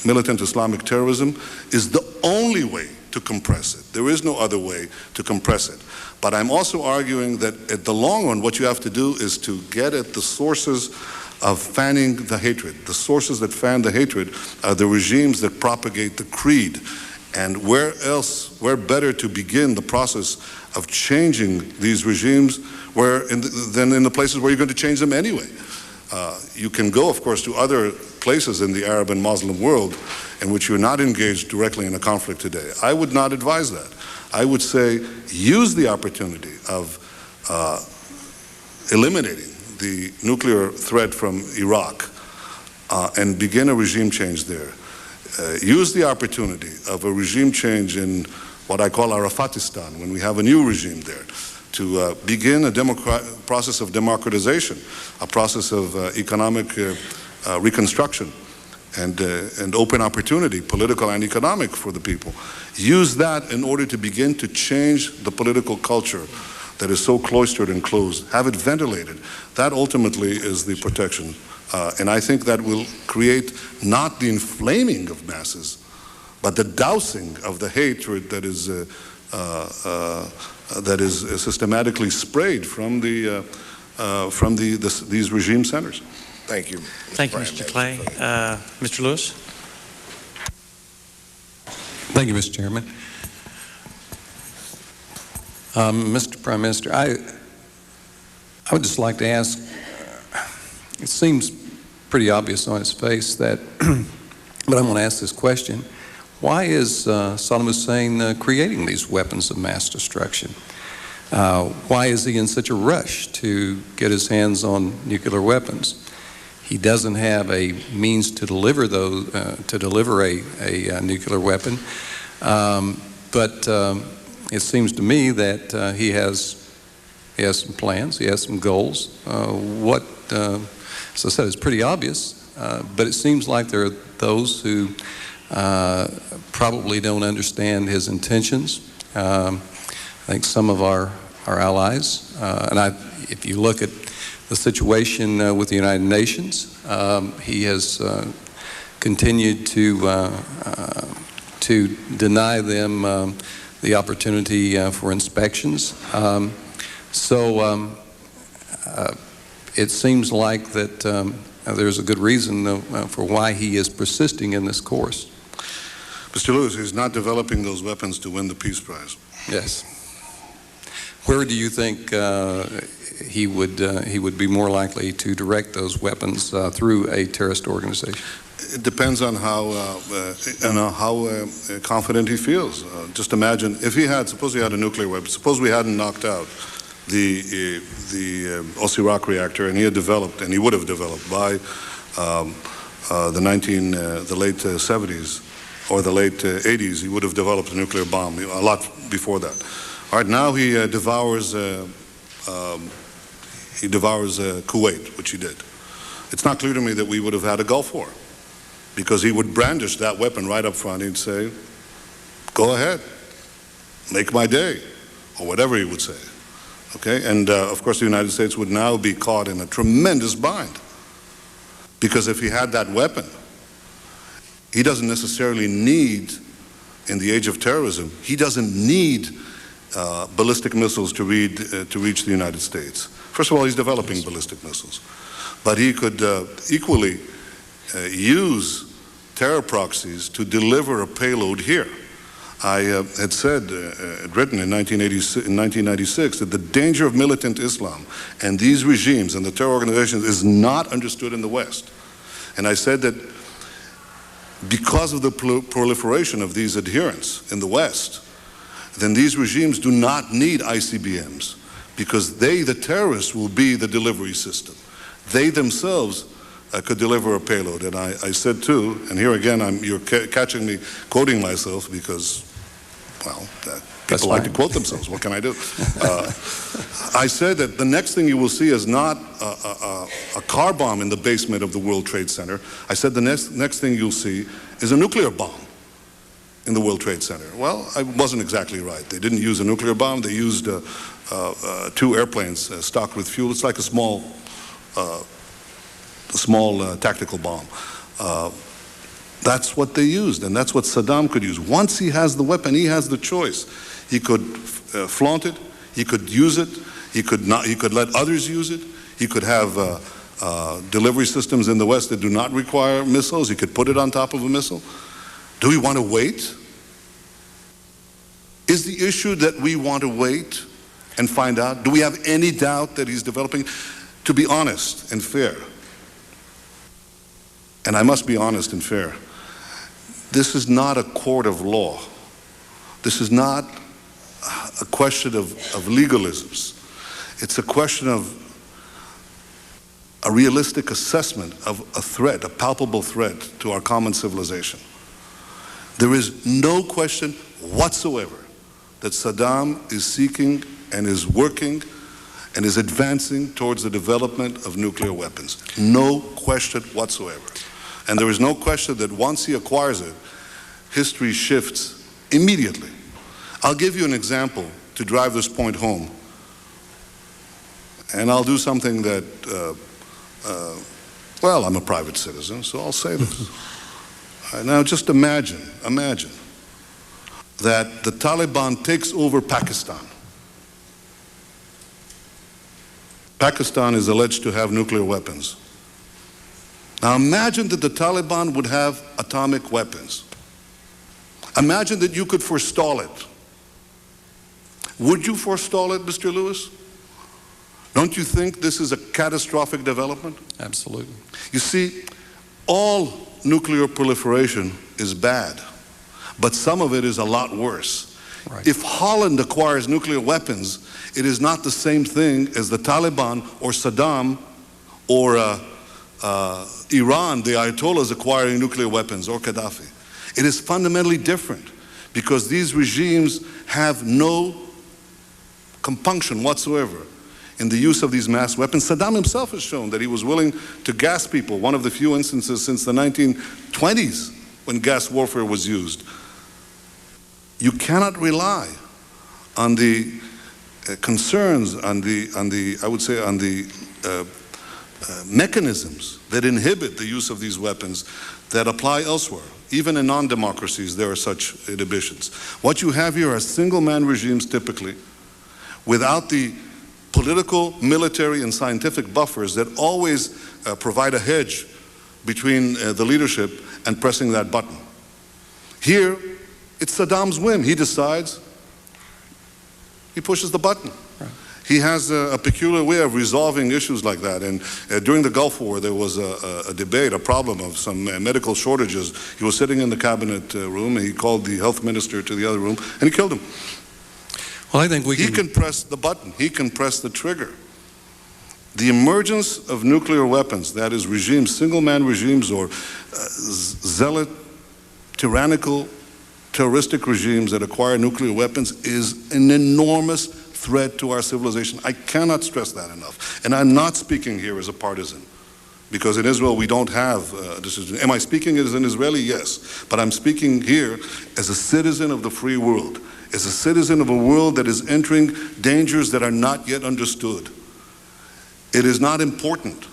militant Islamic terrorism is the only way to compress it. There is no other way to compress it. But I'm also arguing that at the long run, what you have to do is to get at the sources of fanning the hatred. The sources that fan the hatred are the regimes that propagate the creed. And where better to begin the process of changing these regimes than in the places where you're going to change them anyway. You can go, of course, to other places in the Arab and Muslim world in which you're not engaged directly in a conflict today. I would not advise that. I would say use the opportunity of eliminating the nuclear threat from Iraq and begin a regime change there. Use the opportunity of a regime change in what I call Arafatistan, when we have a new regime there, to begin a process of democratization, a process of economic reconstruction and open opportunity, political and economic, for the people. Use that in order to begin to change the political culture that is so cloistered and closed. Have it ventilated. That ultimately is the protection. And I think that will create not the inflaming of masses, but the dousing of the hatred that is systematically sprayed from these regime centers. Thank you. Thank you, Mr. Clay. Mr. Lewis? Thank you, Mr. Chairman. Mr. Prime Minister, I would just like to ask, it seems pretty obvious on its face that, but I'm going to ask this question. Why is Saddam Hussein creating these weapons of mass destruction? Why is he in such a rush to get his hands on nuclear weapons? He doesn't have a means to deliver those, a nuclear weapon, but it seems to me that he has some plans, he has some goals. As I said, it's pretty obvious, but it seems like there are those who probably don't understand his intentions. I think some of our allies, if you look at the situation with the United Nations, he has continued to deny them the opportunity for inspections. It seems like that there's a good reason for why he is persisting in this course. Mr. Lewis, he's not developing those weapons to win the Peace Prize. Yes. Where do you think he would be more likely to direct those weapons through a terrorist organization? It depends on how confident he feels. Just imagine if suppose he had a nuclear weapon. Suppose we hadn't knocked out the Iraq reactor, and he would have developed by the late 70s or the late 80s. He would have developed a nuclear bomb a lot before that. All right, now he devours Kuwait, which he did. It's not clear to me that we would have had a Gulf War, because he would brandish that weapon right up front. He'd say, "Go ahead, make my day," or whatever he would say. Okay, and of course the United States would now be caught in a tremendous bind, because if he had that weapon, he doesn't necessarily need, in the age of terrorism, he doesn't need ballistic missiles to reach the United States. First of all, he's developing ballistic missiles, but he could equally use terror proxies to deliver a payload here. I had written in 1996 that the danger of militant Islam and these regimes and the terror organizations is not understood in the West. And I said that because of the proliferation of these adherents in the West, then these regimes do not need ICBMs, because they, the terrorists, will be the delivery system. They themselves could deliver a payload. And I said too, and here again, you're catching me quoting myself because, well, people like to quote themselves. What can I do? I said that the next thing you will see is not a car bomb in the basement of the World Trade Center. I said the next thing you'll see is a nuclear bomb in the World Trade Center. Well, I wasn't exactly right. They didn't use a nuclear bomb. They used 2 airplanes stocked with fuel. It's like a small tactical bomb. That's what they used, and that's what Saddam could use. Once he has the weapon, he has the choice. He could flaunt it. He could use it. He could not. He could let others use it. He could have delivery systems in the West that do not require missiles. He could put it on top of a missile. Do we want to wait? Is the issue that we want to wait and find out? Do we have any doubt that he's developing? To be honest and fair, and I must be honest and fair, this is not a court of law. This is not a question of legalisms. It's a question of a realistic assessment of a threat, a palpable threat to our common civilization. There is no question whatsoever that Saddam is seeking and is working and is advancing towards the development of nuclear weapons. No question whatsoever. And there is no question that once he acquires it, history shifts immediately. I'll give you an example to drive this point home. And I'll do something that, well, I'm a private citizen, so I'll say this. Now just imagine that the Taliban takes over Pakistan. Pakistan is alleged to have nuclear weapons. Now imagine that the Taliban would have atomic weapons. Imagine that you could forestall it. Would you forestall it, Mr. Lewis? Don't you think this is a catastrophic development? Absolutely. You see, all nuclear proliferation is bad, but some of it is a lot worse. Right. If Holland acquires nuclear weapons, it is not the same thing as the Taliban or Saddam or Iran, the Ayatollahs, acquiring nuclear weapons, or Gaddafi. It is fundamentally different because these regimes have no compunction whatsoever in the use of these mass weapons. Saddam himself has shown that he was willing to gas people, one of the few instances since the 1920s when gas warfare was used. You cannot rely on the concerns, on the mechanisms that inhibit the use of these weapons that apply elsewhere. Even in non-democracies, there are such inhibitions. What you have here are single-man regimes, typically, without the political, military, and scientific buffers that always provide a hedge between the leadership and pressing that button. Here, it's Saddam's whim. He decides, he pushes the button. Right. He has a peculiar way of resolving issues like that. And during the Gulf War, there was a debate, a problem of some medical shortages. He was sitting in the cabinet room, and he called the health minister to the other room, and he killed him. Well, I think He can press the button. He can press the trigger. The emergence of nuclear weapons, that is regimes, single-man regimes or zealot, tyrannical, terroristic regimes that acquire nuclear weapons is an enormous threat to our civilization. I cannot stress that enough. And I'm not speaking here as a partisan, because in Israel we don't have a decision. Am I speaking as an Israeli? Yes. But I'm speaking here as a citizen of the free world, as a citizen of a world that is entering dangers that are not yet understood. It is not important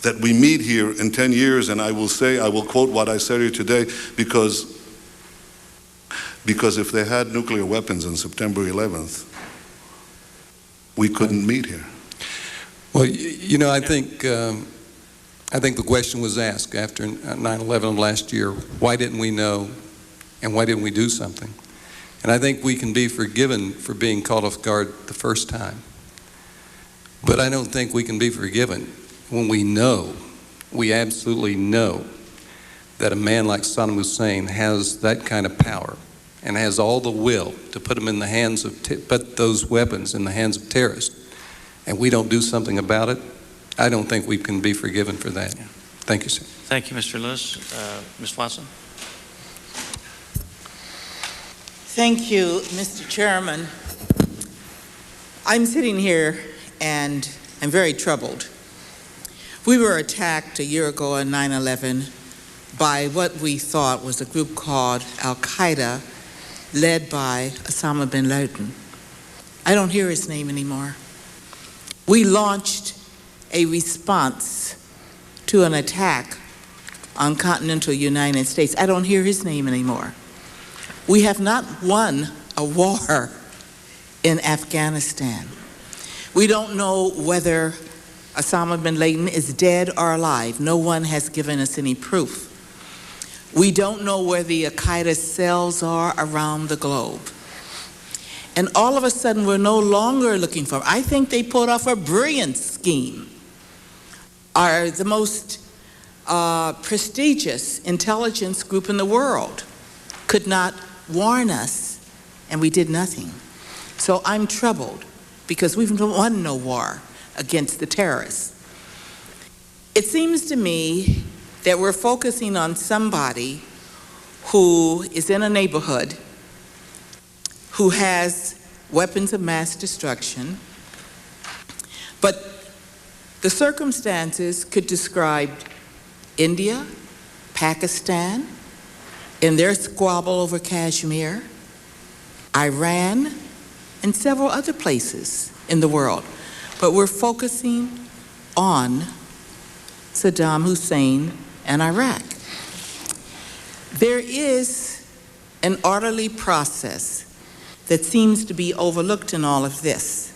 that we meet here in 10 years, and I will quote what I said here today, because if they had nuclear weapons on September 11th, we couldn't meet here. Well, you know, I think the question was asked after 9/11 last year, why didn't we know and why didn't we do something? And I think we can be forgiven for being caught off guard the first time. But I don't think we can be forgiven when we know we absolutely know that a man like Saddam Hussein has that kind of power and has all the will to put them in the hands of put those weapons in the hands of terrorists, and we don't do something about it, I don't think we can be forgiven for that. Yeah. Thank you, sir. Thank you, Mr. Lewis. Ms. Watson. Thank you, Mr. Chairman. I'm sitting here and I'm very troubled. We were attacked a year ago on 9/11 by what we thought was a group called Al-Qaeda, led by Osama bin Laden. I don't hear his name anymore. We launched a response to an attack on continental United States. I don't hear his name anymore. We have not won a war in Afghanistan. We don't know whether Osama bin Laden is dead or alive. No one has given us any proof. We don't know where the Al-Qaeda cells are around the globe. And all of a sudden, we're no longer looking for, I think they put off a brilliant scheme. Are the most prestigious intelligence group in the world could not warn us, and we did nothing. So I'm troubled because we've won no war against the terrorists. It seems to me that we're focusing on somebody who is in a neighborhood who has weapons of mass destruction, but the circumstances could describe India, Pakistan, in their squabble over Kashmir, Iran, and several other places in the world. But we're focusing on Saddam Hussein and Iraq. There is an orderly process that seems to be overlooked in all of this.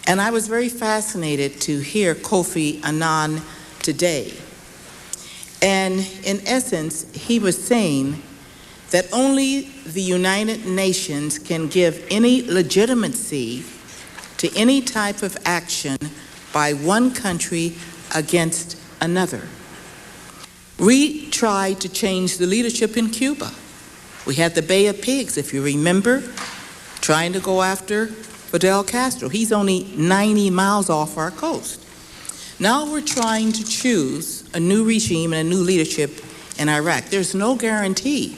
And I was very fascinated to hear Kofi Annan today. And in essence, he was saying that only the United Nations can give any legitimacy to any type of action by one country against another. We tried to change the leadership in Cuba. We had the Bay of Pigs, if you remember, trying to go after Fidel Castro. He's only 90 miles off our coast. Now we're trying to choose a new regime and a new leadership in Iraq. There's no guarantee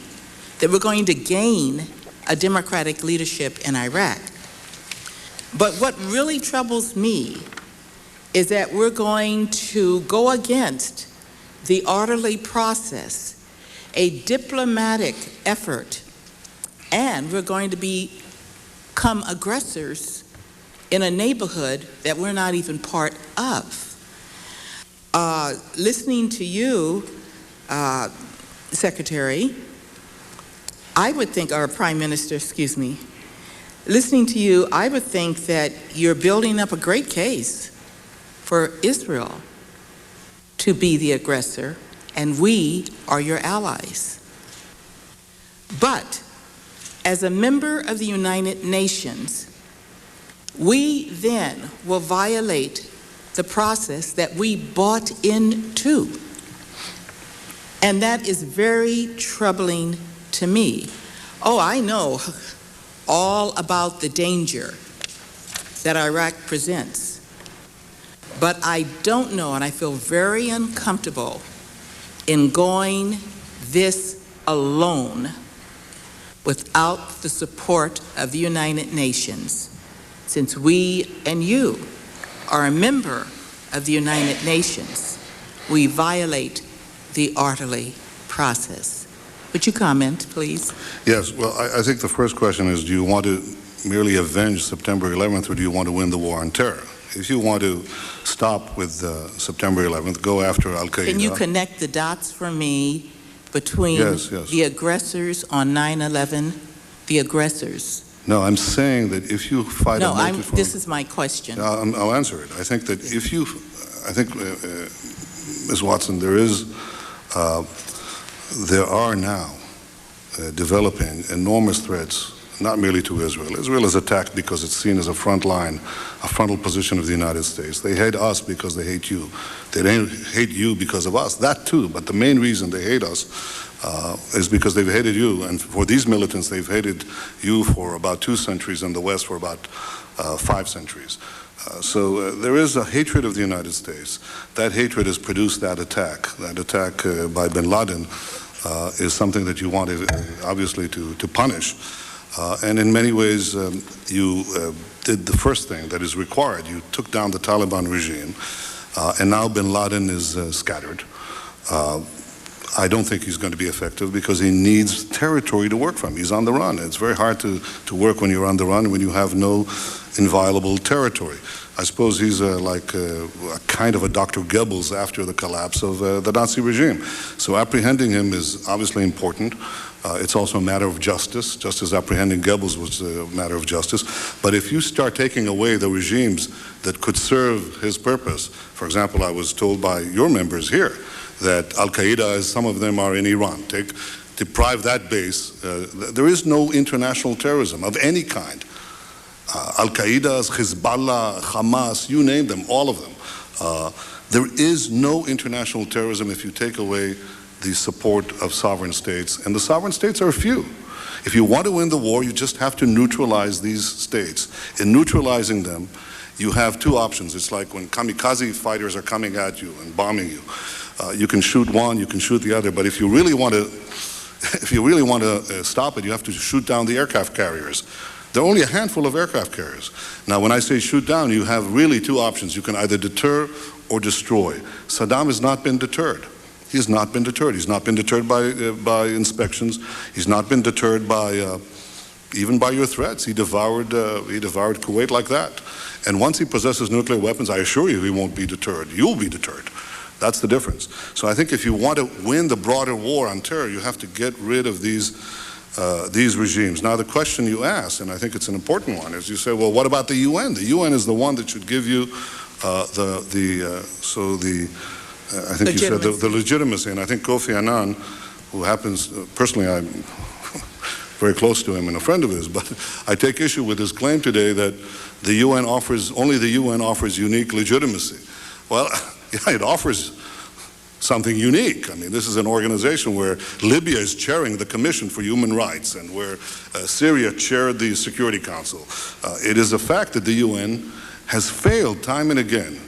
that we're going to gain a democratic leadership in Iraq. But what really troubles me is that we're going to go against the orderly process, a diplomatic effort, and we're going to become aggressors in a neighborhood that we're not even part of. Listening to you, Secretary, I would think, or Prime Minister, excuse me, listening to you, I would think that you're building up a great case for Israel to be the aggressor, and we are your allies. But as a member of the United Nations, we then will violate the process that we bought into. And that is very troubling to me. Oh, I know all about the danger that Iraq presents. But I don't know, and I feel very uncomfortable in going this alone without the support of the United Nations, since we and you are a member of the United Nations. We violate the orderly process. Would you comment, please? Yes, well, I think the first question is, do you want to merely avenge September 11th, or do you want to win the war on terror? If you want to stop with September 11th, go after Al-Qaeda. Can you connect the dots for me between the aggressors on 9/11, the aggressors? No, I'm saying that if you fight no, this is my question. I'll answer it. I think that if you, Ms. Watson, there are now developing enormous threats, not merely to Israel. Israel is attacked because it's seen as a front line, a frontal position of the United States. They hate us because they hate you. They don't hate you because of us, that too, but the main reason they hate us is because they've hated you. And for these militants, they've hated you for about 2 centuries and the West for about 5 centuries. So there is a hatred of the United States. That hatred has produced that attack. That attack by bin Laden is something that you want, obviously, to punish. And in many ways, you did the first thing that is required. You took down the Taliban regime, and now bin Laden is scattered. I don't think he's going to be effective because he needs territory to work from. He's on the run. It's very hard to work when you're on the run, when you have no inviolable territory. I suppose he's like a kind of a Dr. Goebbels after the collapse of the Nazi regime. So apprehending him is obviously important. It's also a matter of justice, just as apprehending Goebbels was a matter of justice. But if you start taking away the regimes that could serve his purpose, for example, I was told by your members here that Al-Qaeda, as some of them are in Iran, deprive that base. There is no international terrorism of any kind. Al-Qaeda, Hezbollah, Hamas, you name them, all of them. There is no international terrorism if you take away the support of sovereign states, and the sovereign states are few. If you want to win the war, you just have to neutralize these states. In neutralizing them, you have 2 options. It's like when kamikaze fighters are coming at you and bombing you. You can shoot one, you can shoot the other, but if you really want to stop it, you have to shoot down the aircraft carriers. There are only a handful of aircraft carriers. Now, when I say shoot down, you have really 2 options. You can either deter or destroy. Saddam has not been deterred. He has not been deterred. He's not been deterred by inspections. He's not been deterred by even by your threats. He devoured Kuwait like that. And once he possesses nuclear weapons, I assure you he won't be deterred. You'll be deterred. That's the difference. So I think if you want to win the broader war on terror, you have to get rid of these regimes. Now, the question you ask, and I think it's an important one, is you say, well, what about the UN? The UN is the one that should give you I think you said the legitimacy. And I think Kofi Annan, who happens, personally, I'm very close to him and a friend of his, but I take issue with his claim today that only the UN offers unique legitimacy. Well, yeah, it offers something unique. I mean, this is an organization where Libya is chairing the Commission for Human Rights and where Syria chaired the Security Council. It is a fact that the UN has failed time and again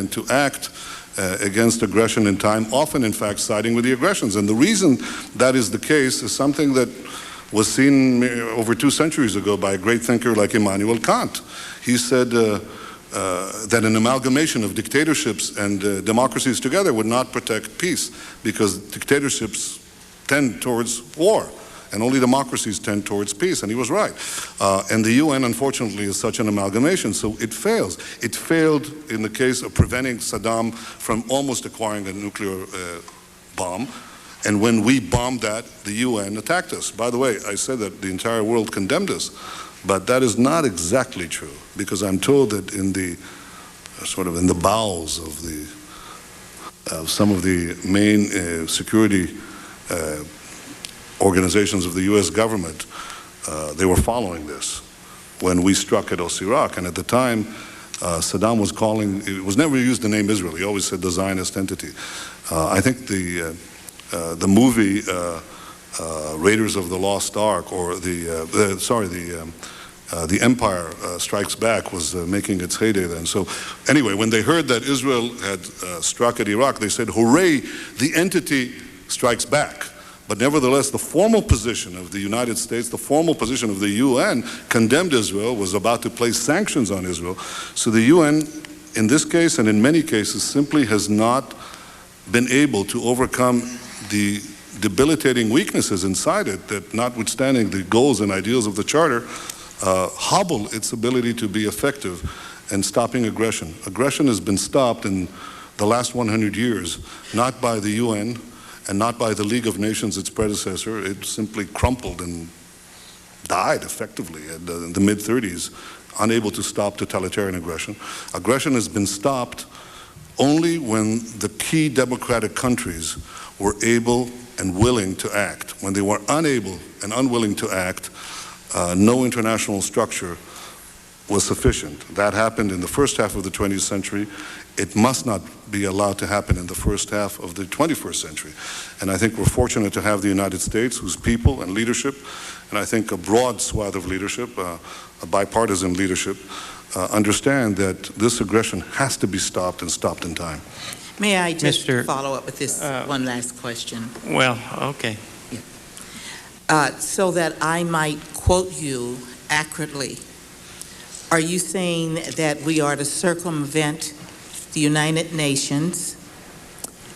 to act against aggression in time, often in fact siding with the aggressions. And the reason that is the case is something that was seen over 2 centuries ago by a great thinker like Immanuel Kant. He said that an amalgamation of dictatorships and democracies together would not protect peace, because dictatorships tend towards war and only democracies tend towards peace, and he was right. And the UN, unfortunately, is such an amalgamation, so it fails. It failed in the case of preventing Saddam from almost acquiring a nuclear bomb, and when we bombed that, the UN attacked us. By the way, I said that the entire world condemned us, but that is not exactly true, because I'm told that in the bowels of some of the main security organizations of the U.S. government, they were following this when we struck at Iraq. And at the time, Saddam was it was never used the name Israel. He always said the Zionist entity. I think the movie Raiders of the Lost Ark, or the Empire Strikes Back, was making its heyday then. So anyway, when they heard that Israel had struck at Iraq, they said, hooray, the entity strikes back. But nevertheless, the formal position of the United States, the formal position of the UN, condemned Israel, was about to place sanctions on Israel. So the UN, in this case and in many cases, simply has not been able to overcome the debilitating weaknesses inside it that, notwithstanding the goals and ideals of the Charter, hobble its ability to be effective in stopping aggression. Aggression has been stopped in the last 100 years, not by the UN, and not by the League of Nations, its predecessor. It simply crumpled and died effectively in the mid-30s, unable to stop totalitarian aggression. Aggression has been stopped only when the key democratic countries were able and willing to act. When they were unable and unwilling to act, no international structure was sufficient. That happened in the first half of the 20th century. It must not be allowed to happen in the first half of the 21st century. And I think we're fortunate to have the United States, whose people and leadership, and I think a broad swath of leadership, a bipartisan leadership, understand that this aggression has to be stopped and stopped in time. May I just follow up with this one last question? Well, okay. So that I might quote you accurately, are you saying that we are to circumvent the United Nations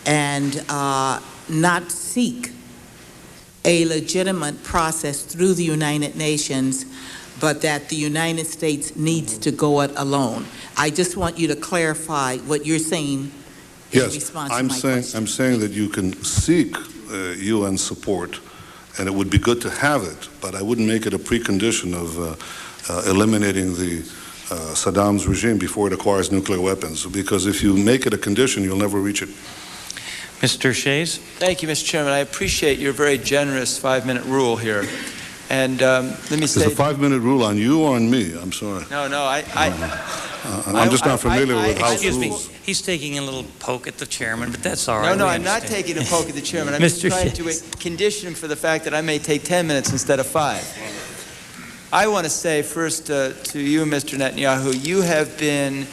and not seek a legitimate process through the United Nations, but that the United States needs to go it alone? I just want you to clarify what you're saying in response to my question. I'm saying that you can seek UN support, and it would be good to have it, but I wouldn't make it a precondition of eliminating Saddam's regime before it acquires nuclear weapons, because if you make it a condition, you'll never reach it. Mr. Shays? Thank you, Mr. Chairman. I appreciate your very generous 5-minute rule here. And let me say... Is a 5-minute rule on you or on me? I'm sorry. No, I'm just not familiar with House rules. He's taking a little poke at the chairman, but that's all right. No, I'm not taking a poke at the chairman. I'm just trying to condition him for the fact that I may take 10 minutes instead of 5. I want to say first to you, Mr. Netanyahu, you have been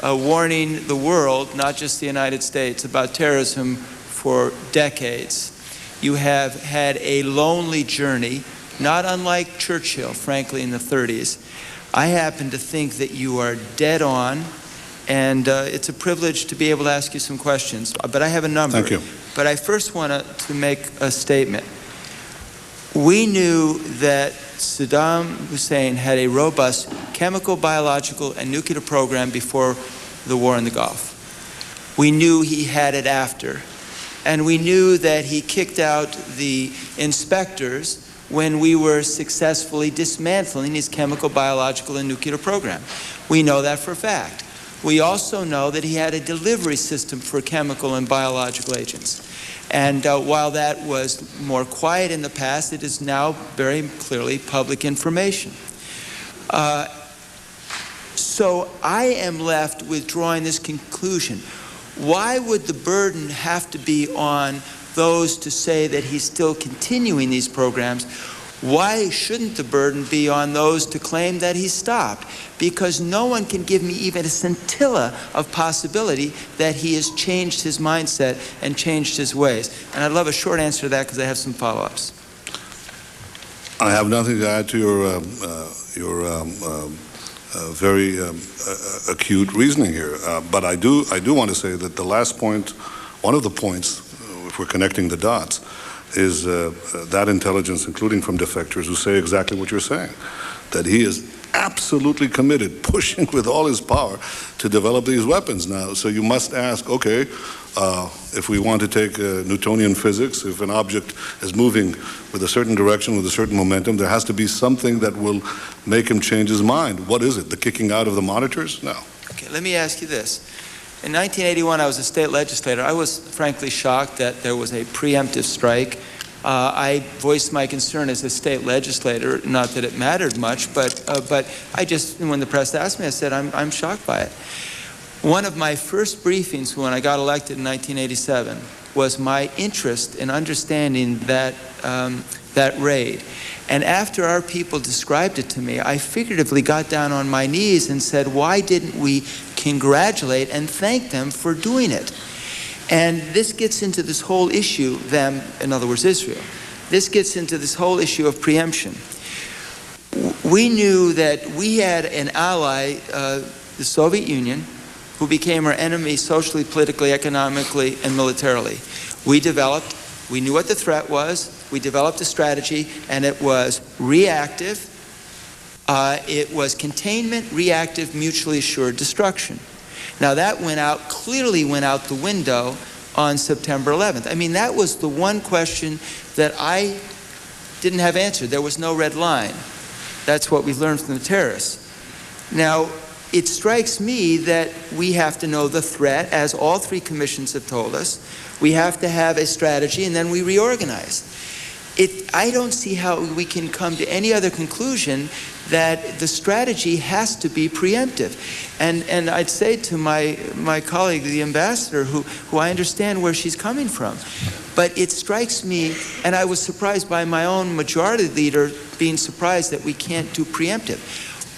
warning the world, not just the United States, about terrorism for decades. You have had a lonely journey, not unlike Churchill, frankly, in the 30s. I happen to think that you are dead on, and it's a privilege to be able to ask you some questions. But I have a number. Thank you. But I first want to make a statement. We knew that Saddam Hussein had a robust chemical, biological, and nuclear program before the war in the Gulf. We knew he had it after. And we knew that he kicked out the inspectors when we were successfully dismantling his chemical, biological, and nuclear program. We know that for a fact. We also know that he had a delivery system for chemical and biological agents. And while that was more quiet in the past, it is now very clearly public information. So I am left with drawing this conclusion. Why would the burden have to be on those to say that he's still continuing these programs? Why shouldn't the burden be on those to claim that he stopped? Because no one can give me even a scintilla of possibility that he has changed his mindset and changed his ways. And I'd love a short answer to that because I have some follow-ups. I have nothing to add to your very acute reasoning here. But I do want to say that the last point, one of the points, if we're connecting the dots, is that intelligence, including from defectors, who say exactly what you're saying, that he is absolutely committed, pushing with all his power to develop these weapons now. So you must ask, okay, if we want to take Newtonian physics, if an object is moving with a certain direction, with a certain momentum, there has to be something that will make him change his mind. What is it? The kicking out of the monitors? No. Okay, let me ask you this. In 1981, I was a state legislator. I was frankly shocked that there was a preemptive strike. I voiced my concern as a state legislator, not that it mattered much, but I just, when the press asked me, I said, I'm shocked by it. One of my first briefings when I got elected in 1987 was my interest in understanding that raid. And after our people described it to me, I figuratively got down on my knees and said, why didn't we congratulate and thank them for doing it? And this gets into this whole issue, them, in other words, Israel. This gets into this whole issue of preemption. We knew that we had an ally, the Soviet Union, who became our enemy socially, politically, economically, and militarily. We knew what the threat was, we developed a strategy, and it was reactive, it was containment, reactive, mutually assured destruction. Now that clearly went out the window on September 11th. I mean, that was the one question that I didn't have answered. There was no red line. That's what we learned from the terrorists. Now, it strikes me that we have to know the threat, as all three commissions have told us. We have to have a strategy, and then we reorganize. I don't see how we can come to any other conclusion that the strategy has to be preemptive. And I'd say to my colleague, the ambassador, who I understand where she's coming from, but it strikes me, and I was surprised by my own majority leader being surprised that we can't do preemptive.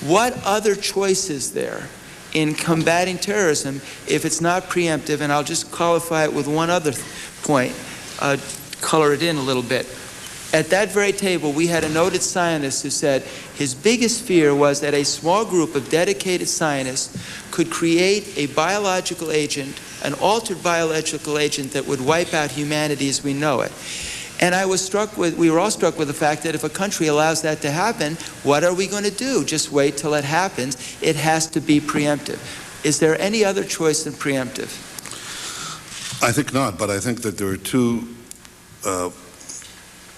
What other choice is there in combating terrorism if it's not preemptive? And I'll just qualify it with one other point, color it in a little bit. At that very table, we had a noted scientist who said his biggest fear was that a small group of dedicated scientists could create a biological agent, an altered biological agent that would wipe out humanity as we know it. And we were all struck with the fact that if a country allows that to happen, what are we going to do? Just wait till it happens. It has to be preemptive. Is there any other choice than preemptive? I think not, but I think that there are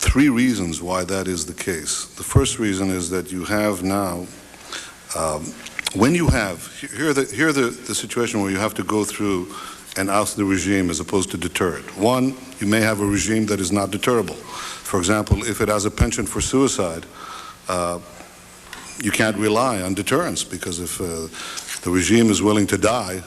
three reasons why that is the case. The first reason is that you have now, here the situation where you have to go through and oust the regime as opposed to deter it. One, you may have a regime that is not deterrable. For example, if it has a penchant for suicide, you can't rely on deterrence, because if the regime is willing to die,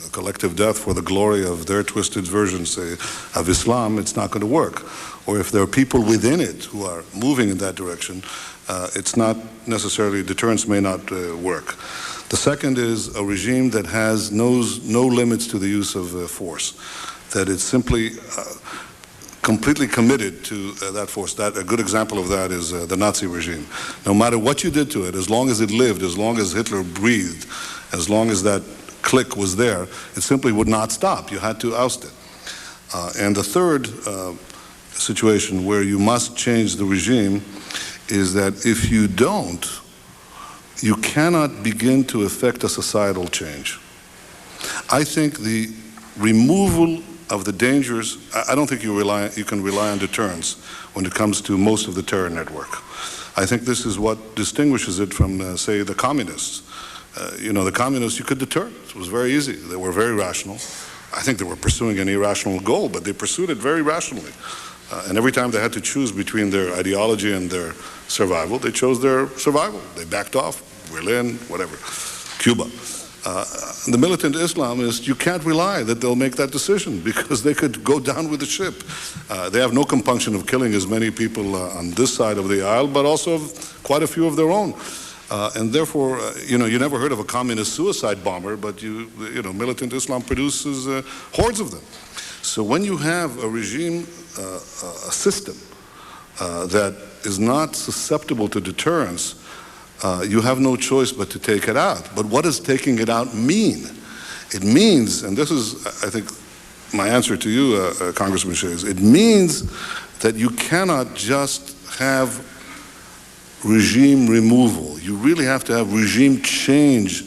a collective death for the glory of their twisted version, say, of Islam, it's not going to work. Or if there are people within it who are moving in that direction, it's not necessarily, deterrence may not work. The second is a regime that knows no limits to the use of force, that it's simply completely committed to that force. A good example of that is the Nazi regime. No matter what you did to it, as long as it lived, as long as Hitler breathed, as long as that clique was there, it simply would not stop. You had to oust it. And the third situation where you must change the regime is that if you don't, you cannot begin to effect a societal change. I think the removal of the dangers, I don't think you can rely on deterrence when it comes to most of the terror network. I think this is what distinguishes it from, say, the communists. The communists, you could deter. It was very easy. They were very rational. I think they were pursuing an irrational goal, but they pursued it very rationally. And every time they had to choose between their ideology and their survival, they chose their survival. They backed off. Berlin, whatever, Cuba. The militant Islamists, you can't rely that they'll make that decision, because they could go down with the ship. They have no compunction of killing as many people on this side of the aisle, but also quite a few of their own. And therefore, you never heard of a communist suicide bomber, but militant Islam produces hordes of them. So when you have a regime, a system that is not susceptible to deterrence, you have no choice but to take it out. But what does taking it out mean? It means, and this is, I think, my answer to you, Congressman Shays, it means that you cannot just have regime removal. You really have to have regime change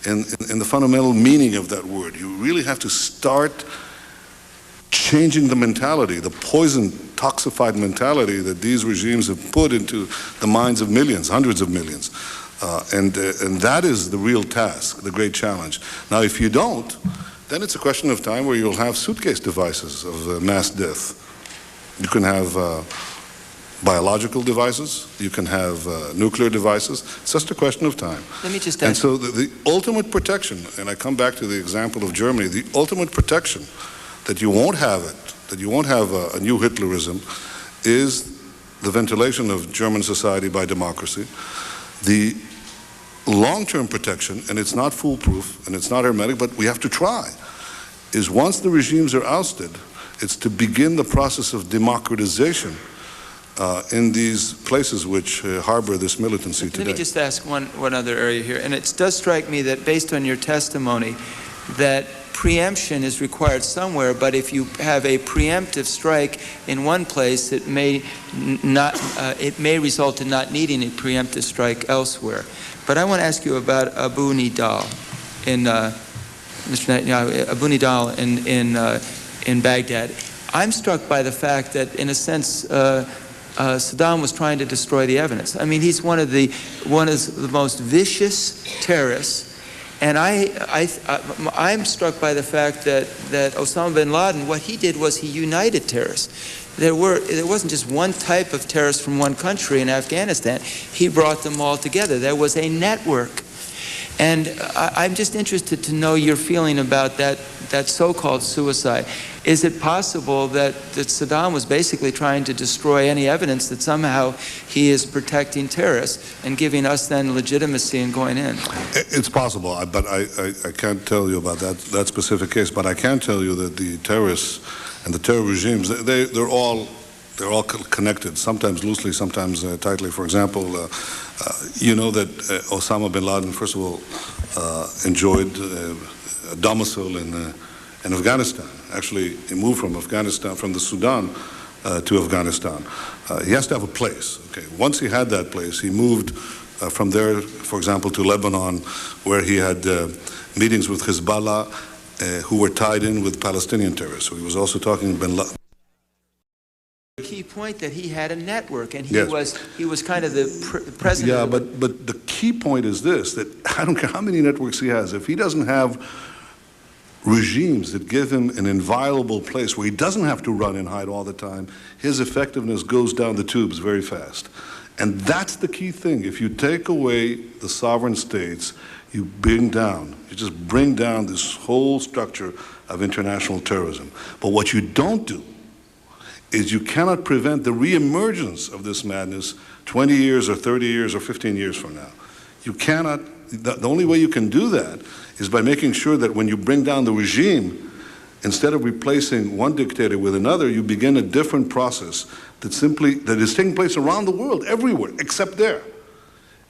in the fundamental meaning of that word. You really have to start changing the mentality, the poison, toxified mentality that these regimes have put into the minds of millions, hundreds of millions. And that is the real task, the great challenge. Now, if you don't, then it's a question of time where you'll have suitcase devices of mass death. You can have biological devices, you can have nuclear devices. It's just a question of time. Let me just And ask. so the ultimate protection, and I come back to the example of Germany, the ultimate protection that you won't have a new Hitlerism, is the ventilation of German society by democracy. The long-term protection, and it's not foolproof and it's not hermetic, but we have to try, is once the regimes are ousted, it's to begin the process of democratization in these places which harbor this militancy today. Let me just ask one other area here, and it does strike me that based on your testimony that preemption is required somewhere, but if you have a preemptive strike in one place, it may result in not needing a preemptive strike elsewhere. But I want to ask you about Abu Nidal Mr. Netanyahu, Abu Nidal in Baghdad. I'm struck by the fact that, in a sense, Saddam was trying to destroy the evidence. I mean, he's one of the most vicious terrorists. And I'm struck by the fact that Osama bin Laden, what he did was he united terrorists. there wasn't just one type of terrorist from one country in Afghanistan. He brought them all together. There was a network. And I'm just interested to know your feeling about that so-called suicide. Is it possible that Saddam was basically trying to destroy any evidence that somehow he is protecting terrorists and giving us then legitimacy in going in? It's possible, but I can't tell you about that specific case. But I can tell you that the terrorists and the terror regimes, they're all connected, sometimes loosely, sometimes tightly. For example, you know that Osama bin Laden, first of all, enjoyed a domicile in Afghanistan. Actually, he moved from Afghanistan, from the Sudan to Afghanistan. He has to have a place. Okay. Once he had that place, he moved from there, for example, to Lebanon, where he had meetings with Hezbollah, who were tied in with Palestinian terrorists. So he was also talking bin Laden. The key point that he had a network, and he Yes. was kind of the president. Yeah, but the key point is this: that I don't care how many networks he has, if he doesn't have regimes that give him an inviolable place where he doesn't have to run and hide all the time, his effectiveness goes down the tubes very fast. And that's the key thing. If you take away the sovereign states, you just bring down this whole structure of international terrorism. But what you don't do is you cannot prevent the reemergence of this madness 20 years or 30 years or 15 years from now. You cannot, the only way you can do that is by making sure that when you bring down the regime, instead of replacing one dictator with another, you begin a different process that is taking place around the world, everywhere, except there.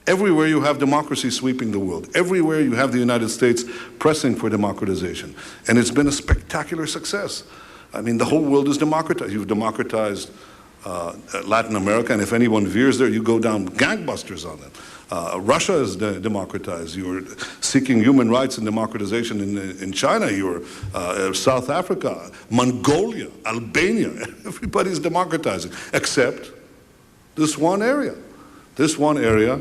Everywhere you have democracy sweeping the world. Everywhere you have the United States pressing for democratization. And it's been a spectacular success. I mean, the whole world is democratized. You've democratized Latin America, and if anyone veers there, you go down gangbusters on them. Russia is democratized. You're seeking human rights and democratization in China. You're South Africa, Mongolia, Albania. Everybody's democratizing, except this one area. This one area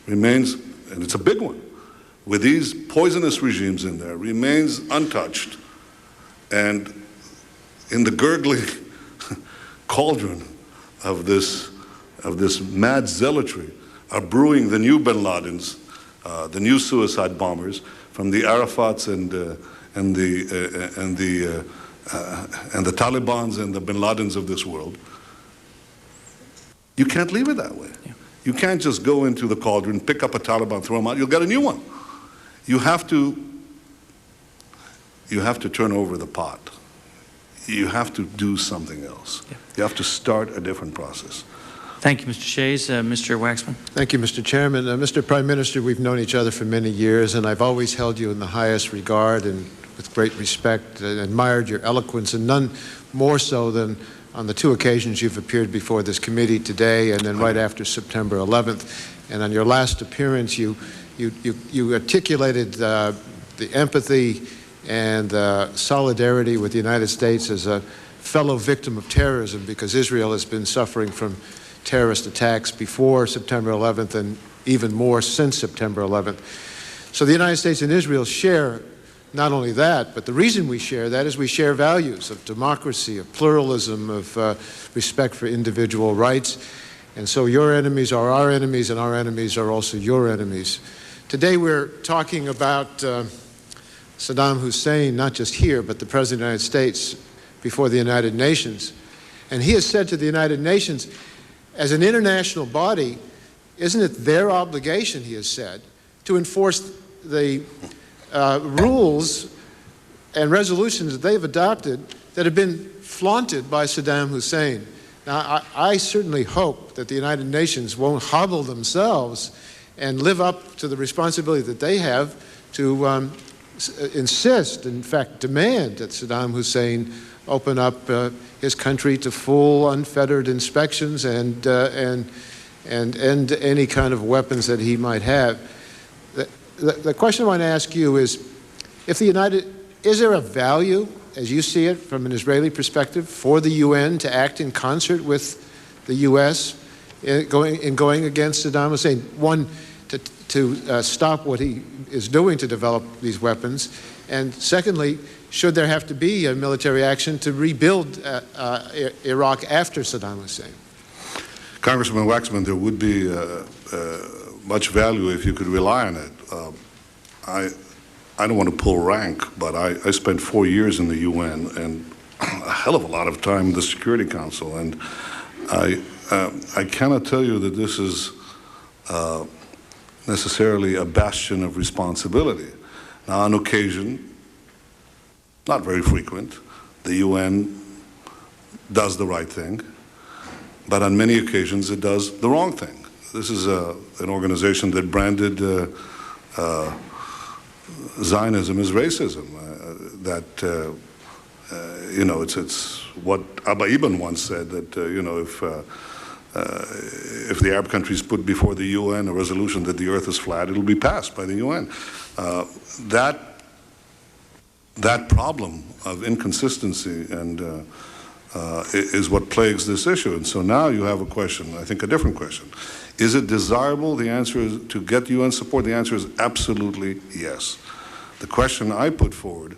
remains, and it's a big one, with these poisonous regimes in there, remains untouched. And in the gurgling cauldron of this mad zealotry are brewing the new bin Ladens, the new suicide bombers from the Arafats and the Talibans and the bin Ladens of this world. You can't leave it that way. Yeah. You can't just go into the cauldron, pick up a Taliban, throw them out. You'll get a new one. You have to turn over the pot. You have to do something else. Yeah. You have to start a different process. Thank you, Mr. Shays. Mr. Waxman. Thank you, Mr. Chairman. Mr. Prime Minister, we've known each other for many years, and I've always held you in the highest regard and with great respect, and admired your eloquence, and none more so than on the two occasions you've appeared before this committee today and then right after September 11th. And on your last appearance, you articulated the empathy and solidarity with the United States as a fellow victim of terrorism, because Israel has been suffering from terrorist attacks before September 11th and even more since September 11th. So the United States and Israel share not only that, but the reason we share that is we share values of democracy, of pluralism, of respect for individual rights. And so your enemies are our enemies, and our enemies are also your enemies. Today we're talking about Saddam Hussein, not just here, but the President of the United States before the United Nations. And he has said to the United Nations, as an international body, isn't it their obligation, he has said, to enforce the rules and resolutions that they've adopted that have been flaunted by Saddam Hussein. Now, I certainly hope that the United Nations won't hobble themselves and live up to the responsibility that they have to insist, in fact, demand that Saddam Hussein open up his country to full, unfettered inspections and end any kind of weapons that he might have. The question I want to ask you is, is there a value, as you see it from an Israeli perspective, for the UN to act in concert with the U.S. in going against Saddam Hussein? One, to stop what he is doing to develop these weapons, And secondly, should there have to be a military action to rebuild Iraq after Saddam Hussein? Congressman Waxman, there would be much value if you could rely on it. I don't want to pull rank, but I spent 4 years in the UN and a hell of a lot of time in the Security Council, and I cannot tell you that this is necessarily a bastion of responsibility. Now, on occasion, not very frequent, the UN does the right thing, but on many occasions it does the wrong thing. This is an organization that branded Zionism as racism. You know, it's what Abba Eban once said, that you know, if the Arab countries put before the UN a resolution that the earth is flat, it'll be passed by the UN. That problem of inconsistency and is what plagues this issue. And so now you have a question, I think a different question. Is it desirable? The answer is, to get UN support, the answer is absolutely yes. The question I put forward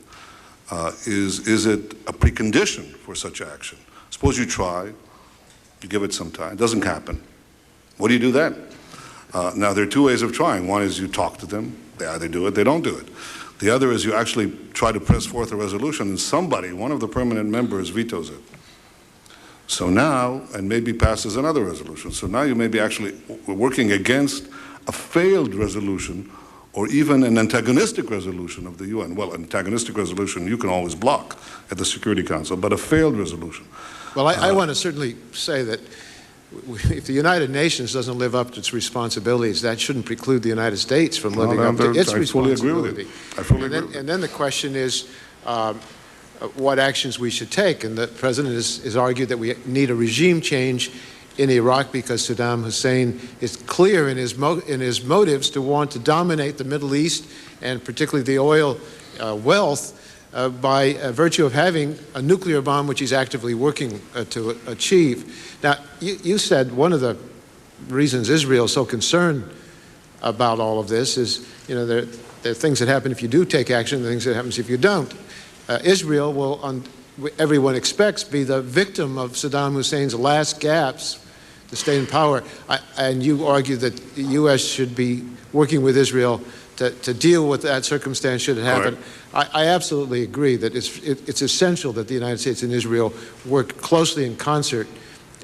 is it a precondition for such action? Suppose you try, you give it some time, it doesn't happen. What do you do then? Now, there are two ways of trying. One is you talk to them, they either do it, they don't do it. The other is you actually try to press forth a resolution and somebody, one of the permanent members, vetoes it. So now, and maybe passes another resolution. So now you may be actually working against a failed resolution or even an antagonistic resolution of the UN. Well, an antagonistic resolution you can always block at the Security Council, but a failed resolution. Well, I want to certainly say that if the United Nations doesn't live up to its responsibilities, that shouldn't preclude the United States from living up to its responsibility. I fully agree with you. And then the question is what actions we should take. And the President has argued that we need a regime change in Iraq because Saddam Hussein is clear in his motives to want to dominate the Middle East and particularly the oil wealth by virtue of having a nuclear bomb, which he's actively working to achieve. Now, you said one of the reasons Israel is so concerned about all of this is, you know, there are things that happen if you do take action, and things that happen if you don't. Israel will, everyone expects, be the victim of Saddam Hussein's last gasps to stay in power. And you argue that the U.S. should be working with Israel to deal with that circumstance should it happen. I absolutely agree that it's essential that the United States and Israel work closely in concert,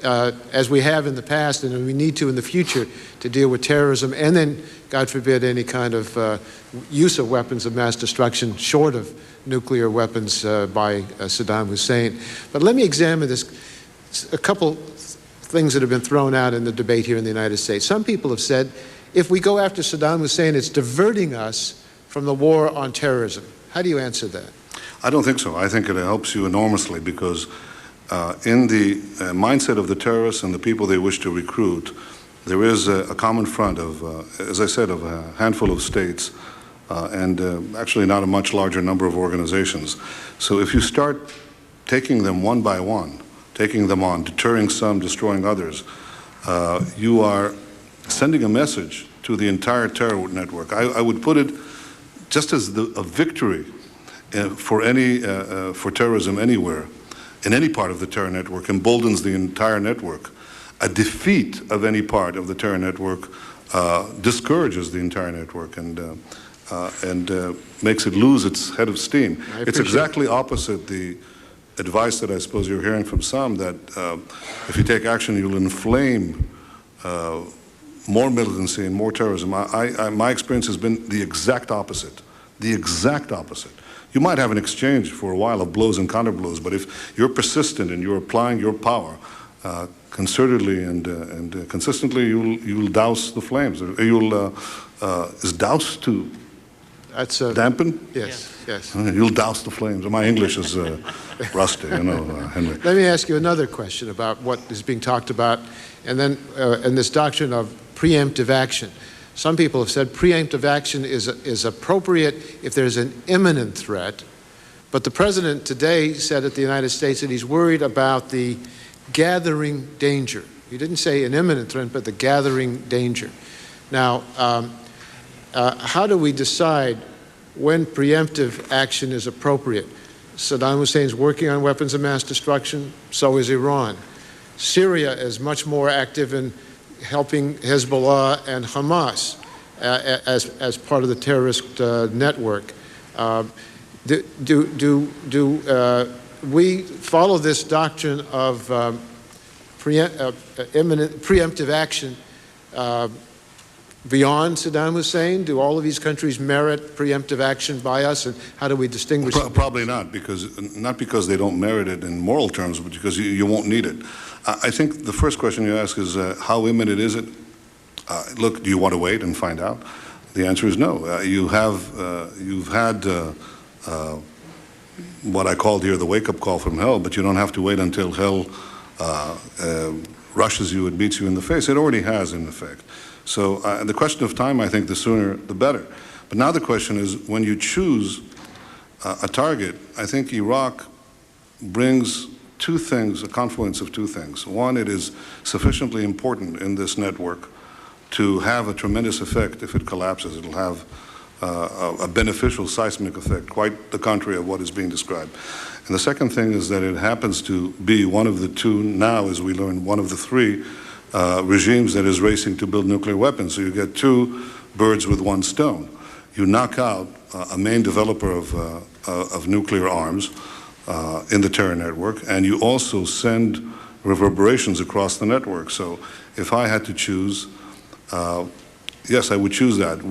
as we have in the past and we need to in the future, to deal with terrorism and then, God forbid, any kind of use of weapons of mass destruction short of nuclear weapons by Saddam Hussein. But let me examine this, a couple things that have been thrown out in the debate here in the United States. Some people have said, if we go after Saddam Hussein, it's diverting us from the war on terrorism. How do you answer that? I don't think so. I think it helps you enormously because in the mindset of the terrorists and the people they wish to recruit, there is a common front of, as I said, of a handful of states and actually not a much larger number of organizations. So if you start taking them one by one, taking them on, deterring some, destroying others, you are sending a message to the entire terror network. I would put it just as a victory for terrorism anywhere, in any part of the terror network, emboldens the entire network. A defeat of any part of the terror network discourages the entire network and makes it lose its head of steam. It's exactly opposite the advice that I suppose you're hearing from some, that if you take action, you'll inflame more militancy and more terrorism. My experience has been the exact opposite. The exact opposite. You might have an exchange for a while of blows and counter blows, but if you're persistent and you're applying your power concertedly and consistently, you'll douse the flames. Is douse to dampen? Yes, yes. You'll douse the flames. My English is rusty, you know, Henry. Let me ask you another question about what is being talked about, and then in this doctrine of preemptive action. Some people have said preemptive action is appropriate if there's an imminent threat, but the President today said at the United States that he's worried about the gathering danger. He didn't say an imminent threat, but the gathering danger. Now, how do we decide when preemptive action is appropriate. Saddam Hussein's working on weapons of mass destruction, so is Iran. Syria is much more active in helping Hezbollah and Hamas as part of the terrorist network. We follow this doctrine of preemptive action beyond Saddam Hussein? Do all of these countries merit preemptive action by us, and how do we distinguish? Probably not because they don't merit it in moral terms, but because you won't need it. I think the first question you ask is how imminent is it? Look, do you want to wait and find out? The answer is no. You've had what I called here the wake-up call from hell, but you don't have to wait until hell rushes you and beats you in the face. It already has, in effect. So the question of time, I think, the sooner the better. But now the question is, when you choose a target, I think Iraq brings two things, a confluence of two things. One, it is sufficiently important in this network to have a tremendous effect. If it collapses, it'll have a beneficial seismic effect, quite the contrary of what is being described. And the second thing is that it happens to be one of the two, now as we learn, one of the three regimes that is racing to build nuclear weapons. So you get two birds with one stone. You knock out a main developer of nuclear arms in the terror network, and you also send reverberations across the network. So if I had to choose, yes, I would choose that.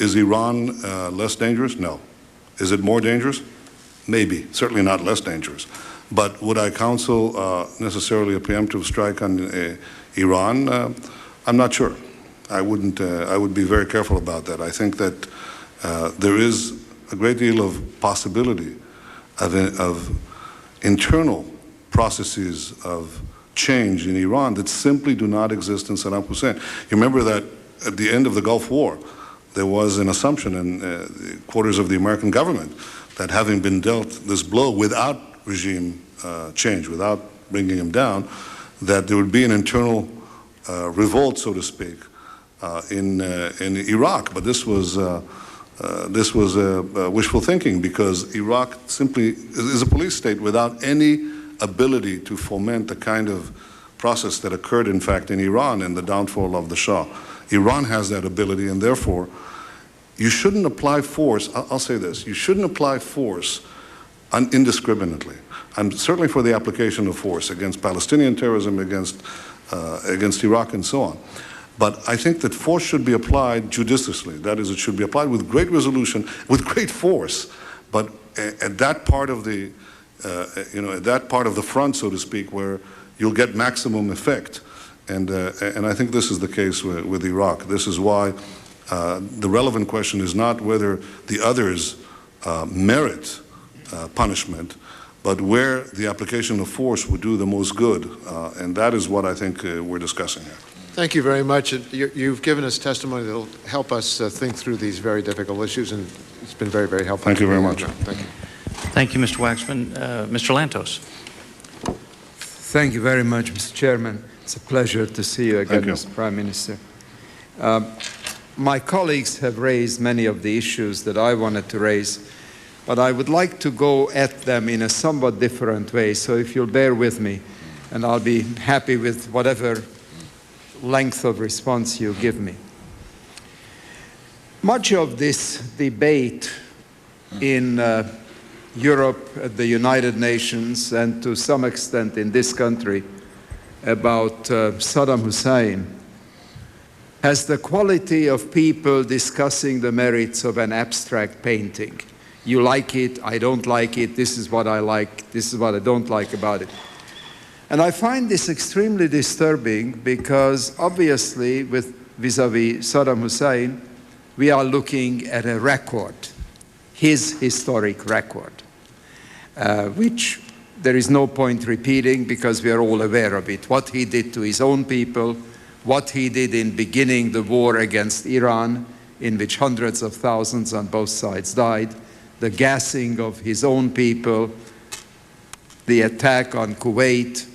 Is Iran less dangerous? No. Is it more dangerous? Maybe. Certainly not less dangerous. But would I counsel necessarily a preemptive strike on Iran? I'm not sure. I wouldn't. I would be very careful about that. I think that there is a great deal of possibility of internal processes of change in Iran that simply do not exist in Saddam Hussein. You remember that at the end of the Gulf War, there was an assumption in the quarters of the American government that having been dealt this blow without regime change, without bringing him down, that there would be an internal revolt, so to speak, in Iraq. But this was wishful thinking, because Iraq simply is a police state without any ability to foment the kind of process that occurred, in fact, in Iran in the downfall of the Shah. Iran has that ability, and therefore, you shouldn't apply force. I'll say this: you shouldn't apply force indiscriminately. I'm certainly for the application of force against Palestinian terrorism, against Iraq, and so on. But I think that force should be applied judiciously. That is, it should be applied with great resolution, with great force. But at that part of the, at that part of the front, so to speak, where you'll get maximum effect. And I think this is the case with Iraq. This is why the relevant question is not whether the others merit punishment, but where the application of force would do the most good. And that is what I think we're discussing here. Thank you very much. You've given us testimony that will help us think through these very difficult issues, and it's been very, very helpful. Thank you very much. Thank you. Thank you, Mr. Waxman. Mr. Lantos. Thank you very much, Mr. Chairman. It's a pleasure to see you again, Mr. Prime Minister. My colleagues have raised many of the issues that I wanted to raise, but I would like to go at them in a somewhat different way. So if you'll bear with me, and I'll be happy with whatever length of response you give me. Much of this debate in Europe, at the United Nations, and to some extent in this country about Saddam Hussein has the quality of people discussing the merits of an abstract painting. You like it, I don't like it, this is what I like, this is what I don't like about it. And I find this extremely disturbing because obviously vis-a-vis Saddam Hussein, we are looking at a record, his historic record, which there is no point repeating because we are all aware of it. What he did to his own people, what he did in beginning the war against Iran, in which hundreds of thousands on both sides died, the gassing of his own people, the attack on Kuwait,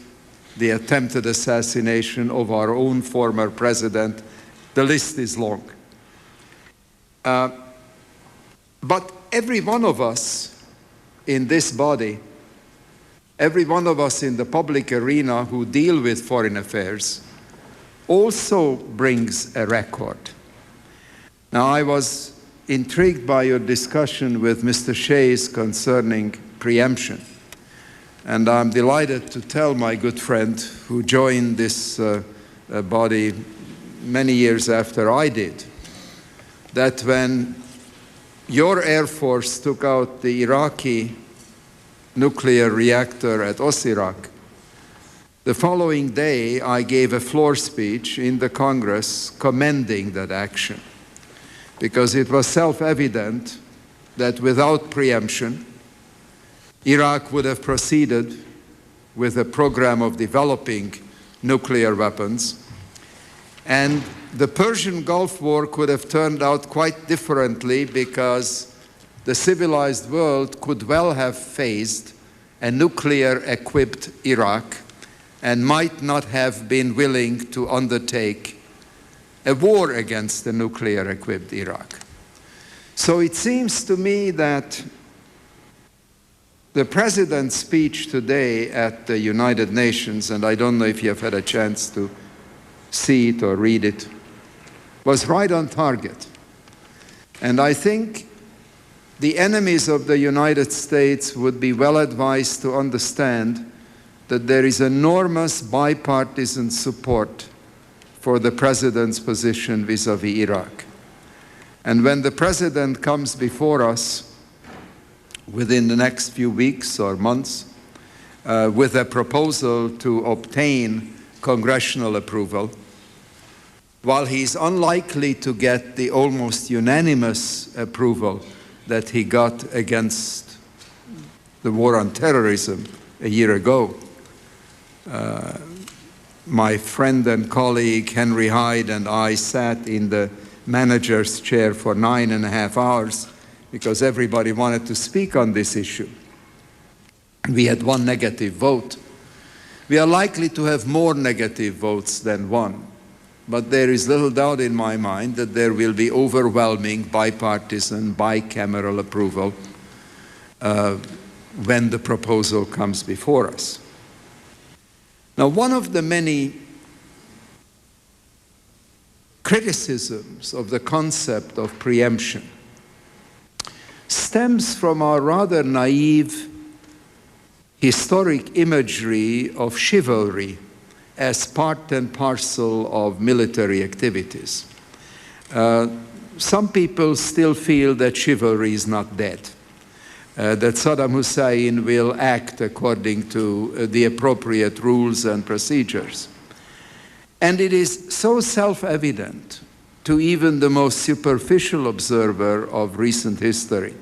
the attempted assassination of our own former president. The list is long. But every one of us in this body, every one of us in the public arena who deal with foreign affairs, also brings a record. Now, I was intrigued by your discussion with Mr. Shays concerning preemption. And I'm delighted to tell my good friend who joined this body many years after I did, that when your Air Force took out the Iraqi nuclear reactor at Osirak, the following day I gave a floor speech in the Congress commending that action, because it was self-evident that without preemption, Iraq would have proceeded with a program of developing nuclear weapons, and the Persian Gulf War could have turned out quite differently, because the civilized world could well have faced a nuclear-equipped Iraq and might not have been willing to undertake a war against the nuclear-equipped Iraq. So it seems to me that the President's speech today at the United Nations, and I don't know if you have had a chance to see it or read it, was right on target. And I think the enemies of the United States would be well advised to understand that there is enormous bipartisan support for the President's position vis-à-vis Iraq. And when the President comes before us within the next few weeks or months with a proposal to obtain congressional approval, while he's unlikely to get the almost unanimous approval that he got against the war on terrorism a year ago, my friend and colleague Henry Hyde and I sat in the manager's chair for 9.5 hours because everybody wanted to speak on this issue. We had one negative vote. We are likely to have more negative votes than one, but there is little doubt in my mind that there will be overwhelming bipartisan, bicameral approval when the proposal comes before us. Now, one of the many criticisms of the concept of preemption stems from our rather naive historic imagery of chivalry as part and parcel of military activities. Some people still feel that chivalry is not dead, that Saddam Hussein will act according to the appropriate rules and procedures. And it is so self-evident to even the most superficial observer of recent history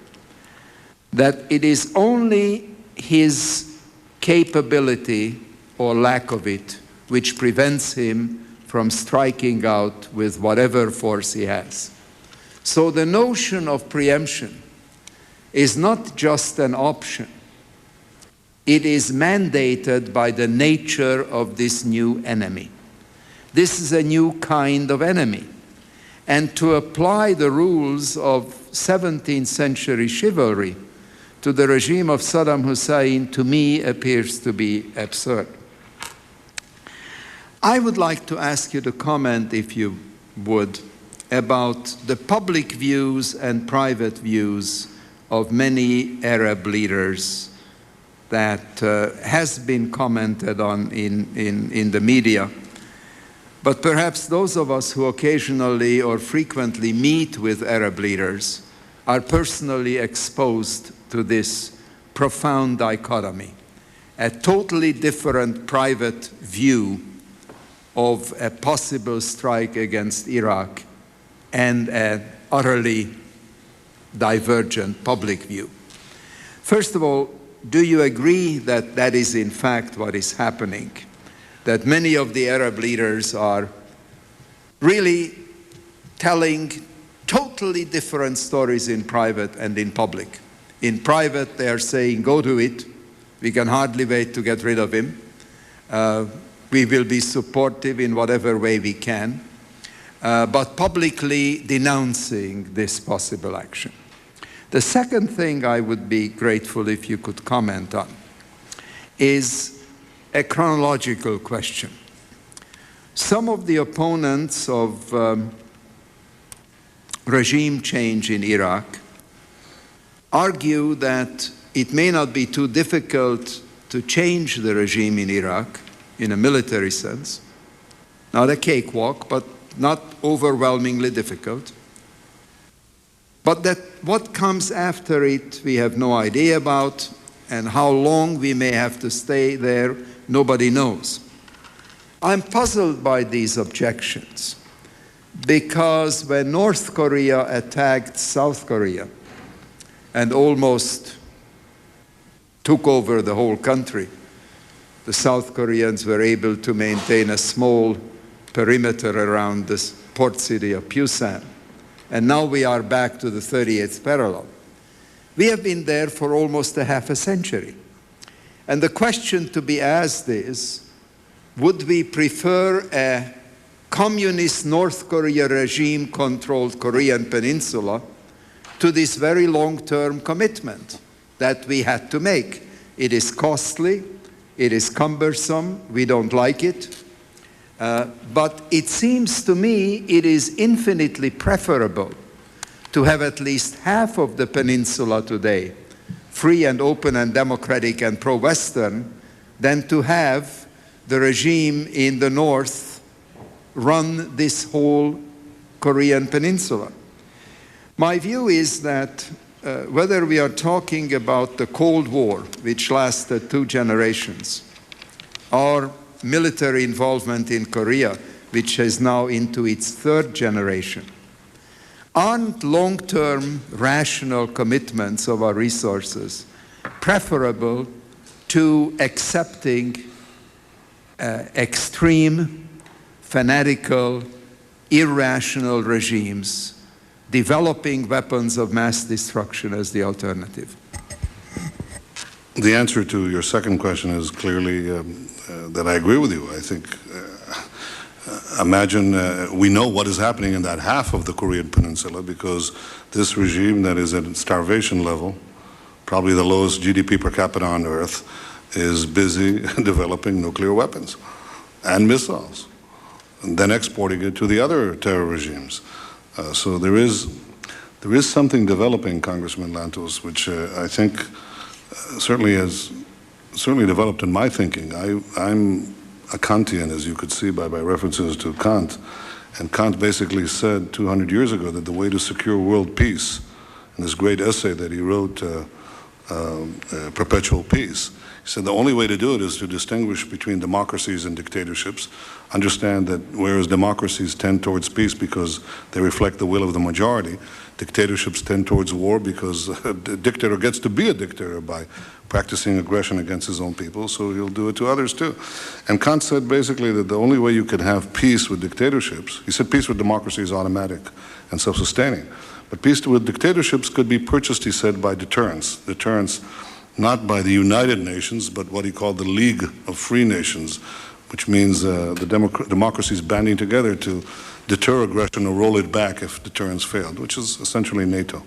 that it is only his capability or lack of it which prevents him from striking out with whatever force he has. So the notion of preemption is not just an option. It is mandated by the nature of this new enemy. This is a new kind of enemy. And to apply the rules of 17th century chivalry to the regime of Saddam Hussein, to me, appears to be absurd. I would like to ask you to comment, if you would, about the public views and private views of many Arab leaders that has been commented on in the media. But perhaps those of us who occasionally or frequently meet with Arab leaders are personally exposed to this profound dichotomy, a totally different private view of a possible strike against Iraq and an utterly divergent public view. First of all, do you agree that that is in fact what is happening? That many of the Arab leaders are really telling totally different stories in private and in public. In private, they are saying, go to it. We can hardly wait to get rid of him. We will be supportive in whatever way we can, but publicly denouncing this possible action. The second thing I would be grateful if you could comment on is a chronological question. Some of the opponents of regime change in Iraq argue that it may not be too difficult to change the regime in Iraq in a military sense, not a cakewalk, but not overwhelmingly difficult. But that what comes after it, we have no idea about, and how long we may have to stay there, nobody knows. I'm puzzled by these objections because when North Korea attacked South Korea and almost took over the whole country, the South Koreans were able to maintain a small perimeter around the port city of Pusan. And now we are back to the 38th parallel. We have been there for almost a half a century. And the question to be asked is, would we prefer a communist North Korea regime-controlled Korean peninsula to this very long-term commitment that we had to make? It is costly, it is cumbersome, we don't like it. But it seems to me it is infinitely preferable to have at least half of the peninsula today free and open and democratic and pro-Western than to have the regime in the north run this whole Korean peninsula. My view is that whether we are talking about the Cold War, which lasted 2 generations, or military involvement in Korea, which is now into its 3rd generation, aren't long-term rational commitments of our resources preferable to accepting extreme, fanatical, irrational regimes developing weapons of mass destruction as the alternative? The answer to your second question is clearly that I agree with you. I think, imagine we know what is happening in that half of the Korean peninsula because this regime that is at starvation level, probably the lowest GDP per capita on earth, is busy developing nuclear weapons and missiles, and then exporting it to the other terror regimes. So there is something developing, Congressman Lantos, which I think certainly has developed in my thinking. I'm a Kantian, as you could see by references to Kant, and Kant basically said 200 years ago that the way to secure world peace, in this great essay that he wrote, Perpetual Peace, he said the only way to do it is to distinguish between democracies and dictatorships, understand that whereas democracies tend towards peace because they reflect the will of the majority, dictatorships tend towards war because a dictator gets to be a dictator by practicing aggression against his own people, so he'll do it to others too. And Kant said basically that the only way you can have peace with dictatorships, he said peace with democracy is automatic and self-sustaining, but peace with dictatorships could be purchased, he said, by deterrence. Deterrence not by the United Nations, but what he called the League of Free Nations, which means the democracies banding together to deter aggression or roll it back if deterrence failed, which is essentially NATO.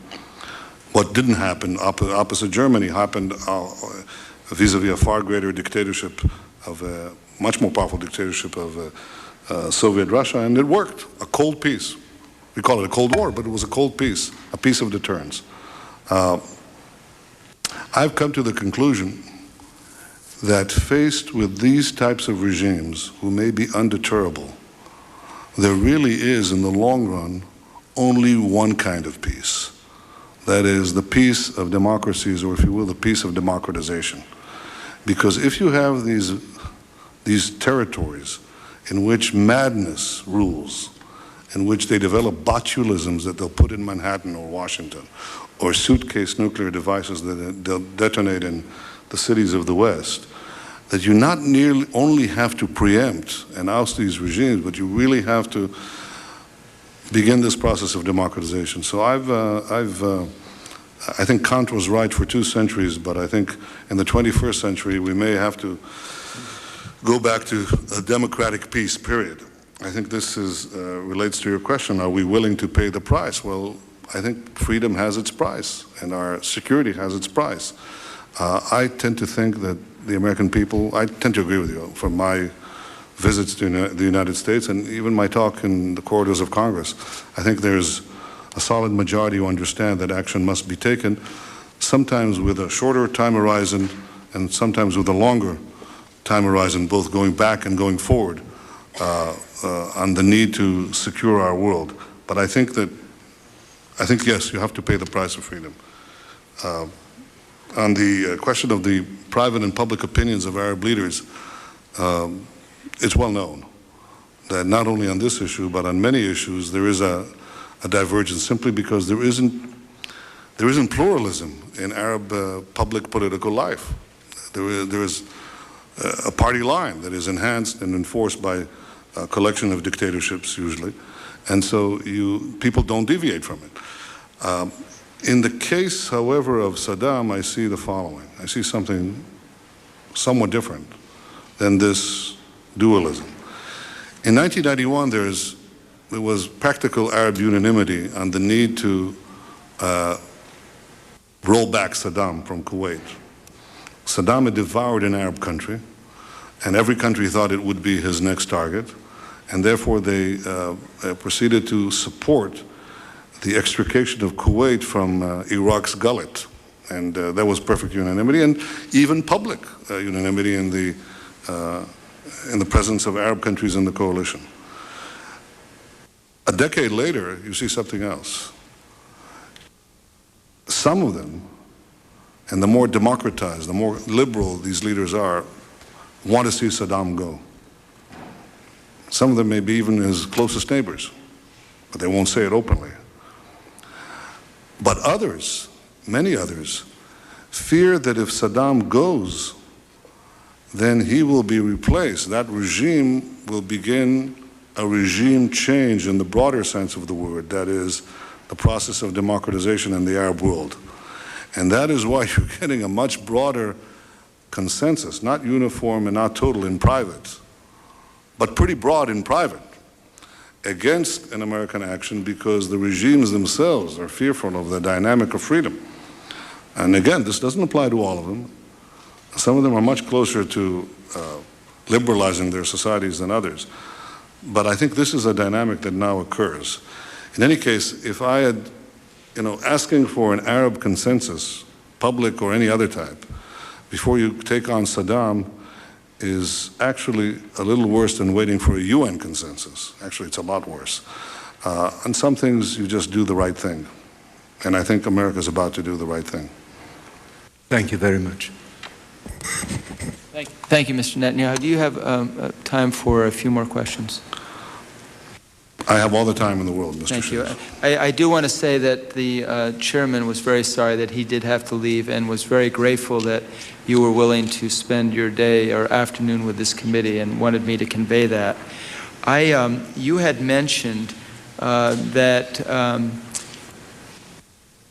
What didn't happen, opposite Germany, happened vis-a-vis a far greater dictatorship of a much more powerful dictatorship of Soviet Russia, and it worked, a cold peace. We call it a Cold War, but it was a cold peace, a peace of deterrence. I've come to the conclusion that faced with these types of regimes who may be undeterrable, there really is, in the long run, only one kind of peace. That is the peace of democracies, or if you will, the peace of democratization. Because if you have these territories in which madness rules, in which they develop botulisms that they'll put in Manhattan or Washington, or suitcase nuclear devices that they'll detonate in the cities of the West, that you not nearly only have to preempt and oust these regimes, but you really have to begin this process of democratization. So I think Kant was right for 2 centuries, but I think in the 21st century we may have to go back to a democratic peace, period. I think this relates to your question, are we willing to pay the price? Well, I think freedom has its price, and our security has its price. I tend to think that the American people, I tend to agree with you from my visits to the United States and even my talk in the corridors of Congress. I think there's a solid majority who understand that action must be taken, sometimes with a shorter time horizon and sometimes with a longer time horizon, both going back and going forward on the need to secure our world. But I think, yes, you have to pay the price of freedom. On the question of the private and public opinions of Arab leaders, it's well known that not only on this issue, but on many issues, there is a divergence simply because there isn't pluralism in Arab public political life. There is a party line that is enhanced and enforced by a collection of dictatorships usually, and so people don't deviate from it. In the case, however, of Saddam, I see the following. I see something somewhat different than this dualism. In 1991, there was practical Arab unanimity on the need to roll back Saddam from Kuwait. Saddam had devoured an Arab country, and every country thought it would be his next target, and therefore they proceeded to support the extrication of Kuwait from Iraq's gullet. And that was perfect unanimity, and even public unanimity in the presence of Arab countries in the coalition. A decade later, you see something else. Some of them, and the more democratized, the more liberal these leaders are, want to see Saddam go. Some of them may be even his closest neighbors, but they won't say it openly. But others, many others, fear that if Saddam goes, then he will be replaced. That regime will begin a regime change in the broader sense of the word, that is, the process of democratization in the Arab world. And that is why you're getting a much broader consensus, not uniform and not total in private, but pretty broad in private, against an American action because the regimes themselves are fearful of the dynamic of freedom. And again, this doesn't apply to all of them. Some of them are much closer to liberalizing their societies than others. But I think this is a dynamic that now occurs. In any case, if I had, asking for an Arab consensus, public or any other type, before you take on Saddam is actually a little worse than waiting for a UN consensus. Actually, it's a lot worse. On some things, you just do the right thing. And I think America's about to do the right thing. Thank you very much. Thank you, Mr. Netanyahu. Do you have time for a few more questions? I have all the time in the world, Mr. Thank you. I do want to say that the chairman was very sorry that he did have to leave and was very grateful that you were willing to spend your day or afternoon with this committee and wanted me to convey that. You had mentioned that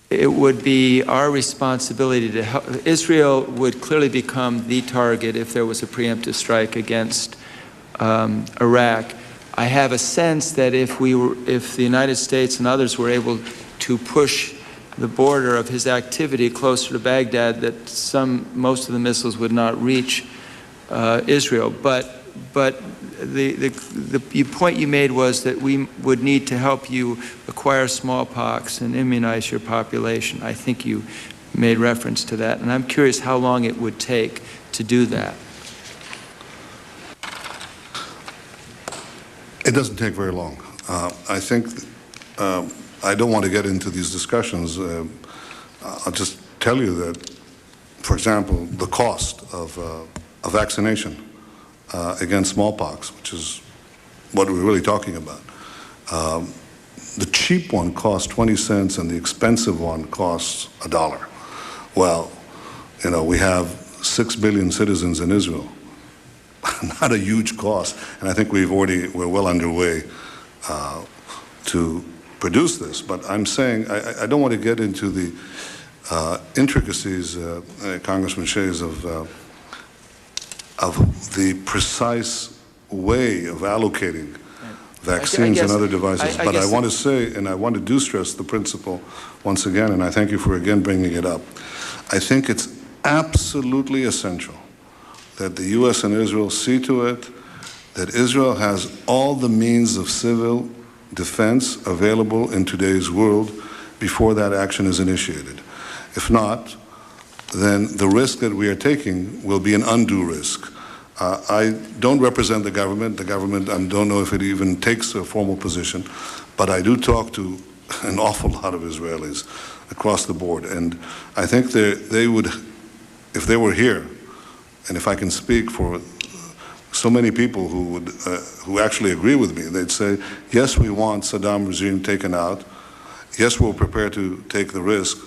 it would be our responsibility to help. Israel would clearly become the target if there was a preemptive strike against Iraq. I have a sense that if the United States and others were able to push the border of his activity closer to Baghdad, that most of the missiles would not reach Israel. But the point you made was that we would need to help you acquire smallpox and immunize your population. I think you made reference to that, and I'm curious how long it would take to do that. It doesn't take very long. I think I don't want to get into these discussions. I'll just tell you that, for example, the cost of vaccination against smallpox, which is what we're really talking about. The cheap one costs 20 cents and the expensive one costs $1. Well, we have 6 billion citizens in Israel. Not a huge cost, and I think we're well underway to produce this. But I'm saying I don't want to get into the intricacies, Congressman Shays, of the precise way of allocating vaccines and guess- other devices. I But I guess- want to say, and I want to do stress the principle once again, and I thank you for again bringing it up. I think it's absolutely essential that the U.S. and Israel see to it that Israel has all the means of civil defense available in today's world before that action is initiated. If not, then the risk that we are taking will be an undue risk. I don't represent the government. The government, I don't know if it even takes a formal position, but I do talk to an awful lot of Israelis across the board. And I think they would, if they were here, and if I can speak for so many people who actually agree with me, they'd say, yes, we want Saddam regime taken out. Yes, we're prepared to take the risk,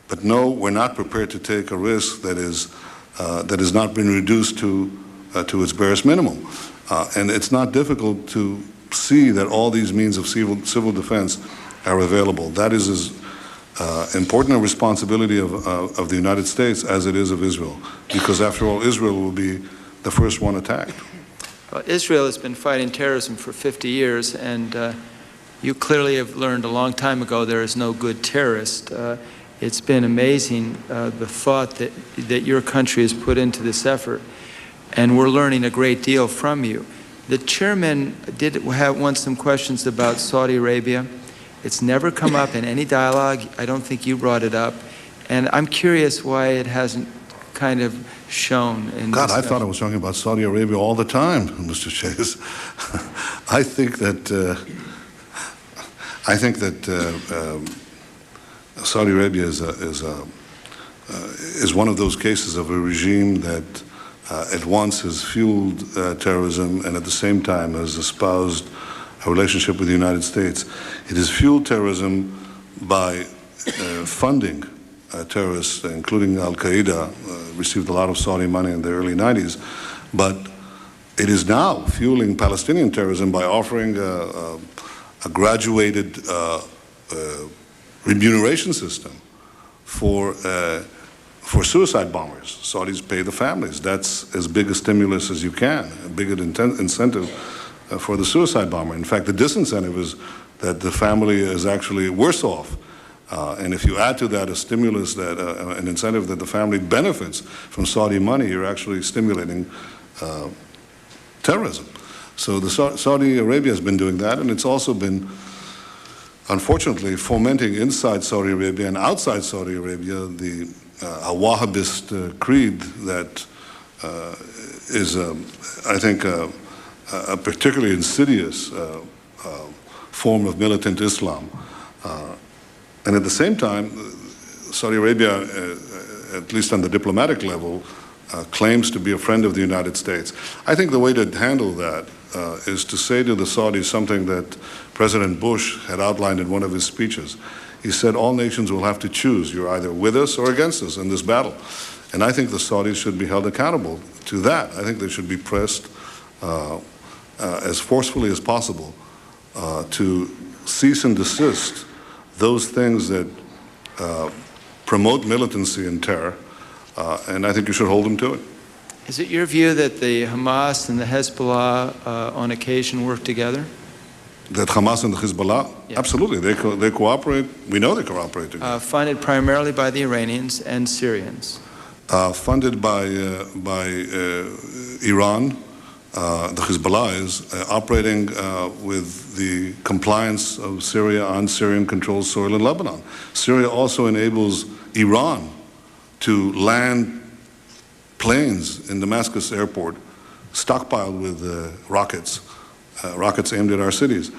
but no, we're not prepared to take a risk that has not been reduced to its barest minimum. And it's not difficult to see that all these means of civil defense are available. That is as important a responsibility of the United States as it is of Israel, because after all, Israel will be the first one attacked. Well, Israel has been fighting terrorism for 50 years, and you clearly have learned a long time ago there is no good terrorist. It's been amazing, the thought that your country has put into this effort, and we're learning a great deal from you. The chairman did want some questions about Saudi Arabia. It's never come up in any dialogue. I don't think you brought it up. And I'm curious why it hasn't kind of shown in God, this I thought I was talking about Saudi Arabia all the time, Mr. Chase. I think that Saudi Arabia is one of those cases of a regime that at once has fueled terrorism and at the same time has espoused a relationship with the United States. It has fueled terrorism by funding terrorists, including Al-Qaeda, received a lot of Saudi money in the early 90s, but it is now fueling Palestinian terrorism by offering a graduated remuneration system for suicide bombers. Saudis pay the families. That's as big a stimulus as you can, a big incentive for the suicide bomber. In fact, the disincentive is that the family is actually worse off. And if you add to that a stimulus, an incentive that the family benefits from Saudi money, you're actually stimulating terrorism. So Saudi Arabia has been doing that, and it's also been, unfortunately, fomenting inside Saudi Arabia and outside Saudi Arabia a Wahhabist creed that is, I think, a particularly insidious form of militant Islam. And at the same time, Saudi Arabia, at least on the diplomatic level, claims to be a friend of the United States. I think the way to handle that is to say to the Saudis something that President Bush had outlined in one of his speeches. He said, all nations will have to choose. You're either with us or against us in this battle. And I think the Saudis should be held accountable to that. I think they should be pressed as forcefully as possible to cease and desist those things that promote militancy and terror, and I think you should hold them to it. Is it your view that the Hamas and the Hezbollah on occasion work together? That Hamas and the Hezbollah, yeah. Absolutely, they cooperate. We know they cooperate together. Funded primarily by the Iranians and Syrians. Funded by Iran. The Hezbollah is operating with the compliance of Syria on Syrian-controlled soil in Lebanon. Syria also enables Iran to land planes in Damascus airport stockpiled with rockets aimed at our cities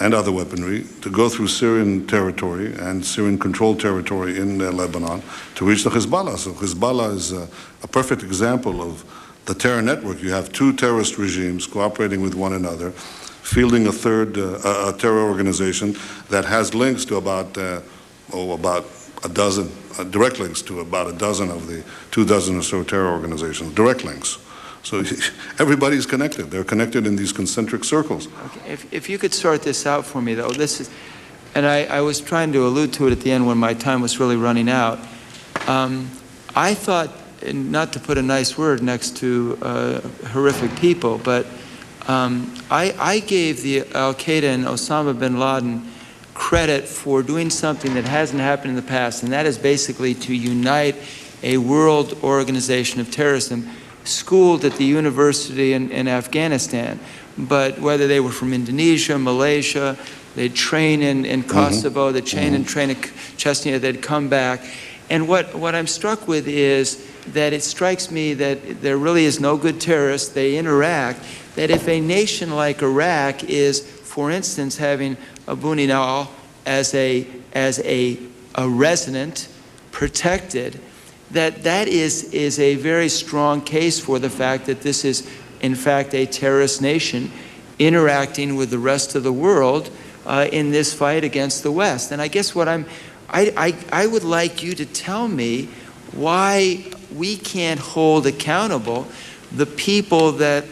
and other weaponry to go through Syrian territory and Syrian-controlled territory in Lebanon to reach the Hezbollah. So Hezbollah is a perfect example of the terror network. You have two terrorist regimes cooperating with one another, fielding a third terror organization that has links to about a dozen, direct links to about a dozen of the 24 or so terror organizations, direct links. So everybody's connected. They're connected in these concentric circles. Okay. If you could sort this out for me, though, this is, and I was trying to allude to it at the end when my time was really running out. I thought, and not to put a nice word next to horrific people, but I gave the al-Qaeda and Osama bin Laden credit for doing something that hasn't happened in the past, and that is basically to unite a world organization of terrorism schooled at the university in Afghanistan. But whether they were from Indonesia, Malaysia, they'd train in Kosovo, they'd train in Chechnya, they'd come back. And what I'm struck with is that it strikes me that there really is no good terrorists. They interact. That if a nation like Iraq is, for instance, having Abu Nidal as a resident, protected, that is a very strong case for the fact that this is, in fact, a terrorist nation interacting with the rest of the world in this fight against the West. And I guess what I would like you to tell me why we can't hold accountable the people that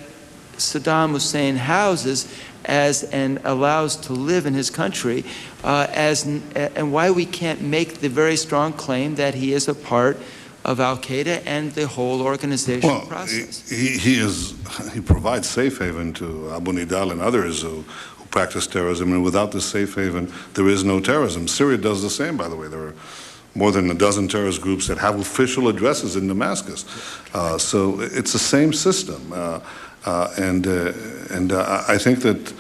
Saddam Hussein houses and allows to live in his country, and why we can't make the very strong claim that he is a part of al-Qaeda and the whole organizational process. He provides safe haven to Abu Nidal and others who practice terrorism, and without the safe haven, there is no terrorism. Syria does the same, by the way. There are more than a dozen terrorist groups that have official addresses in Damascus. So it's the same system. And I think that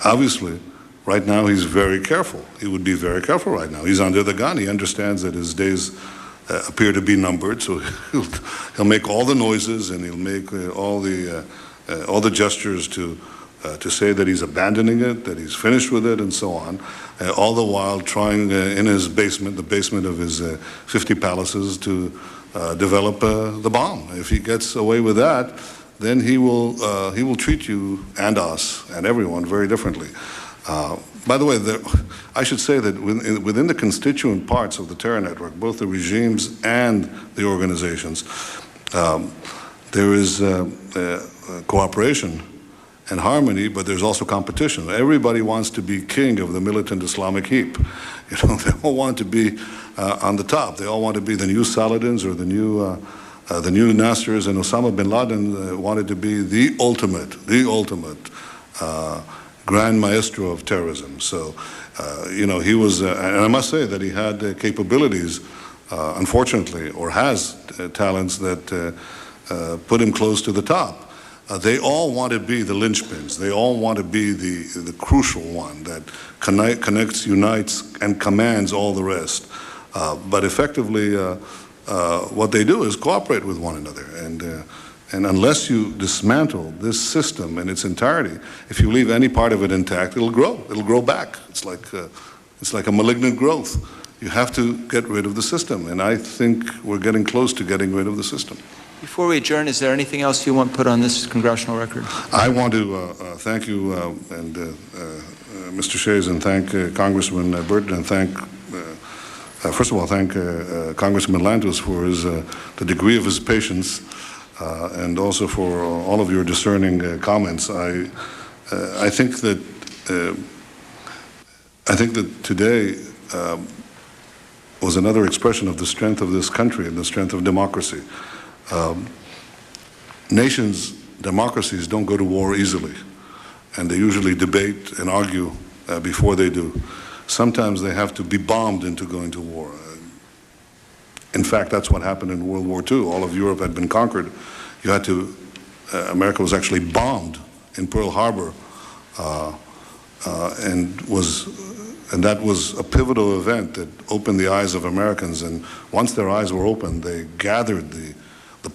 obviously right now he's very careful. He would be very careful right now. He's under the gun. He understands that his days appear to be numbered, so he'll make all the noises and he'll make all the gestures to say that he's abandoning it, that he's finished with it, and so on, all the while trying in his basement, the basement of his 50 palaces, to develop the bomb. If he gets away with that, then he will treat you and us and everyone very differently. By the way, I should say that within the constituent parts of the terror network, both the regimes and the organizations, there is cooperation and harmony, but there's also competition. Everybody wants to be king of the militant Islamic heap. You know, they all want to be on the top. They all want to be the new Saladins or the new Nassers, and Osama bin Laden wanted to be the ultimate grand maestro of terrorism. So, you know, he was, and I must say that he had capabilities, unfortunately, or has talents that put him close to the top. They all want to be the linchpins. They all want to be the crucial one that connects, unites, and commands all the rest. But effectively, what they do is cooperate with one another. And unless you dismantle this system in its entirety, if you leave any part of it intact, it'll grow. It'll grow back. It's like a malignant growth. You have to get rid of the system. And I think we're getting close to getting rid of the system. Before we adjourn, is there anything else you want put on this congressional record? I want to thank you and Mr. Shays, and thank Congressman Burton, and thank, first of all, thank Congressman Lantos for the degree of his patience, and also for all of your discerning comments. I think that today was another expression of the strength of this country and the strength of democracy. Nations, democracies don't go to war easily, and they usually debate and argue before they do. Sometimes they have to be bombed into going to war. In fact, that's what happened in World War II. All of Europe had been conquered. You had to, America was actually bombed in Pearl Harbor, and that was a pivotal event that opened the eyes of Americans. And once their eyes were opened, they gathered the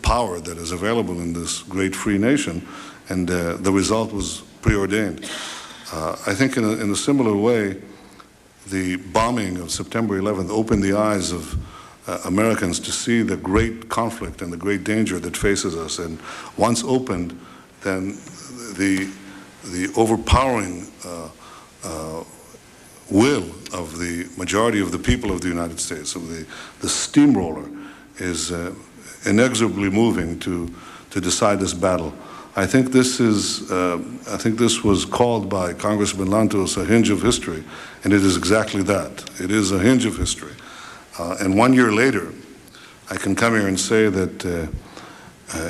power that is available in this great free nation, and the result was preordained. I think in a similar way, the bombing of September 11th opened the eyes of Americans to see the great conflict and the great danger that faces us. And once opened, then the overpowering will of the majority of the people of the United States, of the steamroller, is inexorably moving to decide this battle. I think this was called by Congressman Lantos a hinge of history, and it is exactly that. It is a hinge of history. And 1 year later, I can come here and say that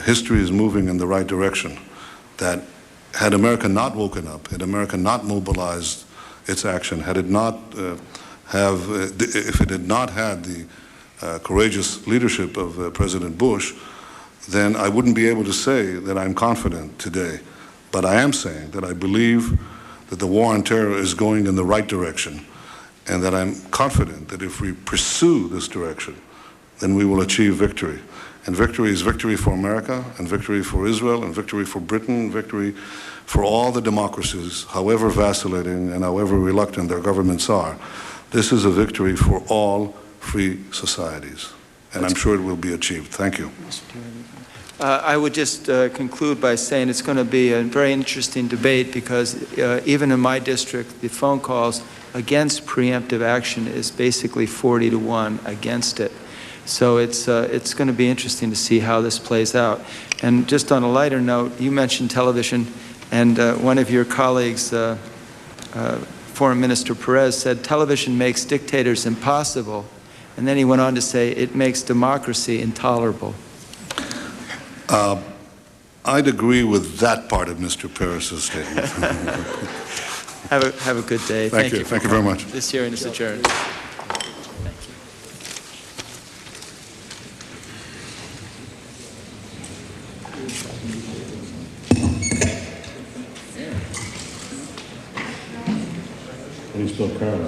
history is moving in the right direction, that had America not woken up, had America not mobilized its action, had it not if it had not had the courageous leadership of President Bush, then I wouldn't be able to say that I'm confident today. But I am saying that I believe that the war on terror is going in the right direction, and that I'm confident that if we pursue this direction, then we will achieve victory. And victory is victory for America, and victory for Israel, and victory for Britain, and victory for all the democracies, however vacillating and however reluctant their governments are. This is a victory for all free societies, and I'm sure it will be achieved. Thank you. I would just conclude by saying it's going to be a very interesting debate because even in my district, the phone calls against preemptive action is basically 40-1 against it. So it's going to be interesting to see how this plays out. And just on a lighter note, you mentioned television, and one of your colleagues, Foreign Minister Perez, said television makes dictators impossible, and then he went on to say it makes democracy intolerable. I'd agree with that part of Mr. Perez's statement. Have a good day. Thank you. Thank you very much. This hearing is adjourned. He's still crying.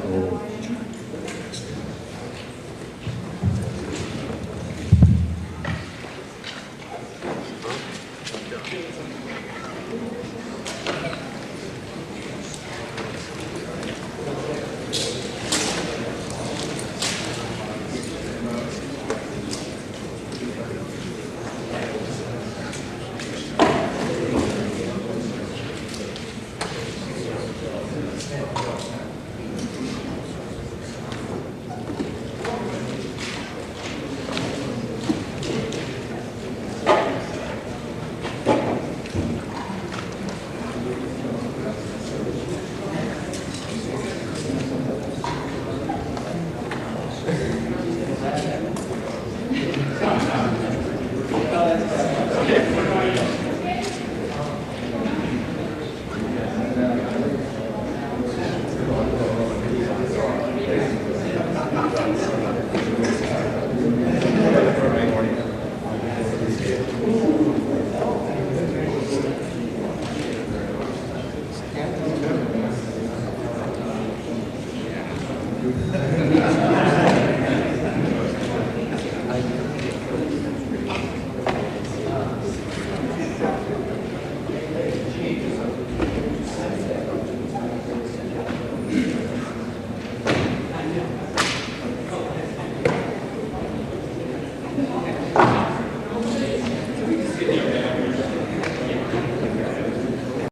Oh.